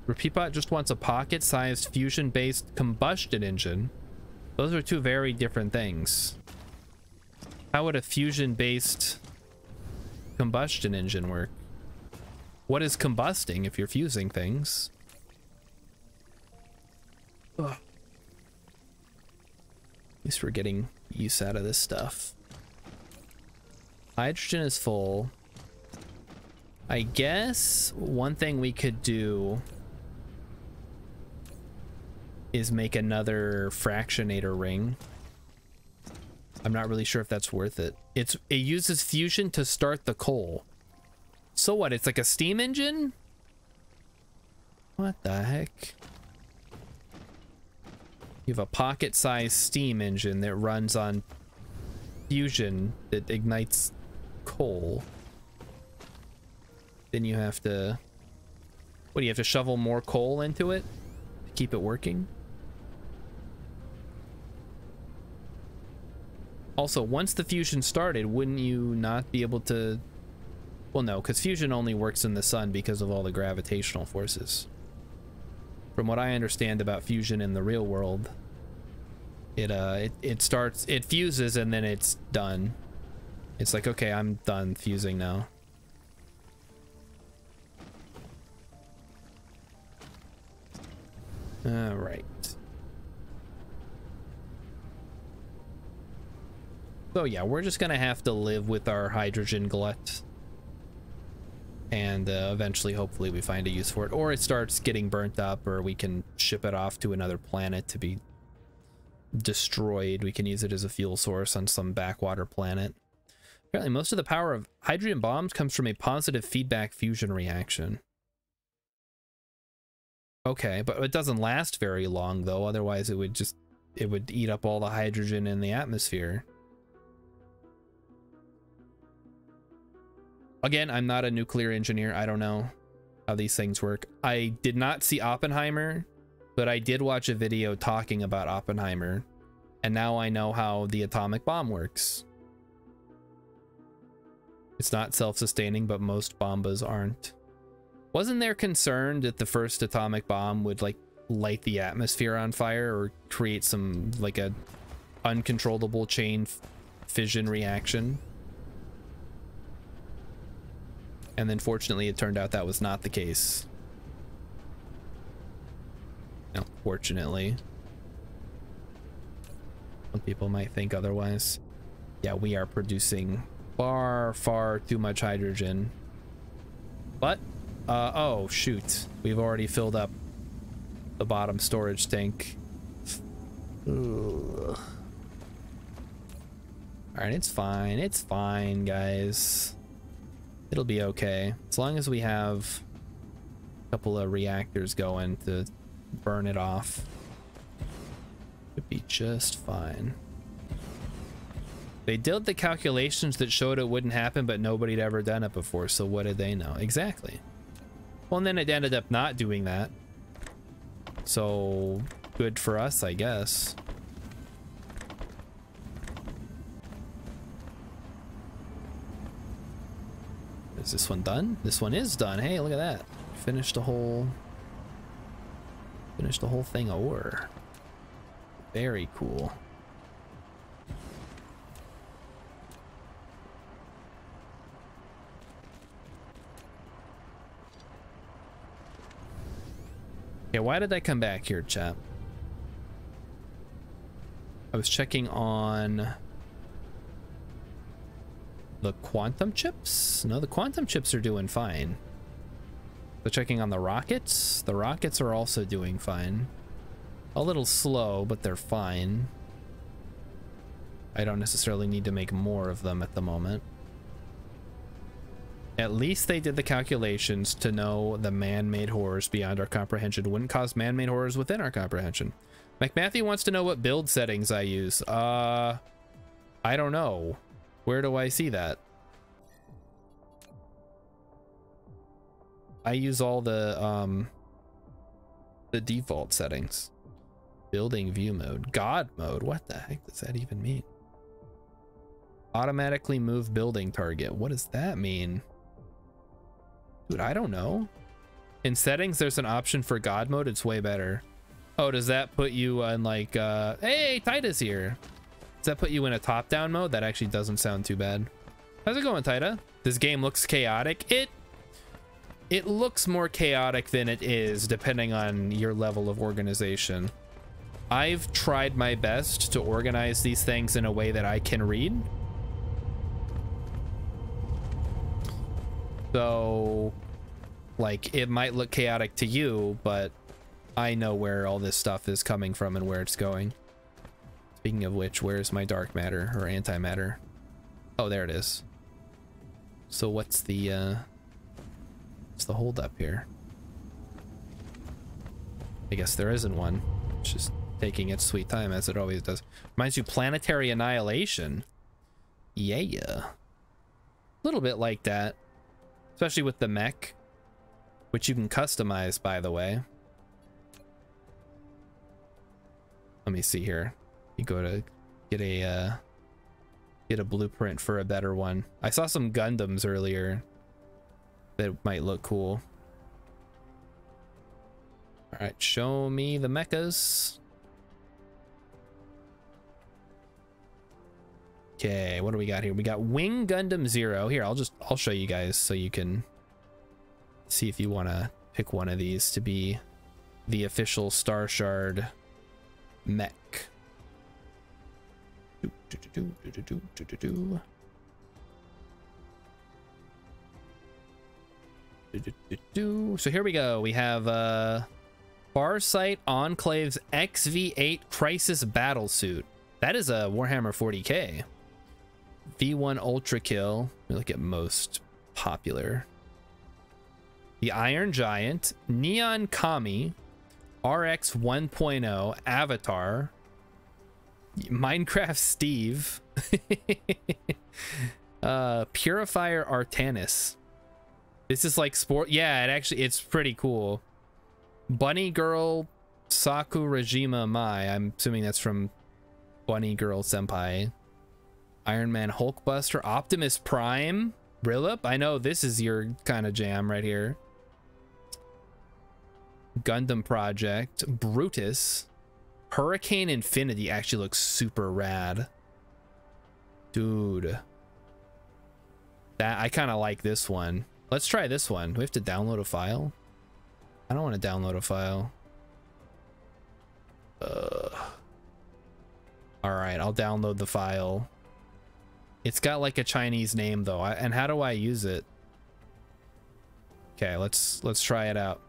Repeatbot just wants a pocket-sized fusion-based combustion engine. Those are two very different things. How would a fusion-based combustion engine work? What is combusting if you're fusing things? Ugh. At least we're getting use out of this stuff. Hydrogen is full. I guess one thing we could do is make another fractionator ring. I'm not really sure if that's worth it. It uses fusion to start the coal. So what? It's like a steam engine? What the heck? You have a pocket-sized steam engine that runs on fusion that ignites coal. Then you have to... What, do you have to shovel more coal into it to keep it working? Also, once the fusion started, wouldn't you not be able to... Well, no, because fusion only works in the sun because of all the gravitational forces. From what I understand about fusion in the real world, it starts, it fuses and then it's done. It's like, okay, I'm done fusing now. All right. So yeah, we're just gonna have to live with our hydrogen glut. And eventually, hopefully, we find a use for it. Or it starts getting burnt up, or we can ship it off to another planet to be destroyed. We can use it as a fuel source on some backwater planet. Apparently, most of the power of hydrogen bombs comes from a positive feedback fusion reaction. Okay, but it doesn't last very long, though. Otherwise, it would eat up all the hydrogen in the atmosphere. Again, I'm not a nuclear engineer. I don't know how these things work. I did not see Oppenheimer, but I did watch a video talking about Oppenheimer, and now I know how the atomic bomb works. It's not self-sustaining, but most bombas aren't. Wasn't there concern that the first atomic bomb would like light the atmosphere on fire or create some like a uncontrollable chain fission reaction? And then fortunately it turned out that was not the case. No, fortunately. Some people might think otherwise. Yeah, we are producing far too much hydrogen. But, oh shoot. We've already filled up the bottom storage tank. Ugh. Alright, it's fine, guys. It'll be okay. As long as we have a couple of reactors going to burn it off. It'd be just fine. They did the calculations that showed it wouldn't happen, but nobody had ever done it before, so what did they know? Exactly. Well, and then it ended up not doing that. So, good for us, I guess. Is this one done? This one is done. Hey, look at that. Finished the whole thing of ore. Very cool. Okay, why did I come back here, chat? I was checking on the quantum chips. No, the quantum chips are doing fine. So checking on the rockets. The rockets are also doing fine. A little slow, but they're fine. I don't necessarily need to make more of them at the moment. At least they did the calculations to know the man-made horrors beyond our comprehension wouldn't cause man-made horrors within our comprehension. McMatthew wants to know what build settings I use. I don't know. Where do I see that? I use all the default settings. Building view mode. God mode. What the heck does that even mean? Automatically move building target. What does that mean? Dude, I don't know. In settings, there's an option for God mode. It's way better. Oh, does that put you on like, hey, Titus here. Does that put you in a top-down mode? That actually doesn't sound too bad. How's it going, Tita? This game looks chaotic. It looks more chaotic than it is, depending on your level of organization. I've tried my best to organize these things in a way that I can read. So, like, it might look chaotic to you, but I know where all this stuff is coming from and where it's going. Speaking of which, where's my dark matter or antimatter? Oh, there it is. So what's the hold up here? I guess there isn't one. It's just taking its sweet time as it always does. Reminds you, planetary annihilation. Yeah. A little bit like that. Especially with the mech, which you can customize, by the way. Let me see here. You go to get a blueprint for a better one. I saw some Gundams earlier that might look cool. All right, show me the mechas. Okay, what do we got here? We got Wing Gundam Zero. Here, I'll show you guys so you can see if you want to pick one of these to be the official Star Shard mech. So here we go. We have Farsight Enclave's XV8 Crisis Battlesuit. That is a Warhammer 40k. V1 Ultra Kill. Let me look at most popular. The Iron Giant, Neon Kami, RX 1.0, Avatar, Minecraft Steve, Purifier Artanis. This is like sport. Yeah, it's pretty cool. Bunny Girl Sakurajima Mai. I'm assuming that's from Bunny Girl Senpai. Iron Man Hulkbuster, Optimus Prime, Brillup. I know this is your kind of jam right here. Gundam Project, Brutus, Hurricane Infinity actually looks super rad. Dude. I kind of like this one. Let's try this one. Do we have to download a file? I don't want to download a file. All right, I'll download the file. It's got like a Chinese name though. And how do I use it? Okay, let's try it out.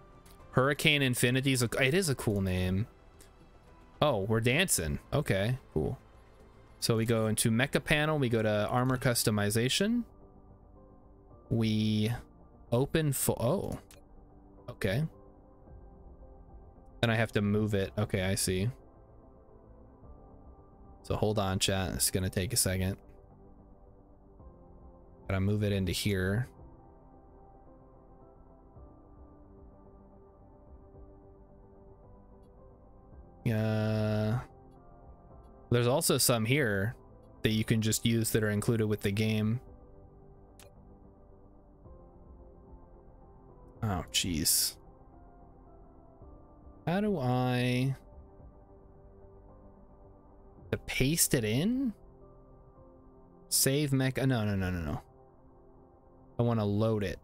Hurricane Infinity is it is a cool name. Oh, we're dancing. Okay, cool. So we go into Mecha Panel. We go to Armor Customization. We open oh, okay. And I have to move it. Okay, I see. So hold on, chat. It's gonna take a second. Gotta move it into here. There's also some here that you can just use that are included with the game. Oh, jeez. How do I to paste it in? Save mech. No. I want to load it.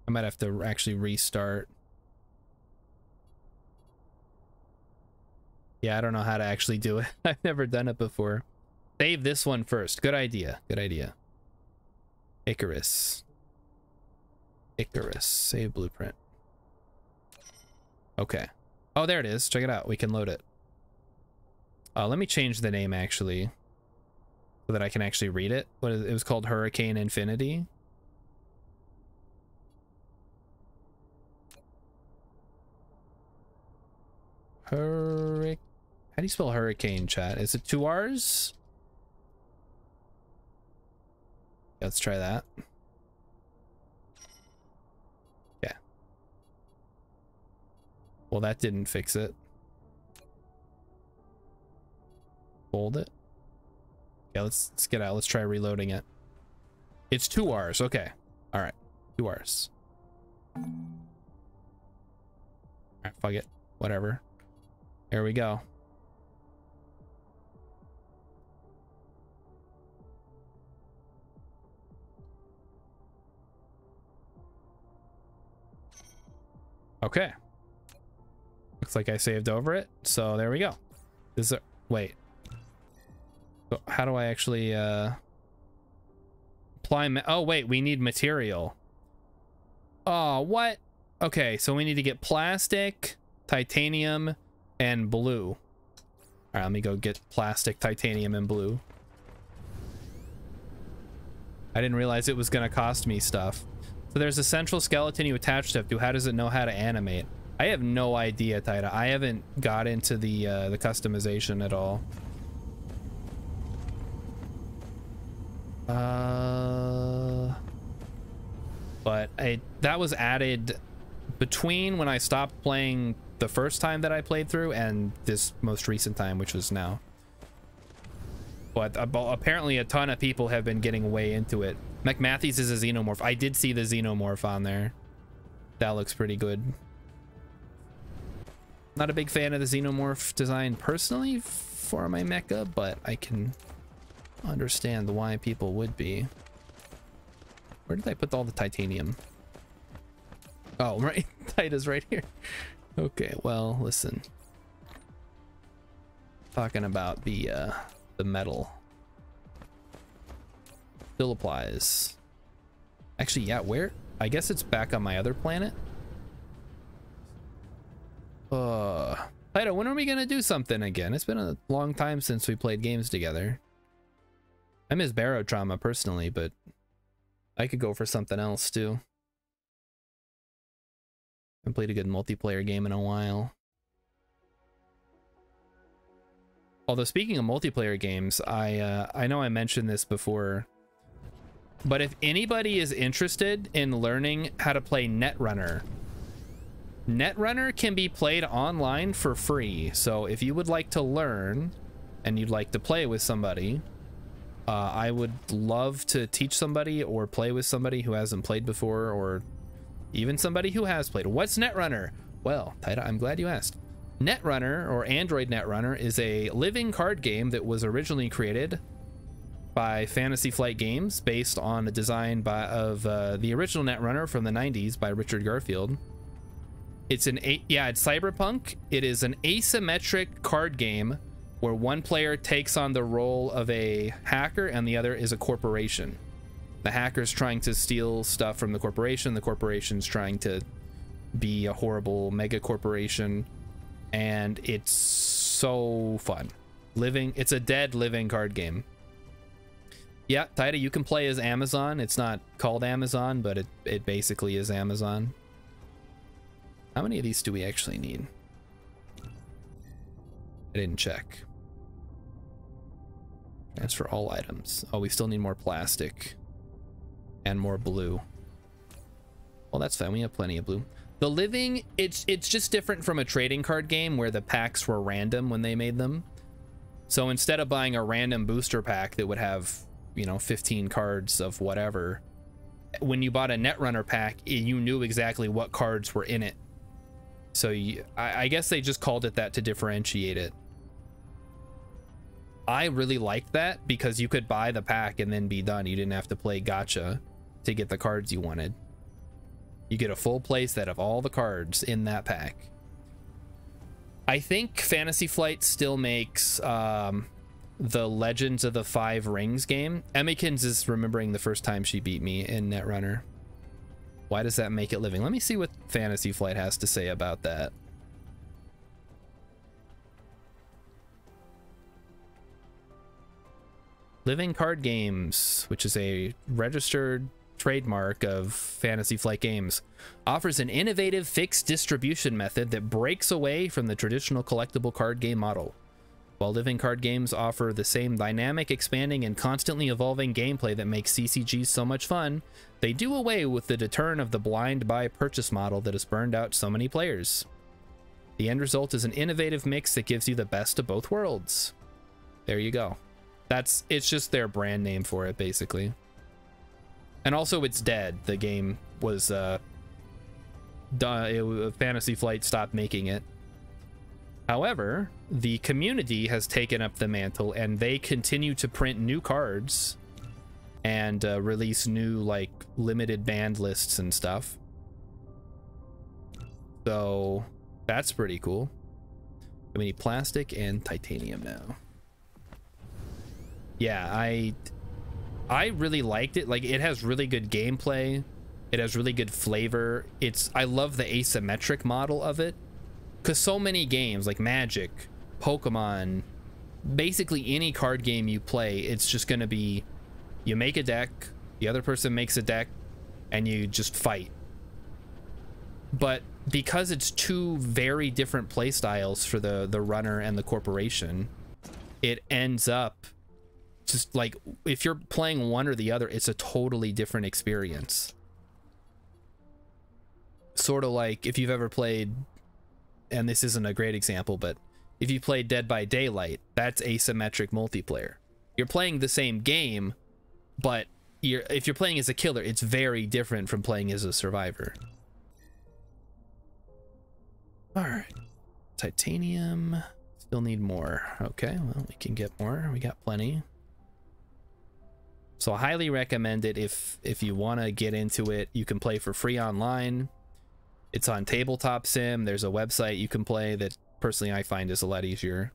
I might have to actually restart. Yeah, I don't know how to actually do it. I've never done it before. Save this one first. Good idea. Good idea. Icarus. Icarus. Save blueprint. Okay. Oh, there it is. Check it out. We can load it. Let me change the name actually, so that I can actually read it. It was called Hurricane Infinity. How do you spell hurricane, chat? Is it 2 R's? Let's try that. Yeah. Well, that didn't fix it. Hold it. Yeah, let's get out. Let's try reloading it. It's 2 R's. Okay. All right. 2 R's. All right, fuck it. Whatever. Here we go. Okay. Looks like I saved over it. So there we go. Is there, wait. So how do I actually apply oh wait, we need material. Oh, what? Okay, so we need to get plastic, titanium, and blue. All right, let me go get plastic, titanium, and blue. I didn't realize it was gonna cost me stuff. So there's a central skeleton you attach stuff to. How does it know how to animate? I have no idea, Taita. I haven't got into the customization at all. But that was added between when I stopped playing the first time that I played through and this most recent time, which was now. But apparently a ton of people have been getting way into it. McMatthews is a xenomorph. I did see the xenomorph on there. That looks pretty good. Not a big fan of the xenomorph design personally for my mecha, but I can understand why people would be. Where did I put all the titanium? Oh, right. Taita's right here. Okay, well, listen. Talking about the metal. Still applies. Actually, yeah, where? I guess it's back on my other planet. Taita, when are we gonna do something again? It's been a long time since we played games together. I miss Barotrauma personally, but I could go for something else too. I haven't played a good multiplayer game in a while. Although speaking of multiplayer games, I know I mentioned this before, but if anybody is interested in learning how to play Netrunner, Netrunner can be played online for free. So if you would like to learn and you'd like to play with somebody, I would love to teach somebody or play with somebody who hasn't played before, or even somebody who has played. What's Netrunner? Well, Taita, I'm glad you asked. Netrunner, or Android Netrunner, is a living card game that was originally created by Fantasy Flight Games based on a design of the original Netrunner from the 90s by Richard Garfield. It's it's cyberpunk. It is an asymmetric card game where one player takes on the role of a hacker and the other is a corporation. The hacker's trying to steal stuff from the corporation's trying to be a horrible mega corporation, and it's so fun. It's a dead living card game. Yeah, Taita, you can play as Amazon. It's not called Amazon, but it basically is Amazon. How many of these do we actually need? I didn't check. That's for all items. Oh, we still need more plastic and more blue. Well, that's fine. We have plenty of blue. The living, it's just different from a trading card game where the packs were random when they made them. So instead of buying a random booster pack that would have, you know, 15 cards of whatever, when you bought a Netrunner pack, you knew exactly what cards were in it. So I guess they just called it that to differentiate it. I really liked that because you could buy the pack and then be done. You didn't have to play gacha to get the cards you wanted. You get a full play set of all the cards in that pack. I think Fantasy Flight still makes the Legends of the Five Rings game. Emmykins is remembering the first time she beat me in Netrunner. Why does that make it living? Let me see what Fantasy Flight has to say about that. Living Card Games, which is a registered trademark of Fantasy Flight Games, offers an innovative fixed distribution method that breaks away from the traditional collectible card game model. While Living Card Games offer the same dynamic, expanding, and constantly evolving gameplay that makes CCGs so much fun, they do away with the deterrent of the blind buy purchase model that has burned out so many players. The end result is an innovative mix that gives you the best of both worlds. There you go. It's just their brand name for it, basically. And also, it's dead. The game was done. Fantasy Flight stopped making it. However, the community has taken up the mantle, and they continue to print new cards and release new, like, limited band lists and stuff. So that's pretty cool. We need plastic and titanium now. Yeah, I really liked it. Like, it has really good gameplay. It has really good flavor. I love the asymmetric model of it. Because so many games, like Magic, Pokemon, basically any card game you play, it's just going to be, you make a deck, the other person makes a deck, and you just fight. But because it's two very different play styles for the runner and the corporation, it ends up just like, if you're playing one or the other, it's a totally different experience. Sort of like if you've ever played, and this isn't a great example, but if you play Dead by Daylight, that's asymmetric multiplayer. You're playing the same game, but if you're playing as a killer, it's very different from playing as a survivor. All right, titanium, still need more. Okay, well, we can get more. We got plenty. So I highly recommend it if you want to get into it. You can play for free online. It's on Tabletop Sim. There's a website you can play that personally I find is a lot easier.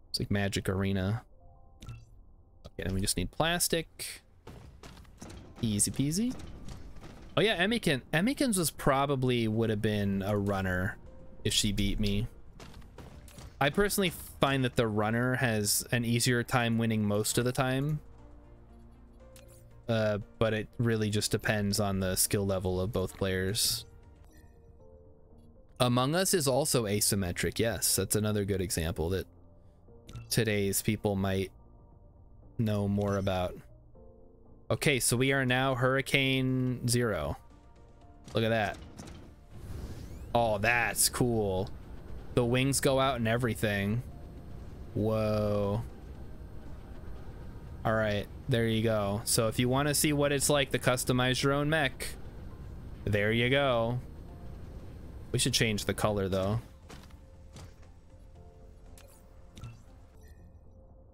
It's like Magic Arena. Okay, then we just need plastic. Easy peasy. Oh yeah, Emmykins would have been a runner if she beat me. I personally find that the runner has an easier time winning most of the time. But it really just depends on the skill level of both players. Among Us is also asymmetric. Yes, that's another good example that today's people might know more about. Okay, so we are now Hurricane 0. Look at that. Oh, that's cool. The wings go out and everything. Whoa. All right, there you go. So if you want to see what it's like to customize your own mech, there you go. We should change the color though.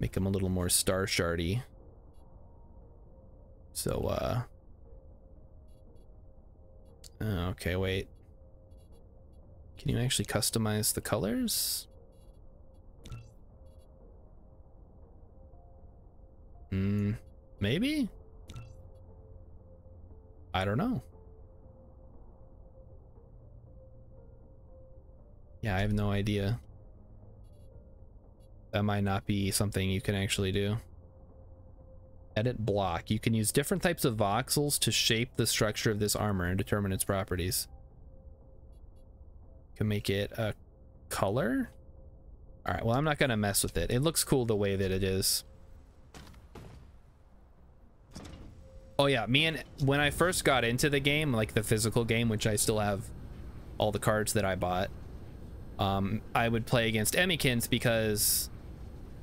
Make them a little more star shardy. So okay, wait. Can you actually customize the colors? Maybe? I don't know. Yeah, I have no idea. That might not be something you can actually do. Edit block. You can use different types of voxels to shape the structure of this armor and determine its properties. You can make it a color? Alright, well, I'm not gonna mess with it. It looks cool the way that it is. Oh yeah, when I first got into the game, like the physical game, which I still have all the cards that I bought, I would play against Emmykins because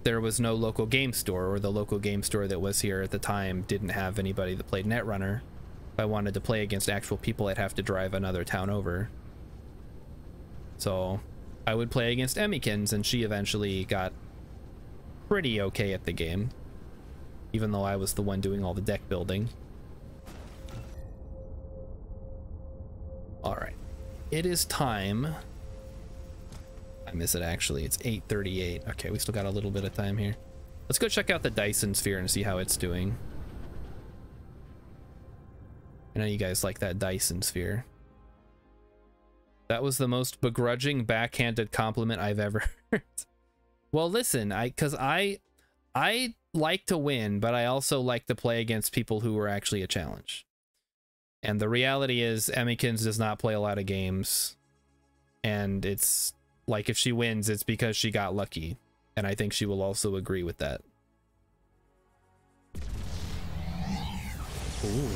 there was no local game store, or the local game store that was here at the time didn't have anybody that played Netrunner. If I wanted to play against actual people, I'd have to drive another town over. So I would play against Emmykins, and she eventually got pretty okay at the game, even though I was the one doing all the deck building. All right. It is time. I miss it actually. It's 8:38. Okay, we still got a little bit of time here. Let's go check out the Dyson Sphere and see how it's doing. I know you guys like that Dyson Sphere. That was the most begrudging backhanded compliment I've ever heard. Well, listen, because I like to win, but I also like to play against people who are actually a challenge. And the reality is, Emmykins does not play a lot of games. And it's like, if she wins, it's because she got lucky. And I think she will also agree with that. Ooh.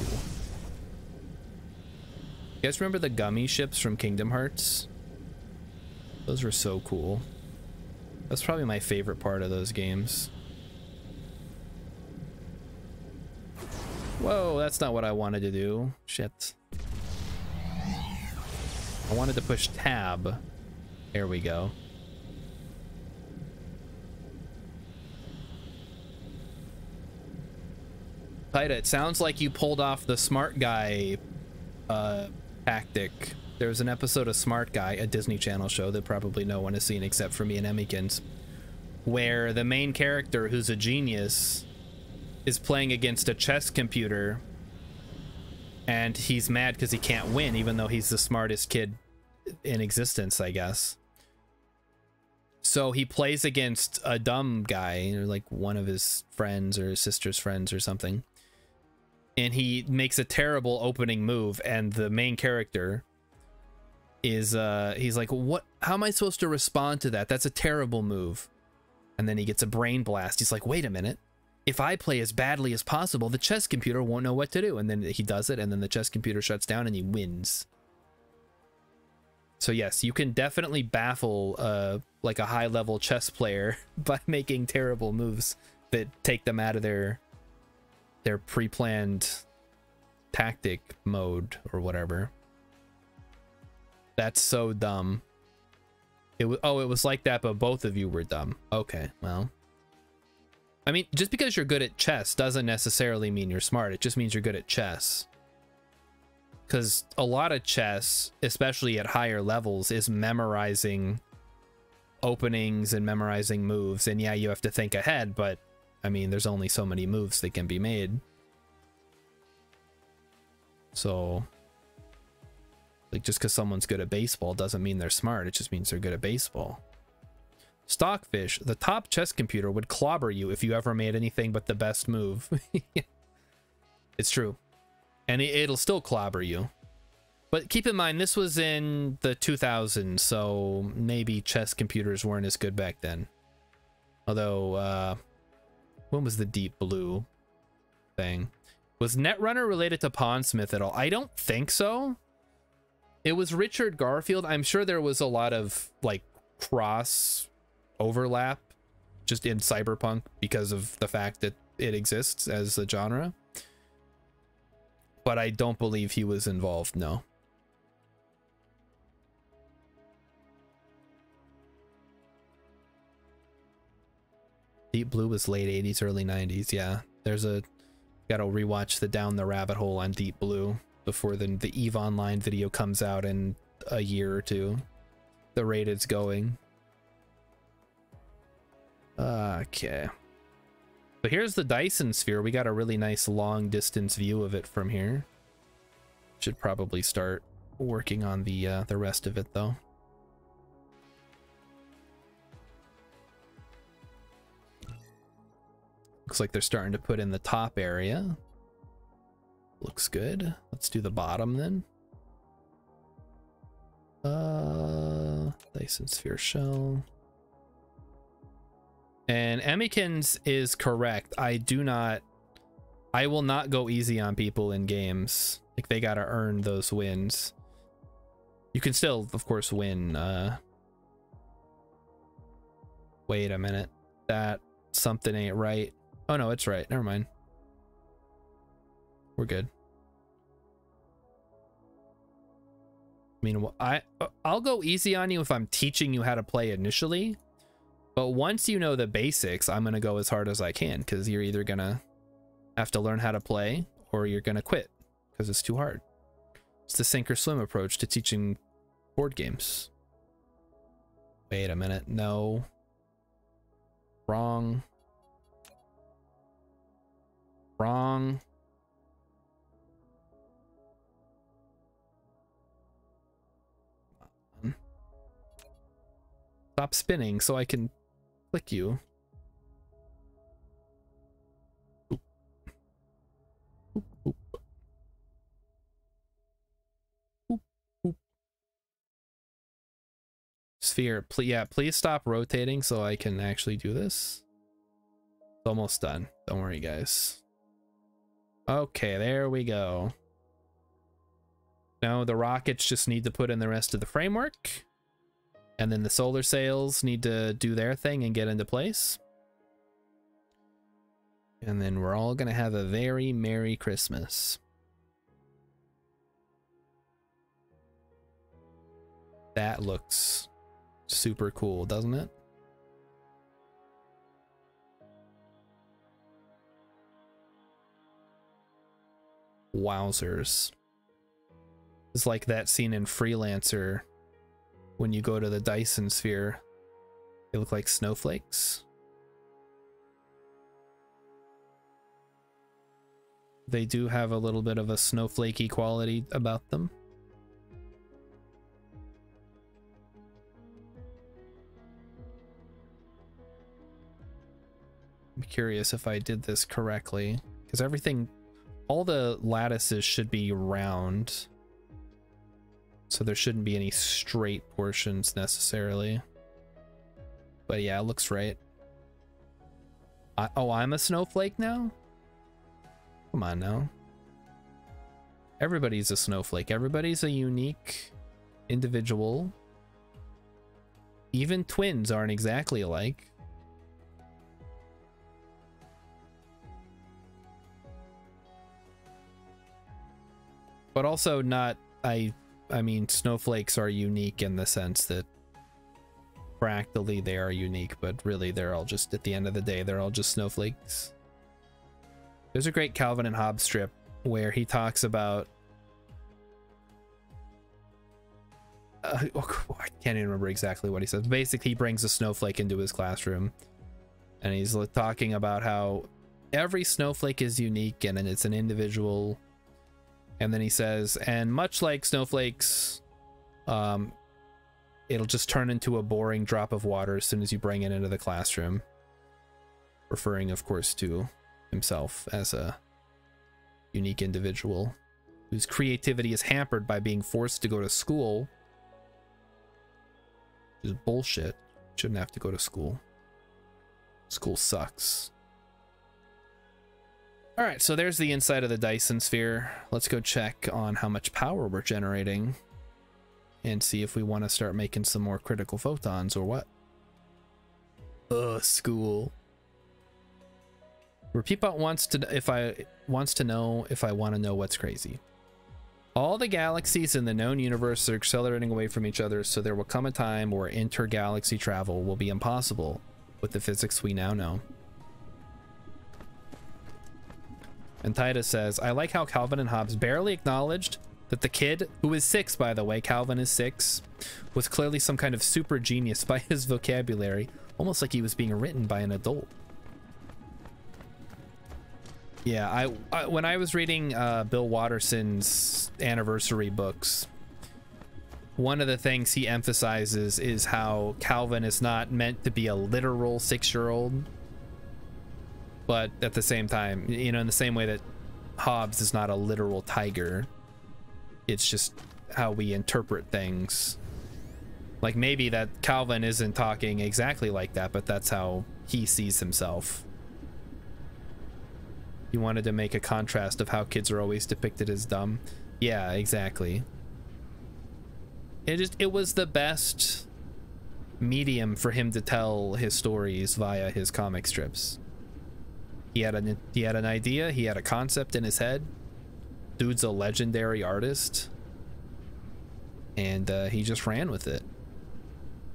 You guys remember the gummy ships from Kingdom Hearts? Those were so cool. That's probably my favorite part of those games. Whoa, that's not what I wanted to do. Shit. I wanted to push tab. There we go. Taita, it sounds like you pulled off the smart guy tactic. There was an episode of Smart Guy, a Disney Channel show that probably no one has seen except for me and Emmykins, where the main character, who's a genius, is playing against a chess computer, and he's mad because he can't win, even though he's the smartest kid in existence, I guess. So he plays against a dumb guy, or like one of his friends or his sister's friends or something. And he makes a terrible opening move, and the main character is he's like, what, how am I supposed to respond to that? That's a terrible move. And then he gets a brain blast. He's like, wait a minute, if I play as badly as possible, the chess computer won't know what to do. And then he does it, and then the chess computer shuts down and he wins. So yes, you can definitely baffle like a high-level chess player by making terrible moves that take them out of their pre-planned tactic mode or whatever. That's so dumb. It was like that, but both of you were dumb. Okay, well, I mean, just because you're good at chess doesn't necessarily mean you're smart. It just means you're good at chess. Because a lot of chess, especially at higher levels, is memorizing openings and memorizing moves. And yeah, you have to think ahead, but I mean, there's only so many moves that can be made. So, like, just because someone's good at baseball doesn't mean they're smart. It just means they're good at baseball. Stockfish, the top chess computer would clobber you if you ever made anything but the best move. It's true. And it'll still clobber you. But keep in mind, this was in the 2000s, so maybe chess computers weren't as good back then. Although, when was the Deep Blue thing? Was Netrunner related to Pondsmith at all? I don't think so. It was Richard Garfield. I'm sure there was a lot of, like, cross overlap just in cyberpunk because of the fact that it exists as a genre. But I don't believe he was involved, no. Deep Blue was late 80s, early 90s, yeah. There's a... Gotta rewatch the Down the Rabbit Hole on Deep Blue before the EVE Online video comes out in a year or two. The rate it's going. Okay. But here's the Dyson Sphere. We got a really nice long distance view of it from here. Should probably start working on the rest of it though. Looks like they're starting to put in the top area. Looks good. Let's do the bottom then. Dyson Sphere shell. And Emmykins is correct. I will not go easy on people in games. Like, they gotta earn those wins. You can still, of course, win. Wait a minute. That something ain't right. Oh no, it's right. Never mind. We're good. I mean, I'll go easy on you if I'm teaching you how to play initially. But once you know the basics, I'm going to go as hard as I can, because you're either going to have to learn how to play or you're going to quit because it's too hard. It's the sink or swim approach to teaching board games. Wait a minute. No. Wrong. Wrong. Stop spinning so I can click you. Oop. Oop, oop. Oop, oop. Sphere, yeah, please stop rotating so I can actually do this. It's almost done. Don't worry, guys. Okay, there we go. Now the rockets just need to put in the rest of the framework. And then the solar sails need to do their thing and get into place. And then we're all gonna have a very Merry Christmas. That looks super cool, doesn't it? Wowzers. It's like that scene in Freelancer when you go to the Dyson Sphere. They look like snowflakes. They do have a little bit of a snowflakey quality about them. I'm curious if I did this correctly, because everything, all the lattices should be round. So there shouldn't be any straight portions necessarily. But yeah, it looks right. Oh, I'm a snowflake now? Come on now. Everybody's a snowflake. Everybody's a unique individual. Even twins aren't exactly alike. But also not, I mean, snowflakes are unique in the sense that practically they are unique, but really they're all just, at the end of the day, they're all just snowflakes. There's a great Calvin and Hobbes strip where he talks about I can't even remember exactly what he says. Basically, he brings a snowflake into his classroom and he's talking about how every snowflake is unique and it's an individual. And then he says, and much like snowflakes, it'll just turn into a boring drop of water as soon as you bring it into the classroom. Referring, of course, to himself as a unique individual whose creativity is hampered by being forced to go to school. Which is bullshit. Shouldn't have to go to school. School sucks. Alright, so there's the inside of the Dyson Sphere. Let's go check on how much power we're generating and see if we want to start making some more critical photons or what. Ugh, school. Repeatbot wants to know if I want to know what's crazy. All the galaxies in the known universe are accelerating away from each other, so there will come a time where intergalaxy travel will be impossible with the physics we now know. And Titus says, I like how Calvin and Hobbes barely acknowledged that the kid, who is 6, by the way, Calvin is 6, was clearly some kind of super genius by his vocabulary, almost like he was being written by an adult. Yeah, when I was reading Bill Watterson's anniversary books, one of the things he emphasizes is how Calvin is not meant to be a literal 6-year-old, but at the same time, you know, in the same way that Hobbes is not a literal tiger, it's just how we interpret things. Like maybe that Calvin isn't talking exactly like that, but that's how he sees himself. You wanted to make a contrast of how kids are always depicted as dumb. Yeah, exactly. It was the best medium for him to tell his stories via his comic strips. He had an idea, he had a concept in his head. Dude's a legendary artist. And he just ran with it.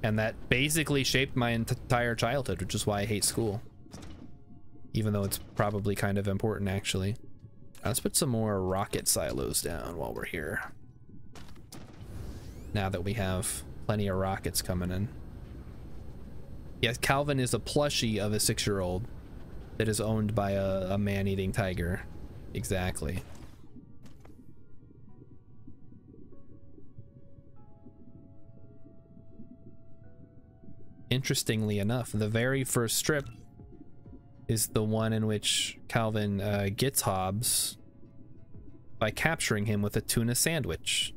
And that basically shaped my entire childhood, which is why I hate school. Even though it's probably kind of important, actually. Let's put some more rocket silos down while we're here. now that we have plenty of rockets coming in. Yes, Calvin is a plushie of a 6-year-old that is owned by a man-eating tiger. Exactly. Interestingly enough, the very first strip is the one in which Calvin gets Hobbs by capturing him with a tuna sandwich.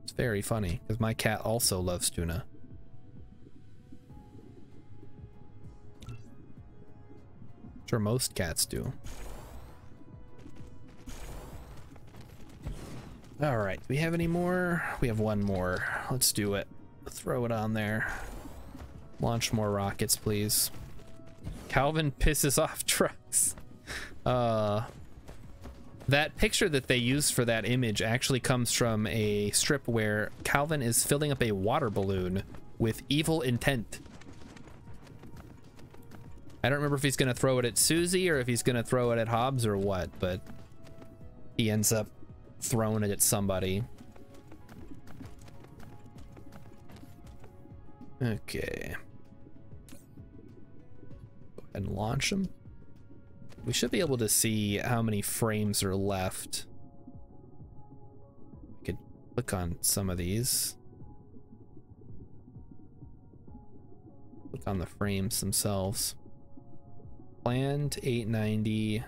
It's very funny because my cat also loves tuna. Sure, most cats do. All right, do we have any more? We have one more. Let's do it. Throw it on there. Launch more rockets, please. Calvin pisses off trucks. That picture that they used for that image actually comes from a strip where Calvin is filling up a water balloon with evil intent. I don't remember if he's gonna throw it at Susie or if he's gonna throw it at Hobbs or what, but he ends up throwing it at somebody. Okay. Go ahead and launch them. We should be able to see how many frames are left. I could click on some of these. Click on the frames themselves. Planned 890.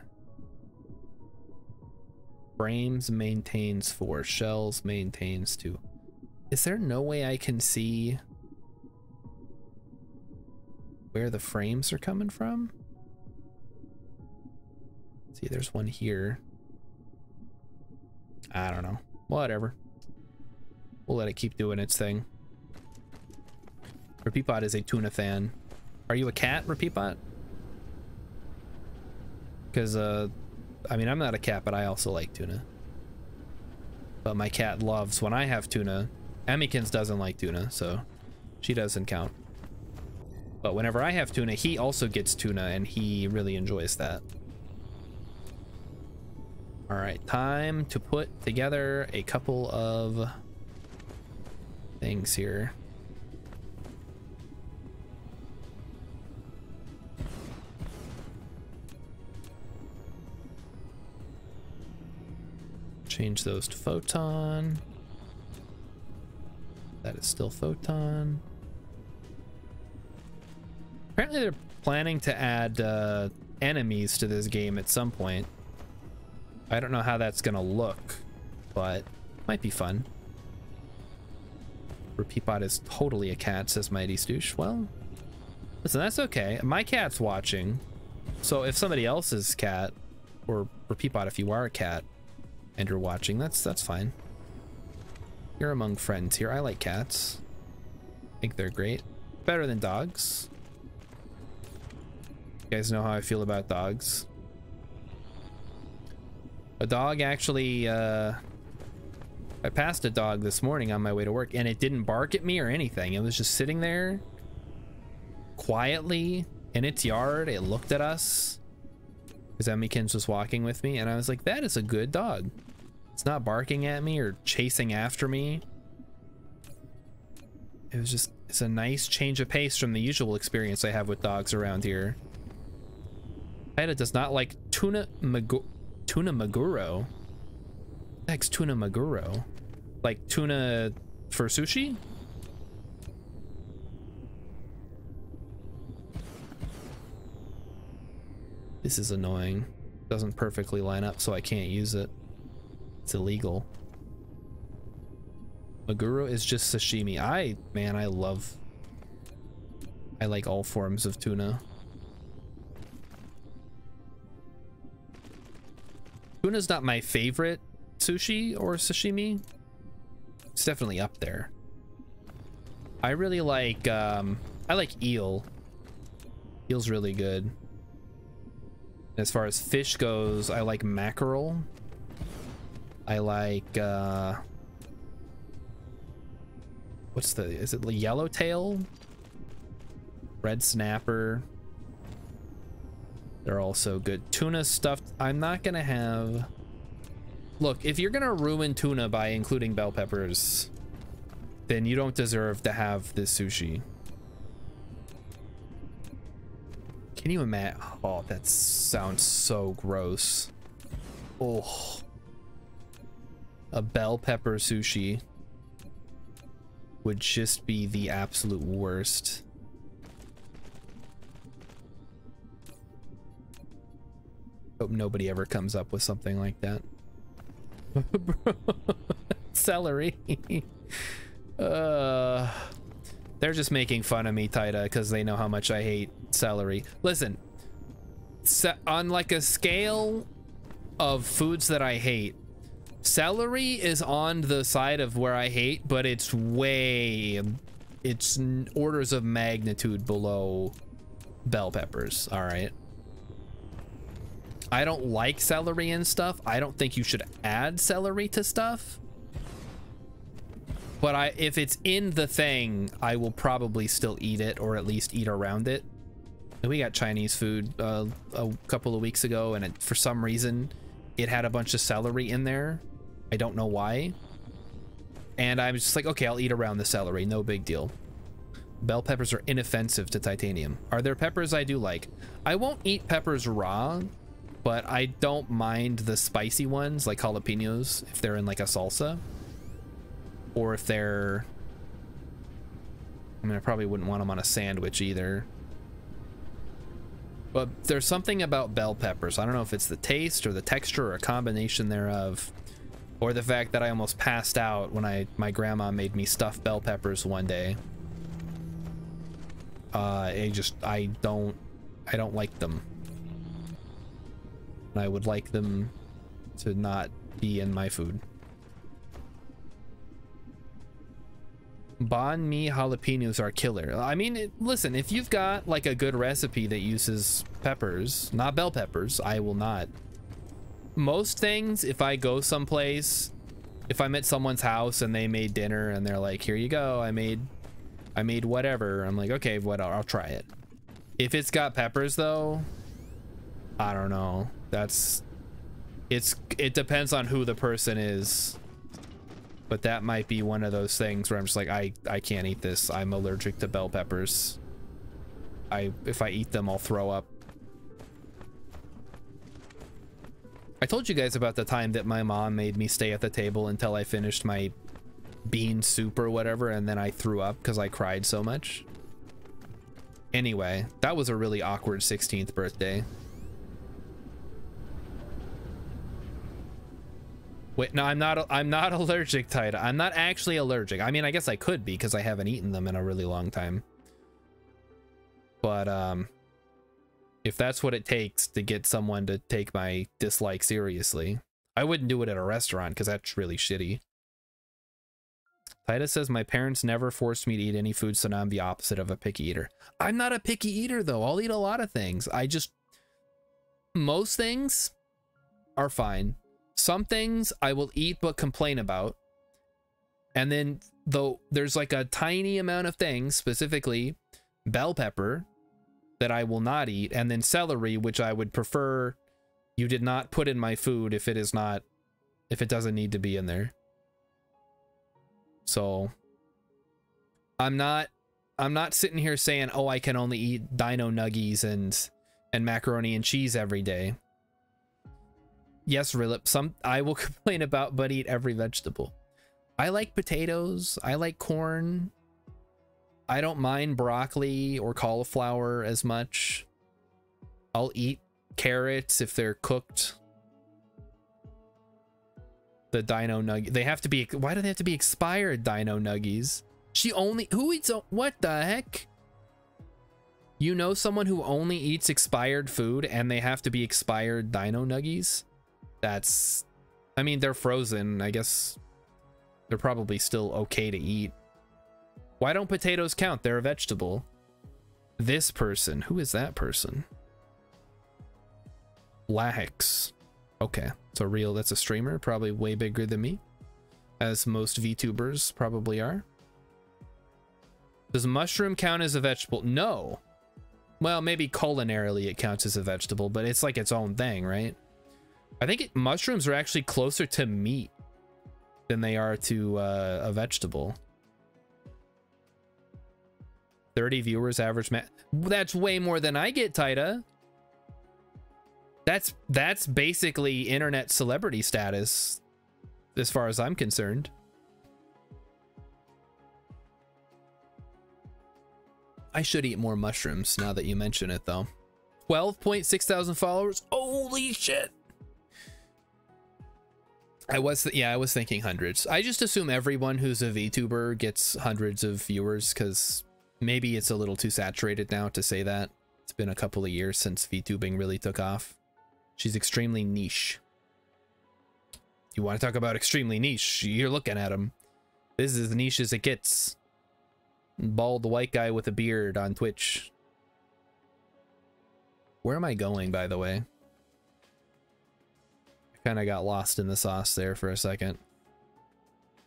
Frames maintains 4. Shells maintains 2. Is there no way I can see where the frames are coming from? See, there's one here. I don't know. Whatever. We'll let it keep doing its thing. Repeatbot is a tuna fan. Are you a cat, Repeatbot? Because, I mean, I'm not a cat, but I also like tuna. But my cat loves when I have tuna. Emmykins doesn't like tuna, so she doesn't count. But whenever I have tuna, he also gets tuna, and he really enjoys that. All right, time to put together a couple of things here. Change those to photon. That is still photon. Apparently they're planning to add enemies to this game at some point. I don't know how that's gonna look, but might be fun. Repeatbot is totally a cat, says Mighty Stoosh. Well, listen, that's okay. My cat's watching. So if somebody else's cat, or Repeatbot if you are a cat and you're watching, that's fine. You're among friends here. I like cats. I think they're great. Better than dogs. You guys know how I feel about dogs. A dog actually, I passed a dog this morning on my way to work and it didn't bark at me or anything. It was just sitting there quietly in its yard. It looked at us because Emmykins was walking with me and I was like, that is a good dog. It's not barking at me or chasing after me. It was just, it's a nice change of pace from the usual experience I have with dogs around here. Ida does not like tuna maguro. The heck's tuna maguro? Like tuna for sushi? This is annoying. Doesn't perfectly line up, so I can't use it. It's illegal. Maguro is just sashimi. I like all forms of tuna. Tuna's not my favorite sushi or sashimi. It's definitely up there. I really like, I like eel. Eel's really good. As far as fish goes, I like mackerel. I like, is it yellowtail? Red snapper. They're also good. Tuna stuffed. I'm not gonna have... Look, if you're gonna ruin tuna by including bell peppers, then you don't deserve to have this sushi. Can you imagine? Oh, that sounds so gross. Oh. A bell pepper sushi would just be the absolute worst. Hope nobody ever comes up with something like that. Celery. They're just making fun of me, Taita, because they know how much I hate celery. Listen, on like a scale of foods that I hate, celery is on the side of where I hate, but it's orders of magnitude below bell peppers. All right. I don't like celery and stuff. I don't think you should add celery to stuff. But if it's in the thing, I will probably still eat it, or at least eat around it. And we got Chinese food a couple of weeks ago, and for some reason, it had a bunch of celery in there. I don't know why. And I'm just like, okay, I'll eat around the celery. No big deal. Bell peppers are inoffensive to titanium. Are there peppers I do like? I won't eat peppers raw, but I don't mind the spicy ones, like jalapenos, if they're in like a salsa. Or if they're... I mean, I probably wouldn't want them on a sandwich either. But there's something about bell peppers. I don't know if it's the taste or the texture or a combination thereof. Or the fact that I almost passed out when my grandma made me stuffed bell peppers one day. I don't like them. And I would like them to not be in my food. Banh mi jalapenos are killer. I mean, listen, if you've got like a good recipe that uses peppers, not bell peppers, I will not. Most things, if I go someplace, if I'm at someone's house and they made dinner and they're like, here you go, I made whatever, I'm like, okay, I'll try it. If it's got peppers though, I don't know. It depends on who the person is. But that might be one of those things where I'm just like, I can't eat this. I'm allergic to bell peppers. If I eat them, I'll throw up. I told you guys about the time that my mom made me stay at the table until I finished my bean soup or whatever, and then I threw up because I cried so much. Anyway, that was a really awkward 16th birthday. Wait, no, I'm not allergic, Taita. I'm not actually allergic. I mean, I guess I could be because I haven't eaten them in a really long time. But if that's what it takes to get someone to take my dislike seriously, I wouldn't do it at a restaurant because that's really shitty. Taita says, my parents never forced me to eat any food, so now I'm the opposite of a picky eater. I'm not a picky eater, though. I'll eat a lot of things. Most things are fine. Some things I will eat but complain about. And then, though, there's like a tiny amount of things, specifically bell pepper, that I will not eat. And then celery, which I would prefer you did not put in my food if it doesn't need to be in there. So I'm not sitting here saying, oh, I can only eat dino nuggies and macaroni and cheese every day. Yes, Rilip, I will complain about, but eat every vegetable. I like potatoes. I like corn. I don't mind broccoli or cauliflower as much. I'll eat carrots if they're cooked. The dino nugget. They have to be, why do they have to be expired dino nuggies? Who eats, what the heck? You know someone who only eats expired food and they have to be expired dino nuggies? I mean, they're frozen. I guess they're probably still okay to eat. Why don't potatoes count? They're a vegetable. This person, who is that person? Lahex. Okay, that's a streamer, probably way bigger than me, as most VTubers probably are. Does mushroom count as a vegetable? No. Well, maybe culinarily it counts as a vegetable, but it's like its own thing, right? I think mushrooms are actually closer to meat than they are to a vegetable. 30 viewers average. That's way more than I get, Taita. That's basically internet celebrity status, as far as I'm concerned. I should eat more mushrooms now that you mention it, though. 12.6 thousand followers. Holy shit! I was thinking hundreds. I just assume everyone who's a VTuber gets hundreds of viewers because maybe it's a little too saturated now to say that. It's been a couple of years since VTubing really took off. She's extremely niche. You want to talk about extremely niche? You're looking at him. This is as niche as it gets. Bald white guy with a beard on Twitch. Where am I going, by the way? I kind of got lost in the sauce there for a second.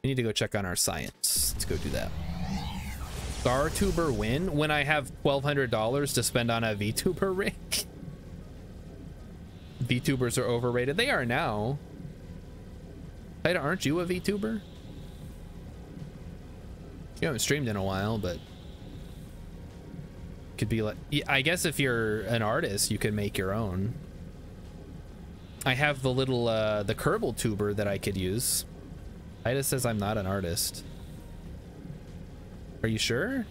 We need to go check on our science. Let's go do that. StarTuber win when I have $1,200 to spend on a VTuber rig? VTubers are overrated. They are now. Taita, aren't you a VTuber? You haven't streamed in a while, but could be like, I guess if you're an artist, you can make your own. I have the little the Kerbal tuber that I could use. Taita says I'm not an artist. Are you sure?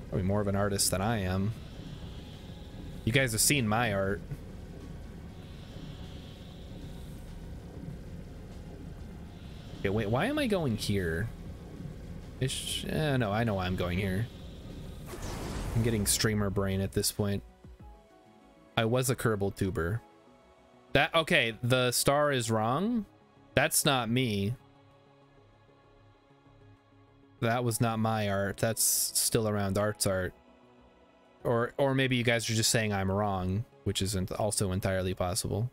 Probably more of an artist than I am. You guys have seen my art. Okay, wait, why am I going here? No, I know why I'm going here. I'm getting streamer brain at this point. I was a Kerbal tuber. Okay, the star is wrong. That's not me. That was not my art. That's still around art's art. Or maybe you guys are just saying I'm wrong, which isn't also entirely possible.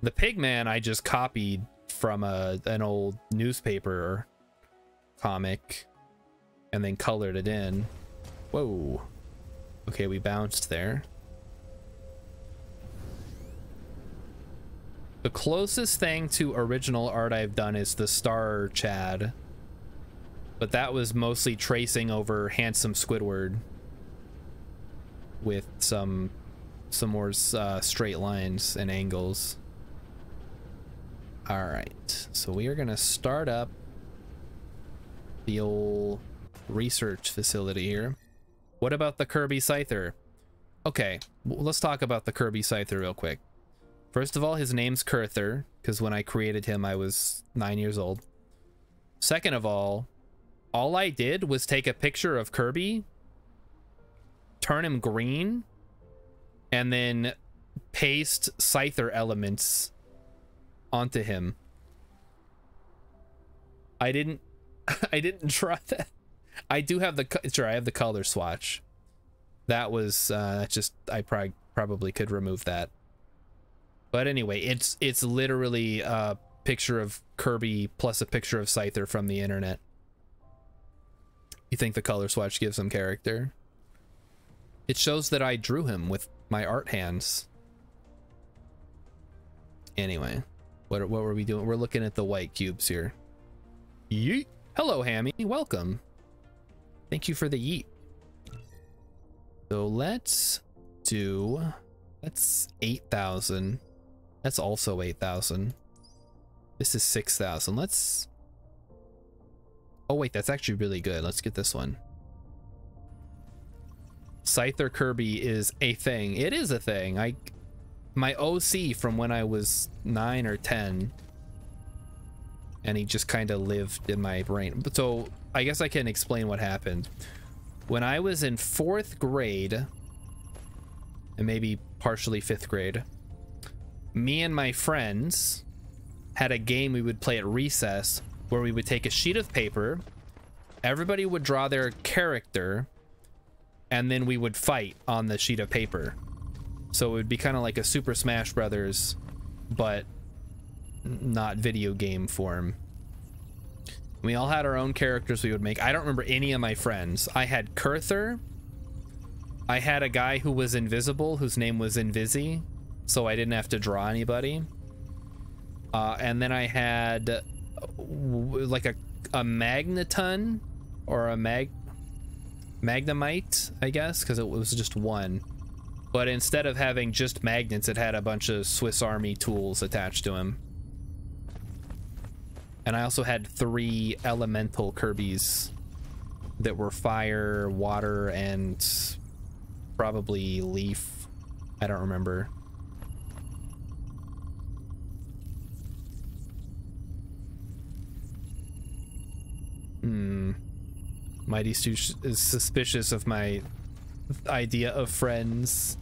The Pigman I just copied from an old newspaper comic and then colored it in. Whoa. Okay, we bounced there. The closest thing to original art I've done is the Star Chad, but that was mostly tracing over handsome Squidward with some more straight lines and angles. All right, so we are gonna start up the old research facility here. What about the Kirby Scyther? Okay, let's talk about the Kirby Scyther real quick. First of all, his name's Kurther, because when I created him, I was 9 years old. Second of all I did was take a picture of Kirby, turn him green, and then paste Scyther elements onto him. I didn't try that. I do have I have the color swatch. That was just, I probably could remove that. But anyway, it's literally a picture of Kirby plus a picture of Scyther from the internet. You think the color swatch gives him character? It shows that I drew him with my art hands. Anyway, what were we doing? We're looking at the white cubes here. Yeet. Hello, Hammy. Welcome. Thank you for the yeet. So that's 8,000. That's also 8,000. This is 6,000. Oh wait, that's actually really good. Let's get this one. Scyther Kirby is a thing. It is a thing. My OC from when I was 9 or 10, and he just kind of lived in my brain. So I guess I can explain what happened. When I was in 4th grade, and maybe partially 5th grade, me and my friends had a game we would play at recess where we would take a sheet of paper, everybody would draw their character, and then we would fight on the sheet of paper. So it would be kind of like a Super Smash Brothers, but not video game form. We all had our own characters we would make. I don't remember any of my friends. I had Kurther, I had a guy who was invisible, whose name was Invisi, so I didn't have to draw anybody. And then I had like a magneton or a magnemite, I guess, because it was just one. But instead of having just magnets, it had a bunch of Swiss Army tools attached to him. And I also had 3 elemental Kirby's that were fire, water, and probably leaf. I don't remember. Mighty Stoosh is suspicious of my idea of friends.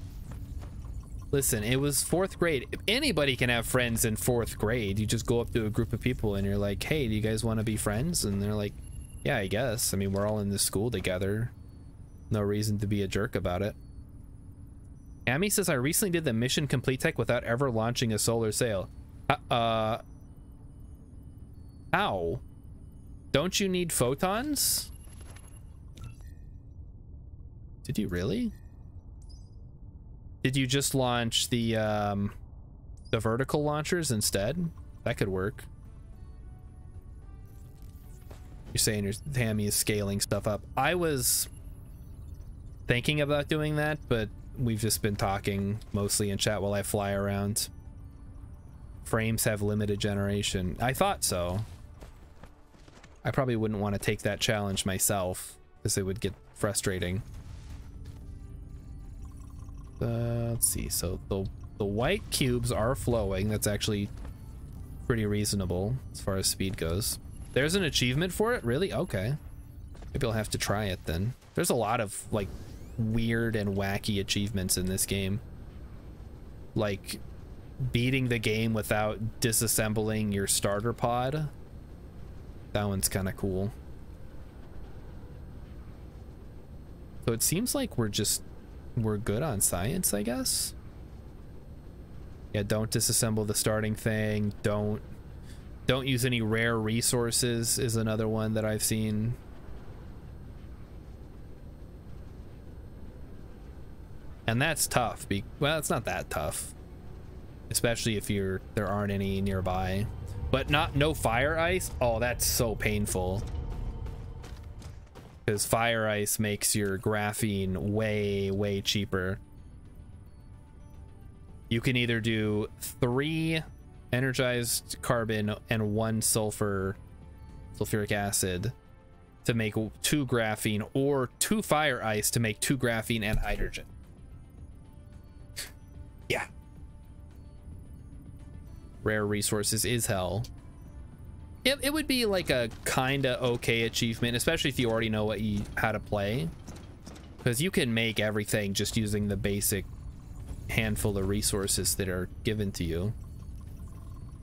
Listen, it was 4th grade. If anybody can have friends in 4th grade, you just go up to a group of people and you're like, hey, do you guys want to be friends? And they're like, yeah, I guess. I mean, we're all in this school together. No reason to be a jerk about it. Amy says, I recently did the mission complete tech without ever launching a solar sail. How? Don't you need photons? Did you really? Did you just launch the vertical launchers instead? That could work. You're saying your Tammy is scaling stuff up. I was thinking about doing that, but we've just been talking mostly in chat while I fly around. Frames have limited generation. I thought so. I probably wouldn't want to take that challenge myself, because it would get frustrating. Let's see. So the white cubes are flowing. That's actually pretty reasonable as far as speed goes. There's an achievement for it? Really? Okay. Maybe I'll have to try it then. There's a lot of like weird and wacky achievements in this game. Like beating the game without disassembling your starter pod. That one's kind of cool. So it seems like we're good on science, I guess. Yeah, don't disassemble the starting thing. Don't use any rare resources is another one that I've seen. And that's tough. Well, it's not that tough. Especially if there aren't any nearby. But no fire ice? Oh, that's so painful. Because fire ice makes your graphene way, way cheaper. You can either do 3 energized carbon and 1 sulfuric acid to make 2 graphene, or 2 fire ice to make 2 graphene and hydrogen. Yeah. Rare resources is hell. It would be like a kinda okay achievement, especially if you already know how to play, because you can make everything just using the basic handful of resources that are given to you.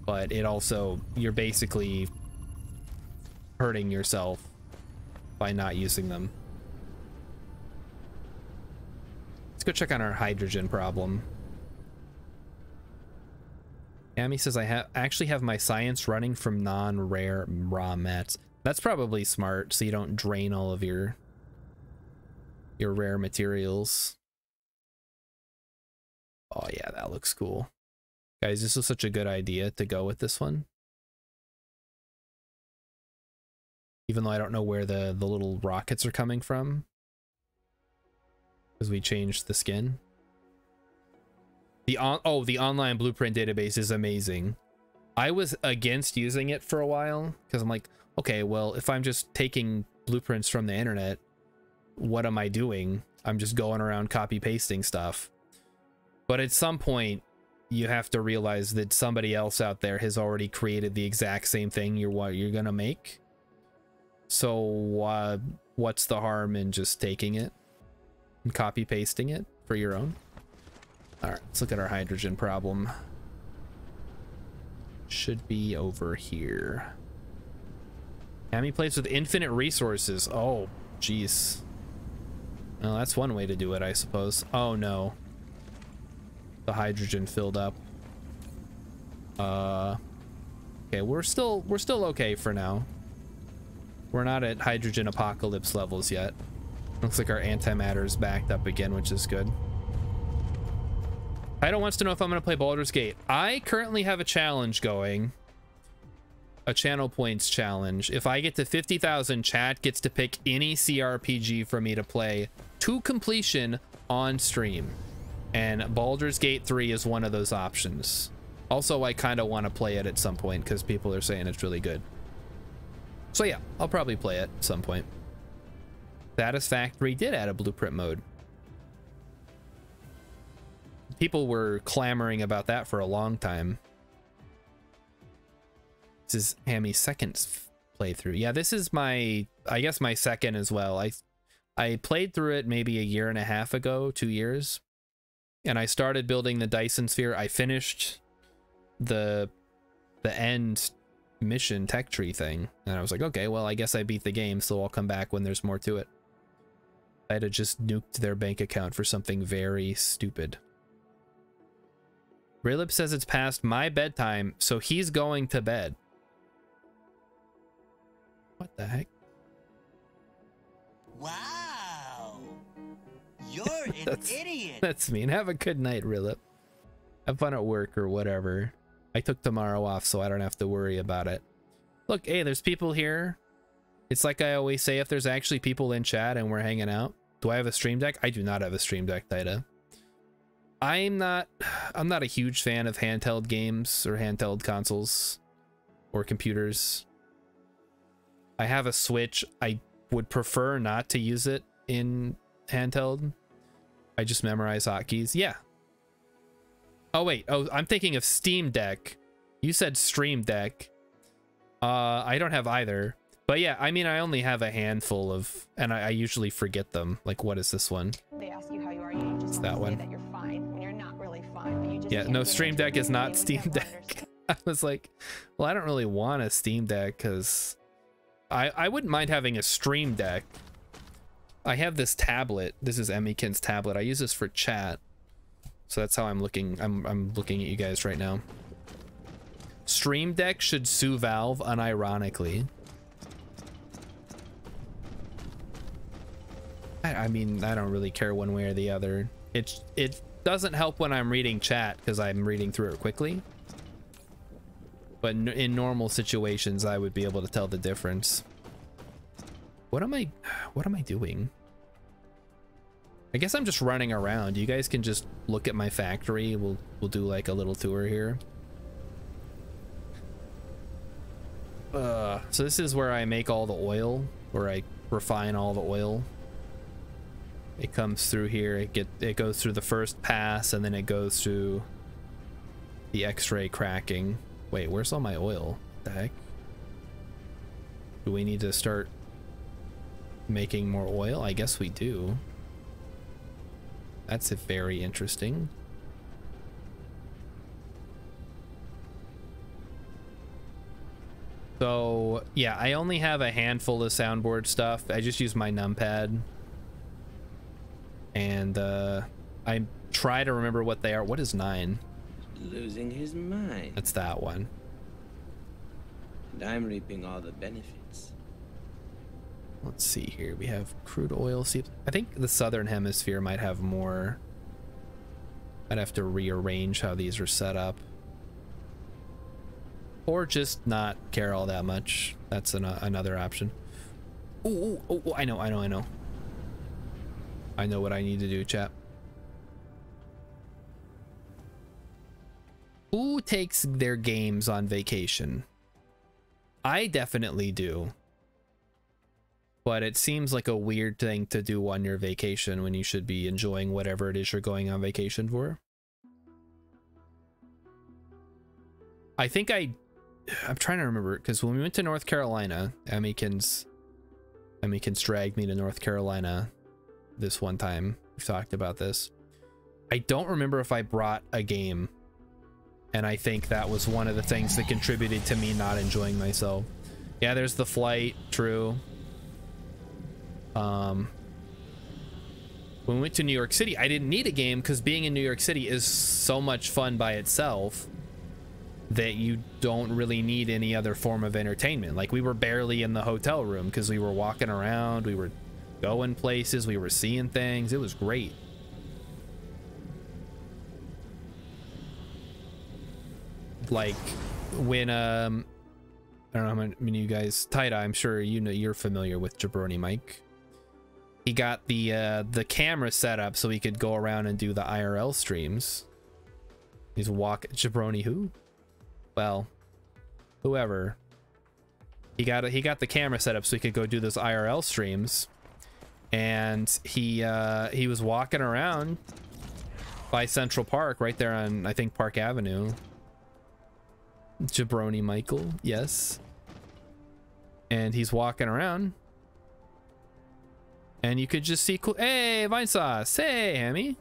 But it also, you're basically hurting yourself by not using them. Let's go check on our hydrogen problem. Amy says, I actually have my science running from non-rare raw mats. That's probably smart, so you don't drain all of your rare materials. Oh yeah, that looks cool. Guys, this was such a good idea to go with this one. Even though I don't know where the little rockets are coming from. Because we changed the skin. The online blueprint database is amazing. I was against using it for a while because I'm like, okay, well, if I'm just taking blueprints from the internet, what am I doing? I'm just going around copy pasting stuff. But at some point, you have to realize that somebody else out there has already created the exact same thing you're gonna make. So what's the harm in just taking it and copy pasting it for your own? All right, let's look at our hydrogen problem. Should be over here. Amy plays with infinite resources. Oh, jeez. Well, that's one way to do it, I suppose. Oh no. The hydrogen filled up. Okay, we're still okay for now. We're not at hydrogen apocalypse levels yet. Looks like our antimatter is backed up again, which is good. Heido wants to know if I'm going to play Baldur's Gate. I currently have a challenge going. A channel points challenge. If I get to 50,000, chat gets to pick any CRPG for me to play to completion on stream. And Baldur's Gate 3 is one of those options. Also, I kind of want to play it at some point because people are saying it's really good. So yeah, I'll probably play it at some point. Satisfactory did add a blueprint mode. People were clamoring about that for a long time. This is Hammy's second playthrough. Yeah, this is my, I guess my second as well. I played through it maybe a year and a half ago, 2 years. And I started building the Dyson Sphere. I finished the end mission tech tree thing. And I was like, okay, well, I guess I beat the game, so I'll come back when there's more to it. I had to just nuked their bank account for something very stupid. Raylip says it's past my bedtime, so he's going to bed. What the heck? Wow. You're an idiot. That's mean. Have a good night, Raylip. Have fun at work or whatever. I took tomorrow off, so I don't have to worry about it. Look, hey, there's people here. It's like I always say, if there's actually people in chat and we're hanging out. Do I have a stream deck? I do not have a stream deck, Taita. I'm not a huge fan of handheld games or handheld consoles or computers. I have a Switch. I would prefer not to use it in handheld. I just memorize hotkeys. Yeah. Oh wait, oh, I'm thinking of Steam Deck. You said Stream Deck. I don't have either. But yeah, I mean, I only have a handful of, and I usually forget them. Like, what is this one? They ask you how you are, you just that have to one. say that you're fine when you're not really fine. But you just Yeah, can't no, get Stream into it Deck is because not they would Steam never Deck. understand. I was like, well, I don't really want a Steam Deck because I wouldn't mind having a Stream Deck. I have this tablet. This is Emmykin's tablet. I use this for chat. So that's how I'm looking. I'm looking at you guys right now. Stream Deck should sue Valve unironically. I mean, I don't really care one way or the other. It doesn't help when I'm reading chat because I'm reading through it quickly. But in normal situations, I would be able to tell the difference. What am I doing? I guess I'm just running around. You guys can just look at my factory. We'll do like a little tour here. So this is where I make all the oil, where I refine all the oil. It comes through here. It goes through the first pass, and then it goes through the X-ray cracking. Wait, where's all my oil? What the heck? Do we need to start making more oil? I guess we do. That's very interesting. So yeah, I only have a handful of soundboard stuff. I just use my numpad. And I try to remember what they are. What is 9? Losing his mind. That's that one. And I'm reaping all the benefits. Let's see here. We have crude oil. See, I think the southern hemisphere might have more. I'd have to rearrange how these are set up. Or just not care all that much. That's another option. Ooh, I know. I know what I need to do, chat. Who takes their games on vacation? I definitely do. But it seems like a weird thing to do on your vacation when you should be enjoying whatever it is you're going on vacation for. I think I'm trying to remember, because when we went to North Carolina, Emmykin's dragged me to North Carolina this one time. We've talked about this. I don't remember if I brought a game, and I think that was one of the things that contributed to me not enjoying myself. Yeah, there's the flight, true. When we went to New York City, I didn't need a game because being in New York City is so much fun by itself that you don't really need any other form of entertainment. Like, we were barely in the hotel room because we were walking around, we were going places. We were seeing things. It was great. Like when I don't know how many of you guys, Taida, I'm sure you know, you're familiar with Jabroni Mike. He got the camera set up so he could go around and do the IRL streams. He's Jabroni who? Well, whoever. He got the camera set up so he could go do those IRL streams, and he was walking around by Central Park right there on, I think, Park Avenue. Jabroni Michael, yes. And he's walking around, and you could just see cool. Hey, Vine Sauce. Hey, Hammy.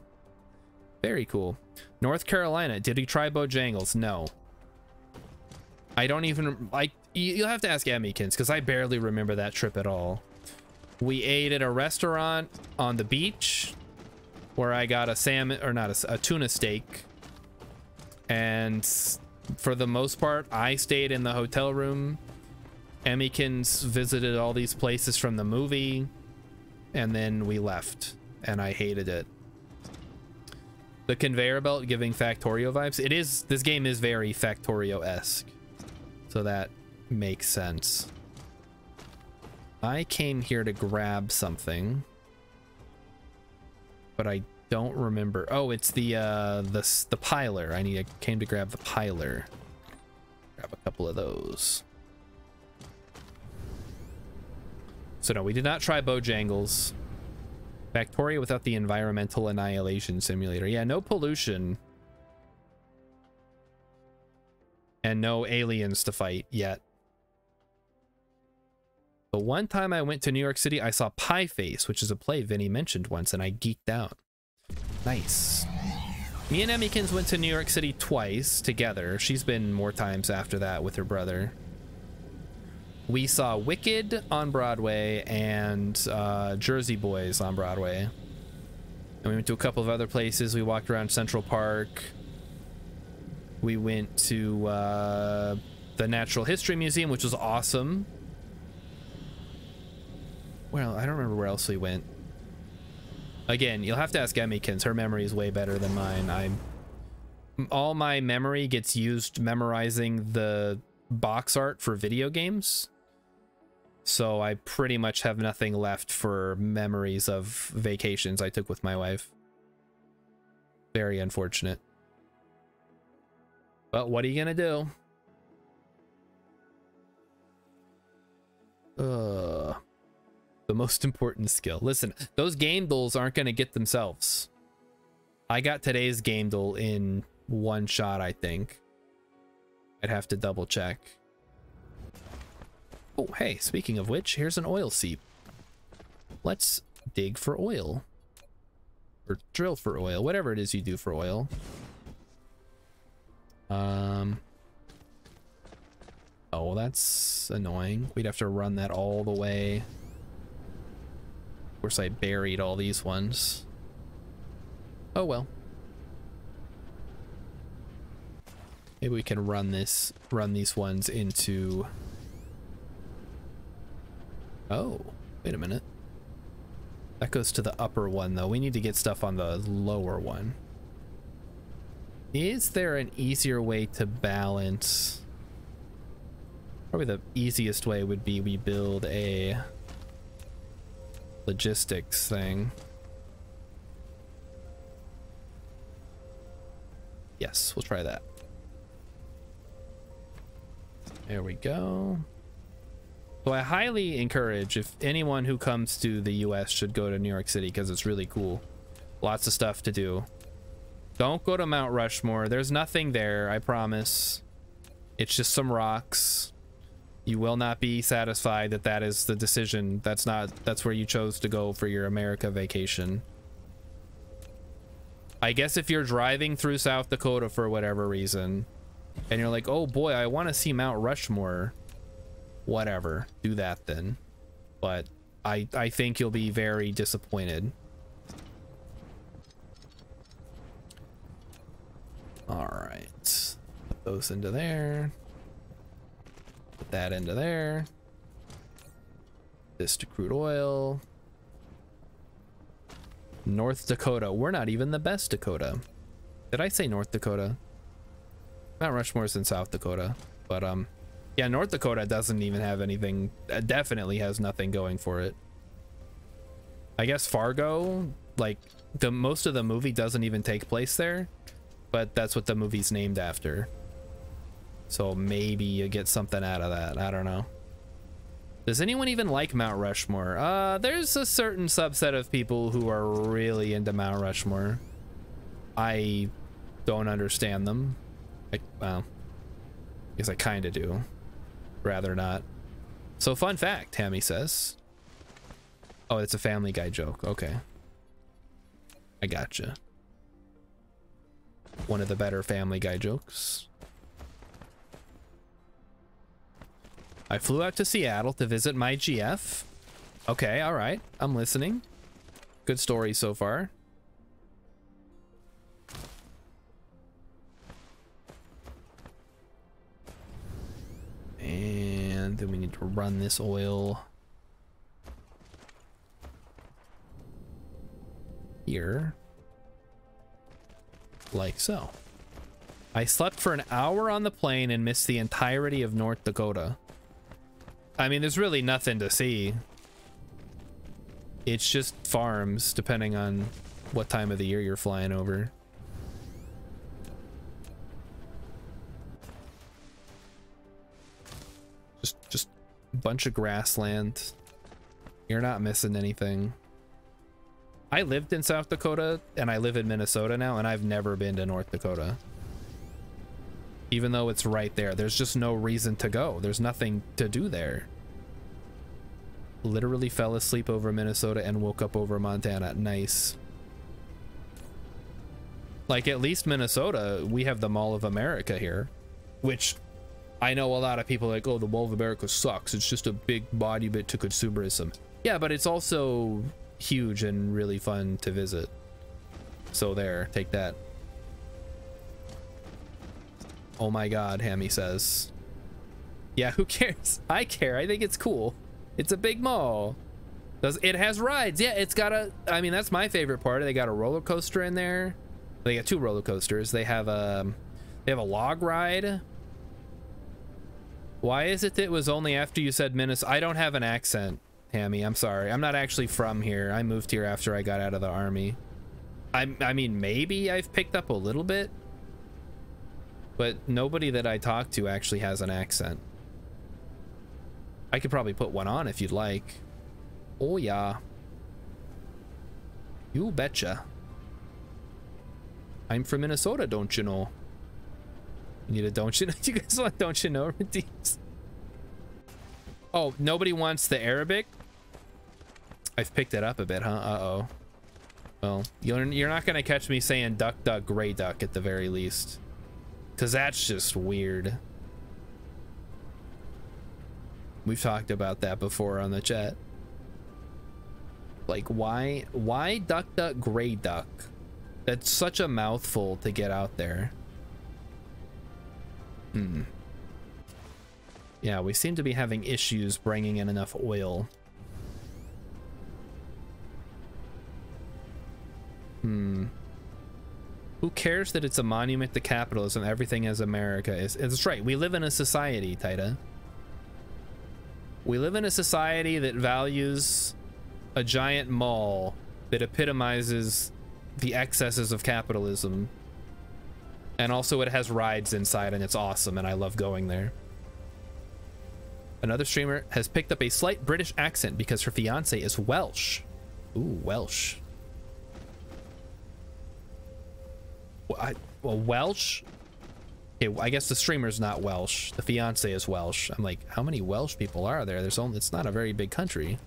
Very cool. North Carolina. Did he try Bojangles? No. I don't even like. You'll have to ask Emmykins because I barely remember that trip at all. We ate at a restaurant on the beach where I got a salmon, or not a tuna steak, and for the most part, I stayed in the hotel room. Emmykins visited all these places from the movie, and then we left, and I hated it. The conveyor belt giving Factorio vibes. It is. This game is very Factorio-esque, so that makes sense. I came here to grab something, but I don't remember. Oh, it's the piler. I came to grab the piler. Grab a couple of those. So no, we did not try Bojangles. Factoria without the environmental annihilation simulator. Yeah, no pollution. And no aliens to fight yet. The one time I went to New York City, I saw Pie Face, which is a play Vinny mentioned once, and I geeked out. Nice. Me and Emmykins went to New York City twice together. She's been more times after that with her brother. We saw Wicked on Broadway and Jersey Boys on Broadway. And we went to a couple of other places. We walked around Central Park. We went to the Natural History Museum, which was awesome. Well, I don't remember where else we went. Again, you'll have to ask Emmykins. Her memory is way better than mine. All my memory gets used memorizing the box art for video games. So I pretty much have nothing left for memories of vacations I took with my wife. Very unfortunate. But what are you gonna do? The most important skill. Listen, those game duels aren't gonna get themselves. I got today's game duel in one shot, I think. I'd have to double check. Oh, hey, speaking of which, here's an oil seep. Let's dig for oil. Or drill for oil, whatever it is you do for oil. Oh, that's annoying. We'd have to run that all the way. Of course, I buried all these ones. Oh well. Maybe we can run these ones into... Oh, wait a minute. That goes to the upper one, though. We need to get stuff on the lower one. Is there an easier way to balance? Probably the easiest way would be we build a logistics thing. Yes, we'll try that. There we go. So I highly encourage, if anyone who comes to the US should go to New York City, because it's really cool. Lots of stuff to do. Don't go to Mount Rushmore. There's nothing there, I promise. It's just some rocks. You will not be satisfied that that is the decision. That's where you chose to go for your America vacation. I guess if you're driving through South Dakota for whatever reason, and you're like, oh boy, I want to see Mount Rushmore, whatever, do that then. But I think you'll be very disappointed. All right, put those into there. Put that into there. This to crude oil. North Dakota. We're not even the best Dakota. Did I say North Dakota? Mount Rushmore's in South Dakota, but yeah, North Dakota doesn't even have anything. Definitely has nothing going for it. I guess Fargo, like most of the movie doesn't even take place there, but that's what the movie's named after. So maybe you get something out of that. I don't know. Does anyone even like Mount Rushmore? There's a certain subset of people who are really into Mount Rushmore. I don't understand them. Well, I guess I kind of do. Rather not. So fun fact, Tammy says. Oh, it's a Family Guy joke. Okay. I gotcha. One of the better Family Guy jokes. I flew out to Seattle to visit my GF. Okay, all right. I'm listening. Good story so far. And then we need to run this oil here, like so. I slept for an hour on the plane and missed the entirety of North Dakota. I mean, there's really nothing to see. It's just farms, depending on what time of the year you're flying over. Just a bunch of grassland. You're not missing anything. I lived in South Dakota and I live in Minnesota now, and I've never been to North Dakota. Even though it's right there, there's just no reason to go. There's nothing to do there. Literally fell asleep over Minnesota and woke up over Montana. Nice. Like, at least Minnesota, we have the Mall of America here, which I know a lot of people are like, oh, the Mall of America sucks. It's just a big body bit to consumerism. Yeah, but it's also huge and really fun to visit. So there, take that. Oh my god, Hammy says. Yeah, who cares? I care. I think it's cool. It's a big mall. It has rides. Yeah, it's got a, I mean, that's my favorite part. They got a roller coaster in there. They got 2 roller coasters. They have a log ride. Why is it that it was only after you said Minnesota? I don't have an accent, Hammy. I'm sorry. I'm not actually from here. I moved here after I got out of the army. I mean, maybe I've picked up a little bit, but nobody that I talk to actually has an accent. I could probably put one on if you'd like. Oh yeah. You betcha. I'm from Minnesota, don't you know? You need a don't you know? You guys want don't you know redeems? Oh, nobody wants the Arabic? I've picked it up a bit, huh? Uh-oh. Well, you're not gonna catch me saying duck, duck, gray duck at the very least. Cause that's just weird. We've talked about that before on the chat. Like, why duck, duck, gray duck? That's such a mouthful to get out there. Yeah, we seem to be having issues bringing in enough oil. Who cares that it's a monument to capitalism? Everything as America is. It's right. We live in a society, Taita. We live in a society that values a giant mall that epitomizes the excesses of capitalism. And also it has rides inside and it's awesome and I love going there. Another streamer has picked up a slight British accent because her fiance is Welsh. Ooh, Welsh. Well, Welsh? Okay, I guess the streamer's not Welsh. The fiance is Welsh. I'm like, how many Welsh people are there? There's only, it's not a very big country.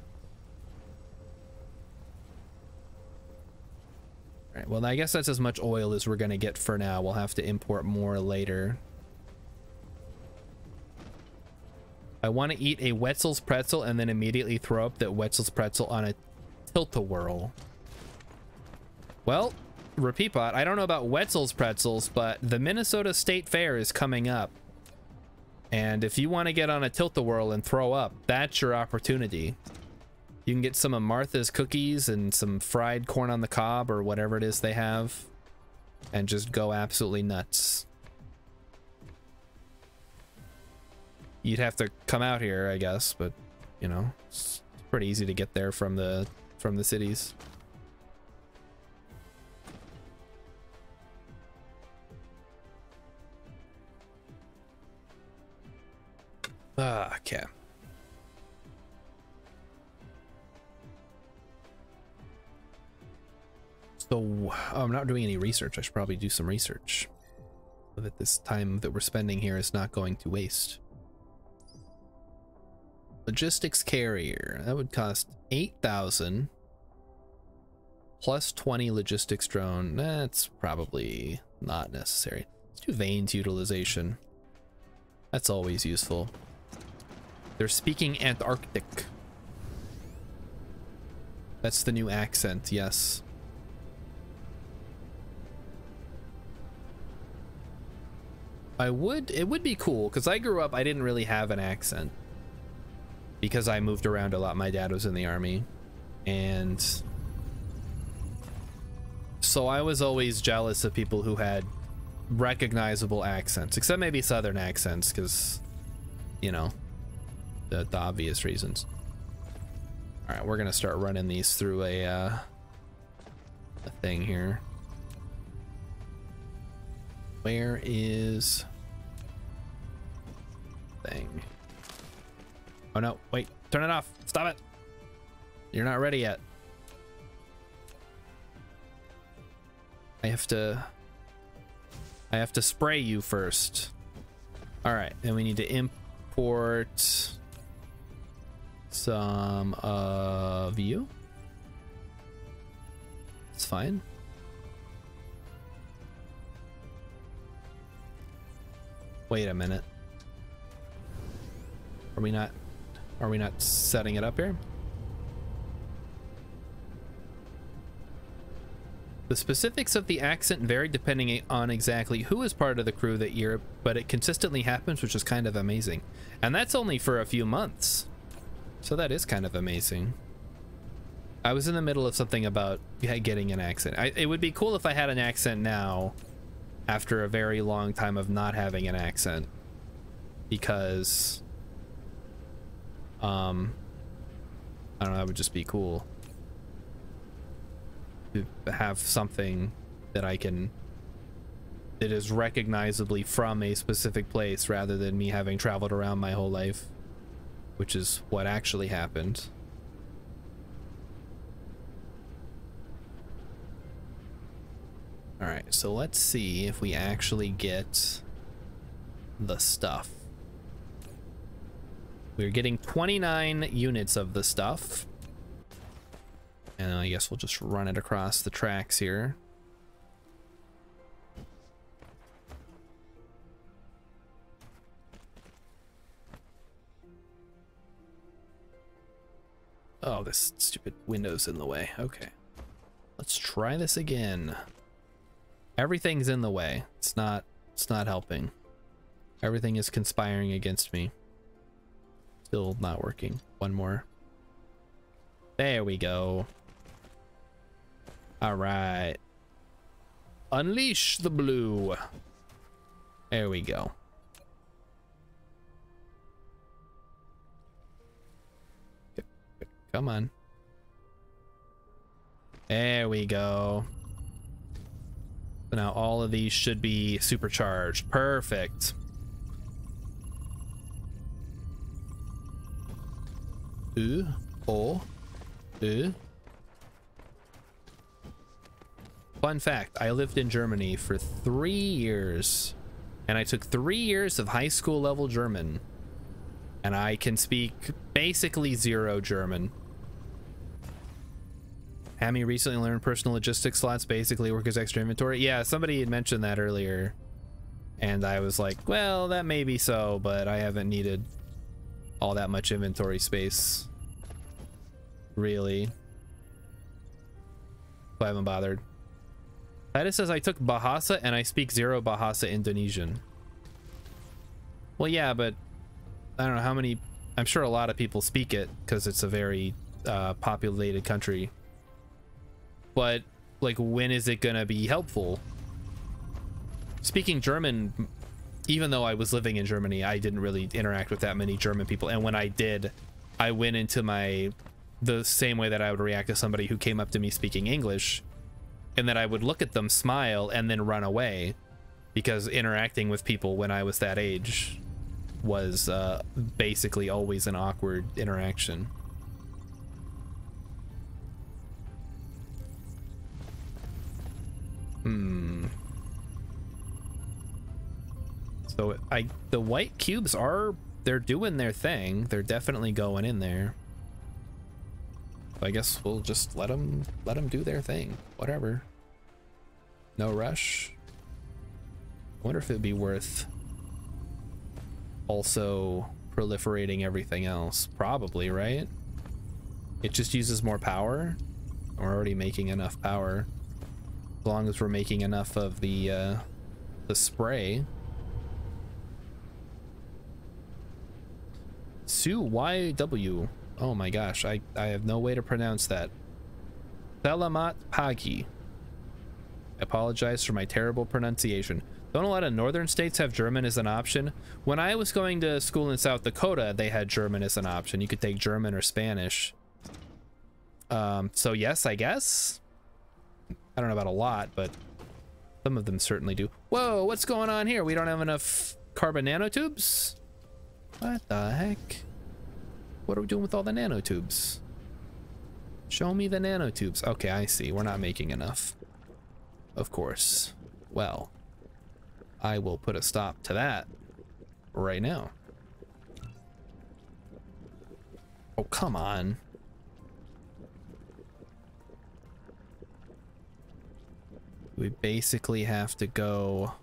All right, well, I guess that's as much oil as we're gonna get for now. We'll have to import more later. I want to eat a Wetzel's pretzel and then immediately throw up that Wetzel's pretzel on a tilt-a-whirl. Well, Repeatbot, I don't know about Wetzel's pretzels, but the Minnesota State Fair is coming up. And if you want to get on a tilt-a-whirl and throw up, that's your opportunity. You can get some of Martha's cookies and some fried corn on the cob or whatever it is they have, and just go absolutely nuts. You'd have to come out here, I guess, but you know, it's pretty easy to get there from the cities. Okay. So I'm not doing any research. I should probably do some research so that this time that we're spending here is not going to waste. Logistics carrier, that would cost 8,000 plus 20 logistics drone. That's probably not necessary. Let's do veins utilization. That's always useful. They're speaking Antarctic. That's the new accent, yes. It would be cool, because I grew up, I didn't really have an accent. Because I moved around a lot. My dad was in the army. And so I was always jealous of people who had recognizable accents. Except maybe southern accents, because, you know, the obvious reasons. Alright, we're going to start running these through a thing here. Where is... thing? Oh no, wait, turn it off. Stop it. You're not ready yet. I have to spray you first. All right, then we need to import some of you. It's fine. Wait a minute. Are we not setting it up here? The specifics of the accent vary depending on exactly who is part of the crew that year, but it consistently happens, which is kind of amazing. And that's only for a few months. So that is kind of amazing. I was in the middle of something about getting an accent. It would be cool if I had an accent now, after a very long time of not having an accent, because I don't know, that would just be cool to have something that that is recognizably from a specific place, rather than me having traveled around my whole life, which is what actually happened. All right, so let's see if we actually get the stuff. We're getting 29 units of the stuff. And I guess we'll just run it across the tracks here. Oh, this stupid window's in the way. Okay. Let's try this again. Everything's in the way. It's not helping. Everything is conspiring against me. Still not working. One more. There we go. All right. Unleash the blue. There we go. Come on. There we go. So now all of these should be supercharged. Perfect. Fun fact, I lived in Germany for 3 years, and I took 3 years of high school level German, and I can speak basically zero German. Hammy recently learned personal logistics slots basically work as extra inventory. Yeah, somebody had mentioned that earlier, and I was like, well, that may be so, but I haven't needed all that much inventory space, really. So I haven't bothered. Titus says I took Bahasa and I speak zero Bahasa Indonesian. Well, yeah, but I don't know how many. I'm sure a lot of people speak it because it's a very populated country. But like, when is it gonna be helpful? Speaking German, even though I was living in Germany, I didn't really interact with that many German people, and when I did, I went into the same way that I would react to somebody who came up to me speaking English, and that I would look at them, smile, and then run away, because interacting with people when I was that age was basically always an awkward interaction. So the white cubes they're doing their thing. They're definitely going in there. So I guess we'll just let them do their thing. Whatever. No rush. I wonder if it'd be worth also proliferating everything else. Probably, right? It just uses more power. We're already making enough power. As long as we're making enough of the spray. Sue YW. Oh my gosh, I have no way to pronounce that. Selamat Pagi. I apologize for my terrible pronunciation. Don't a lot of northern states have German as an option? When I was going to school in South Dakota, they had German as an option. You could take German or Spanish. So yes, I guess. I don't know about a lot, but some of them certainly do. Whoa, what's going on here? We don't have enough carbon nanotubes? What the heck? What are we doing with all the nanotubes? Show me the nanotubes. Okay, I see. We're not making enough. Of course. Well, I will put a stop to that right now. Oh, come on. We basically have to go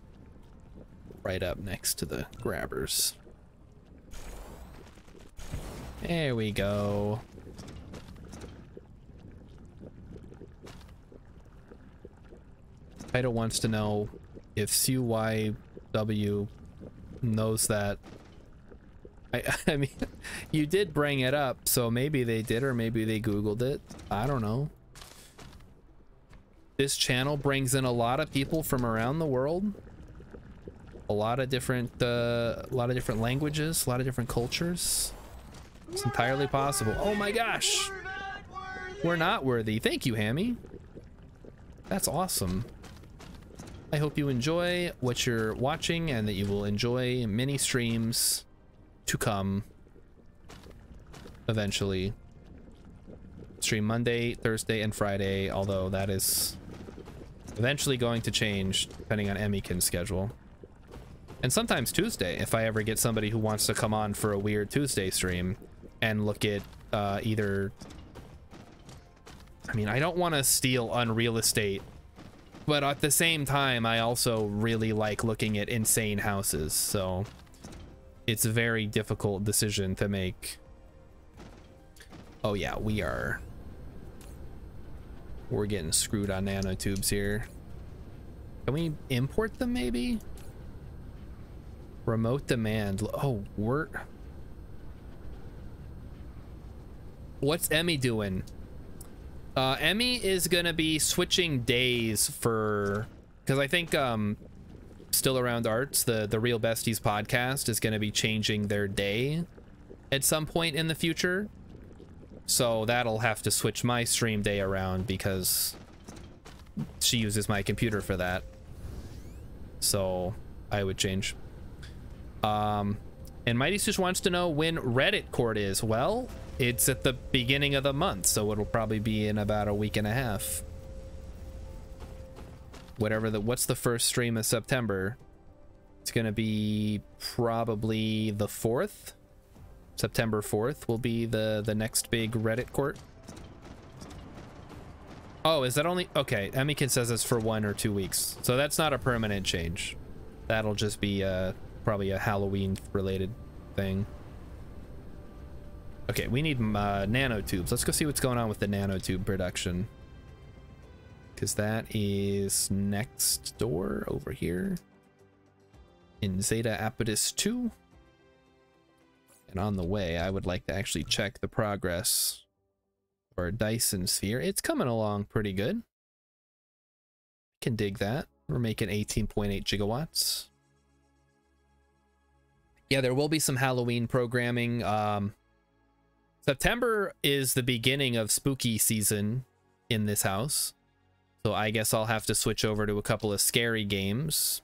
right up next to the grabbers. There we go. Title wants to know if CYW knows that. I mean, you did bring it up, so maybe they did, or maybe they Googled it. I don't know. This channel brings in a lot of people from around the world. A lot of different languages, a lot of different cultures. It's entirely possible. Oh my gosh! We're not worthy. Thank you, Hammy. That's awesome. I hope you enjoy what you're watching and that you will enjoy many streams to come eventually. Stream Monday, Thursday, and Friday, although that is eventually going to change depending on Emmykin's schedule. And sometimes Tuesday, if I ever get somebody who wants to come on for a weird Tuesday stream and look at either... I mean, I don't want to steal unreal estate, but at the same time, I also really like looking at insane houses, so it's a very difficult decision to make. Oh yeah, we're getting screwed on nanotubes here. Can we import them maybe? Remote demand. Oh, what's Emmy doing? Emmy is gonna be switching days for, because I think Still Around Arts, the Real Besties podcast, is gonna be changing their day at some point in the future. So that'll have to switch my stream day around because she uses my computer for that. So I would change. And Mighty Sush wants to know when Reddit court is. Well, it's at the beginning of the month, so it'll probably be in about a week and a half. What's the first stream of September? It's gonna be probably the 4th. September 4th will be the next big Reddit court. Oh, is that only... Okay, Emmykin says it's for 1 or 2 weeks. So that's not a permanent change. That'll just be probably a Halloween-related thing. Okay, we need nanotubes. Let's go see what's going on with the nanotube production. Because that is next door over here. In Zeta Apodus 2. And on the way, I would like to actually check the progress Or Dyson Sphere. It's coming along pretty good. Can dig that. We're making 18.8 gigawatts. Yeah, there will be some Halloween programming. September is the beginning of spooky season in this house. So I guess I'll have to switch over to a couple of scary games.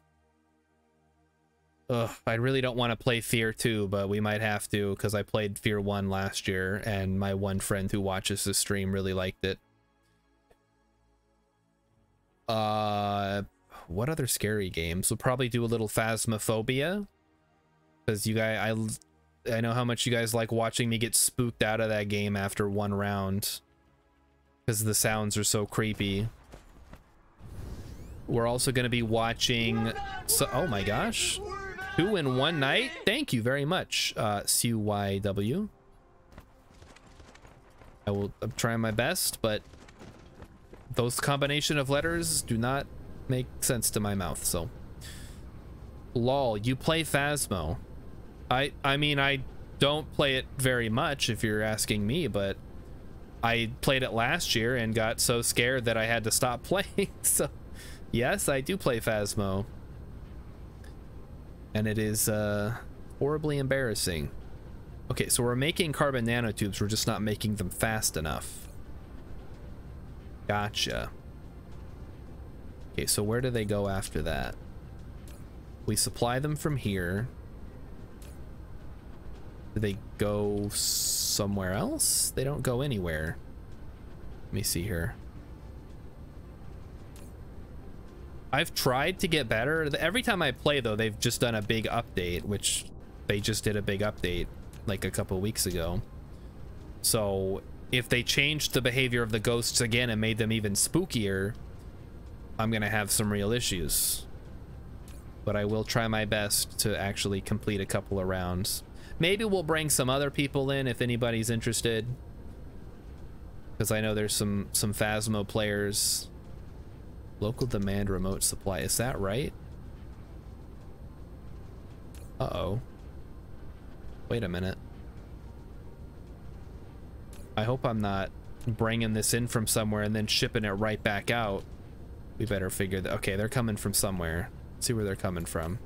Ugh, I really don't want to play Fear 2, but we might have to because I played Fear 1 last year and my one friend who watches the stream really liked it. What other scary games? We'll probably do a little Phasmophobia because you guys, I know how much you guys like watching me get spooked out of that game after one round because the sounds are so creepy. We're also going to be watching, oh my gosh, 2 in 1 night. Thank you very much, CYW. I'm trying my best, but those combination of letters do not make sense to my mouth. So, lol, you play Phasmo. I mean, I don't play it very much if you're asking me, but I played it last year and got so scared that I had to stop playing. So, yes, I do play Phasmo. And it is horribly embarrassing. Okay, so we're making carbon nanotubes, we're just not making them fast enough. Gotcha. Okay, so where do they go after that? We supply them from here. Do they go somewhere else? They don't go anywhere. Let me see here. I've tried to get better. Every time I play, though, they've just done a big update, which they just did a big update like a couple weeks ago. So if they changed the behavior of the ghosts again and made them even spookier, I'm gonna have some real issues. But I will try my best to actually complete a couple of rounds. Maybe we'll bring some other people in if anybody's interested, because I know there's some Phasmo players. Local demand remote supply, is that right? Uh-oh. Wait a minute. I hope I'm not bringing this in from somewhere and then shipping it right back out. We better figure that. Okay, they're coming from somewhere. Let's see where they're coming from.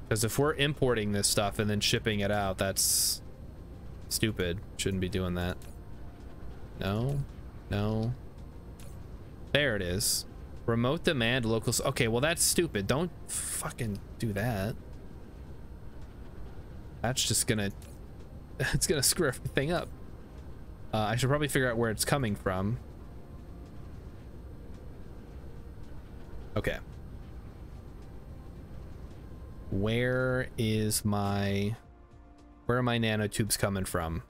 Because if we're importing this stuff and then shipping it out, that's stupid. Shouldn't be doing that. No. No. There it is. Remote demand, local. Okay, well, that's stupid. Don't fucking do that. That's just gonna... It's gonna screw everything up. I should probably figure out where it's coming from. Okay. Where are my nanotubes coming from?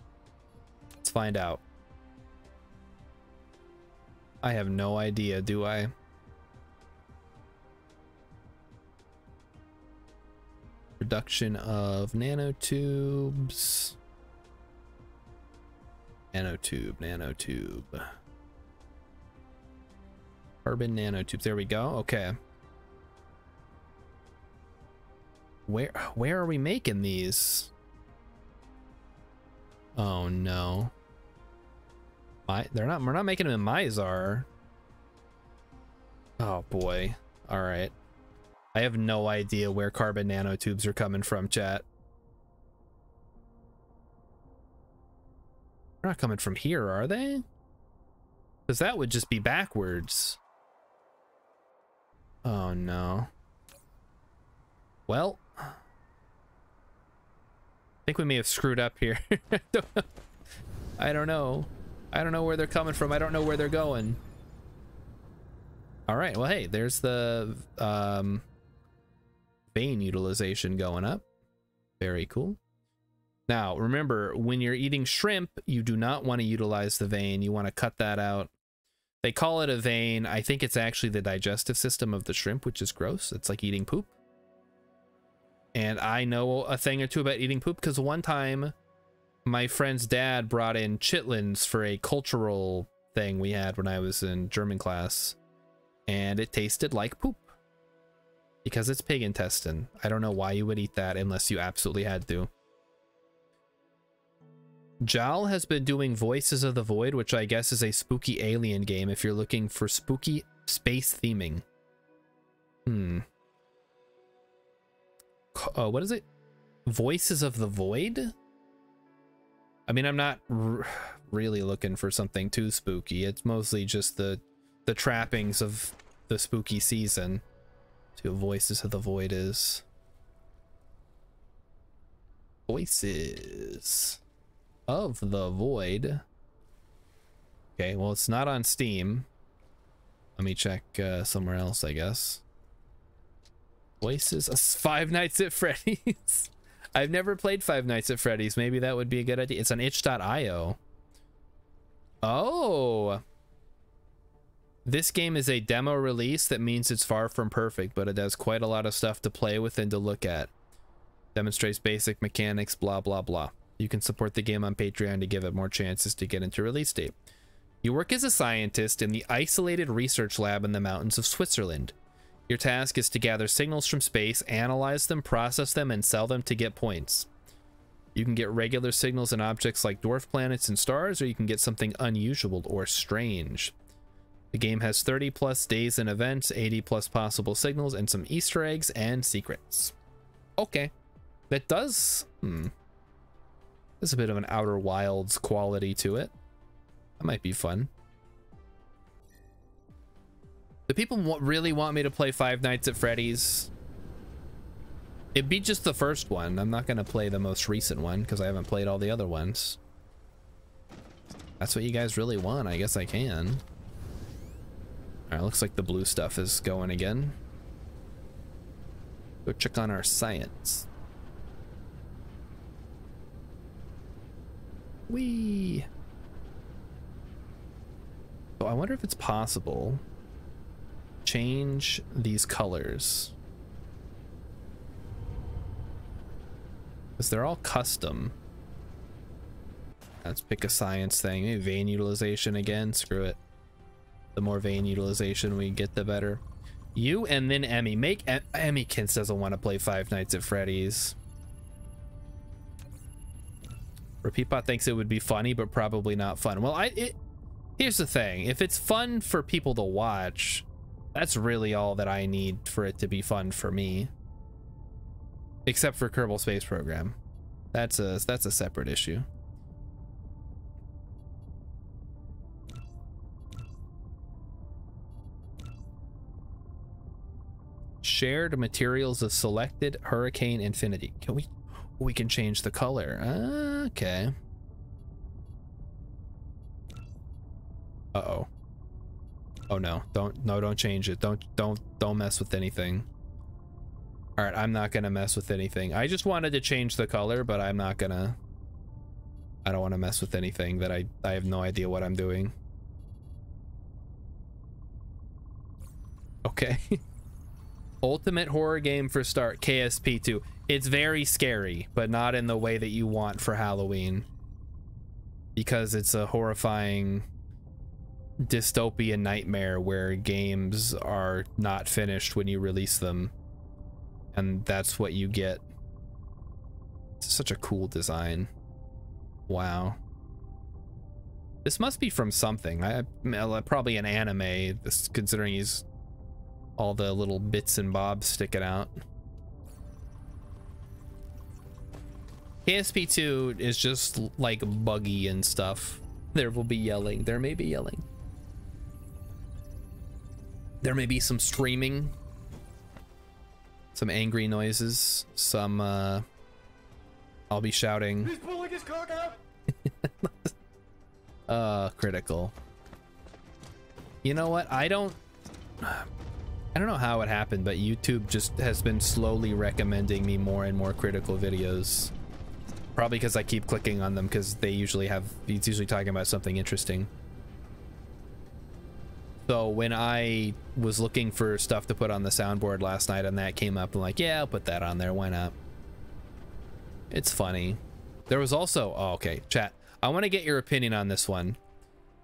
Let's find out. I have no idea, do I? Production of nanotubes. Nanotube. Carbon nanotubes. There we go. Okay. Where are we making these? Oh no. We're not making them in Mizar. Oh boy. All right. I have no idea where carbon nanotubes are coming from, chat. They're not coming from here, are they? Because that would just be backwards. Oh no. Well, I think we may have screwed up here. I don't know. I don't know where they're coming from. I don't know where they're going. All right. Well, hey, there's the vein utilization going up. Very cool. Now, remember, when you're eating shrimp, you do not want to utilize the vein. You want to cut that out. They call it a vein. I think it's actually the digestive system of the shrimp, which is gross. It's like eating poop. And I know a thing or two about eating poop because one time my friend's dad brought in chitlins for a cultural thing we had when I was in German class, and it tasted like poop because it's pig intestine. I don't know why you would eat that unless you absolutely had to. Jal has been doing Voices of the Void, which I guess is a spooky alien game if you're looking for spooky space theming. What is it? Voices of the Void? I mean, I'm not really looking for something too spooky. It's mostly just the trappings of the spooky season. See what Voices of the Void is. Voices of the Void. Okay, well, it's not on Steam. Let me check somewhere else, I guess. Voices, Five Nights at Freddy's. I've never played Five Nights at Freddy's. Maybe that would be a good idea. It's on itch.io. Oh. This game is a demo release. That means it's far from perfect, but it has quite a lot of stuff to play with and to look at. Demonstrates basic mechanics, blah, blah, blah. You can support the game on Patreon to give it more chances to get into release date. You work as a scientist in the isolated research lab in the mountains of Switzerland. Your task is to gather signals from space, analyze them, process them, and sell them to get points. You can get regular signals and objects like dwarf planets and stars, or you can get something unusual or strange. The game has 30 plus days and events, 80 plus possible signals, and some Easter eggs and secrets. Okay. That does... There's a bit of an Outer Wilds quality to it. That might be fun. Do people really want me to play Five Nights at Freddy's? It'd be just the first one. I'm not going to play the most recent one because I haven't played all the other ones. That's what you guys really want. I guess I can. All right, looks like the blue stuff is going again. Go check on our science. Whee! So I wonder if it's possible change these colors, because they're all custom. Let's pick a science thing. Maybe vein utilization again. Screw it. The more vein utilization we get, the better. You and then Emmy. Make Emmykins doesn't want to play Five Nights at Freddy's. Repeatbot thinks it would be funny, but probably not fun. Well, here's the thing. If it's fun for people to watch, that's really all that I need for it to be fun for me. Except for Kerbal Space Program. That's a separate issue. Shared materials of selected Hurricane Infinity. Can we can change the color. Okay. Uh-oh. Oh no, don't change it. Don't mess with anything. All right, I'm not gonna mess with anything. I just wanted to change the color, but I'm not gonna. I don't want to mess with anything that I have no idea what I'm doing. Okay. Ultimate horror game for start, KSP2. It's very scary, but not in the way that you want for Halloween. Because it's a horrifying dystopian nightmare where games are not finished when you release them. And that's what you get. It's such a cool design. Wow. This must be from something. Probably an anime, considering he's all the little bits and bobs sticking out. KSP2 is just like buggy and stuff. There will be yelling. There may be yelling. There may be some screaming. Some angry noises. Some, I'll be shouting. He's pulling his cock out! Critical. You know what? I don't know how it happened, but YouTube just has been slowly recommending me more and more critical videos. Probably because I keep clicking on them, because they usually have, it's usually talking about something interesting. So when I was looking for stuff to put on the soundboard last night and that came up, I'm like, yeah, I'll put that on there. Why not? It's funny. There was also, oh, okay, chat. I want to get your opinion on this one,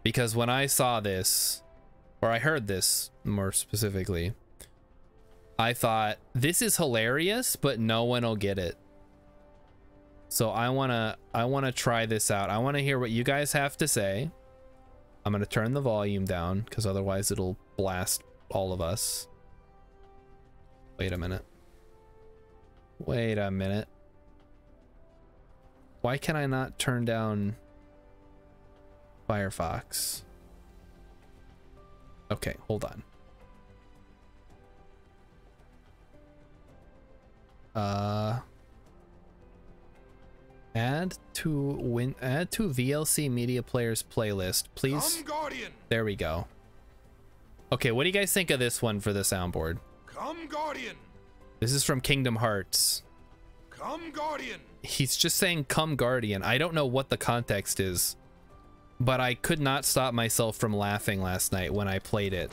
because when I saw this, or I heard this more specifically, I thought, this is hilarious, but no one will get it. So I wanna try this out. I wanna hear what you guys have to say. I'm gonna turn the volume down because otherwise it'll blast all of us. Wait a minute. Wait a minute. Why can I not turn down Firefox? Okay, hold on. Add to VLC Media Players playlist, please. There we go. Okay, what do you guys think of this one for the soundboard? Come, Guardian. This is from Kingdom Hearts. Come, Guardian. He's just saying "Come, Guardian." I don't know what the context is, but I could not stop myself from laughing last night when I played it.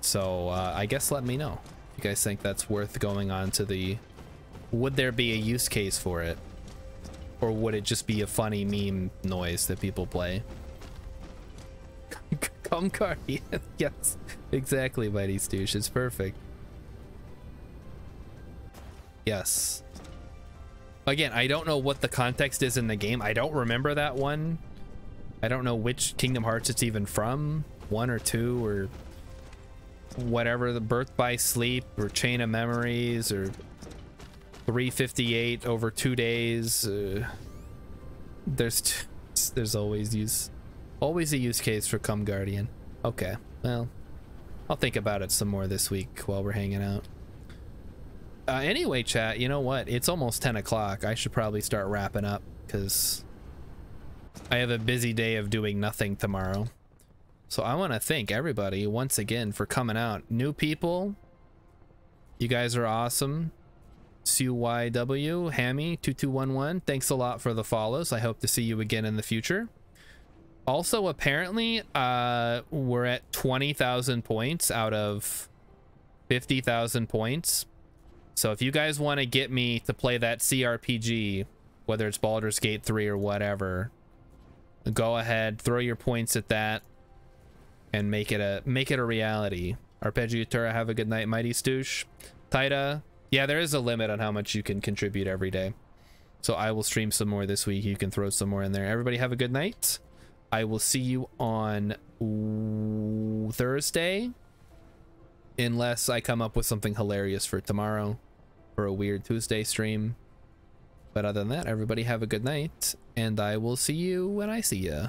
So I guess let me know. You guys think that's worth going on to the... Would there be a use case for it? Or would it just be a funny meme noise that people play? Come, Guardian. Yes, exactly, Mighty Stoosh. It's perfect. Yes. Again, I don't know what the context is in the game. I don't remember that one. I don't know which Kingdom Hearts it's even from. 1 or 2 or whatever. The Birth by Sleep or Chain of Memories or 358 over 2 days. There's always a use case for Come Guardian. Okay, well, I'll think about it some more this week while we're hanging out. Anyway, chat, you know what? It's almost 10 o'clock. I should probably start wrapping up because I have a busy day of doing nothing tomorrow. So I want to thank everybody once again for coming out. New people, you guys are awesome. CYW, Hammy 2211, thanks a lot for the follows. I hope to see you again in the future. Also, apparently, we're at 20,000 points out of 50,000 points. So if you guys want to get me to play that CRPG, whether it's Baldur's Gate 3 or whatever, go ahead, throw your points at that, and make it a reality. Arpeggiatura, have a good night. Mighty Stoosh, Taita. Yeah, there is a limit on how much you can contribute every day. So I will stream some more this week. You can throw some more in there. Everybody have a good night. I will see you on Thursday. Unless I come up with something hilarious for tomorrow. For a weird Tuesday stream. But other than that, everybody have a good night. And I will see you when I see ya.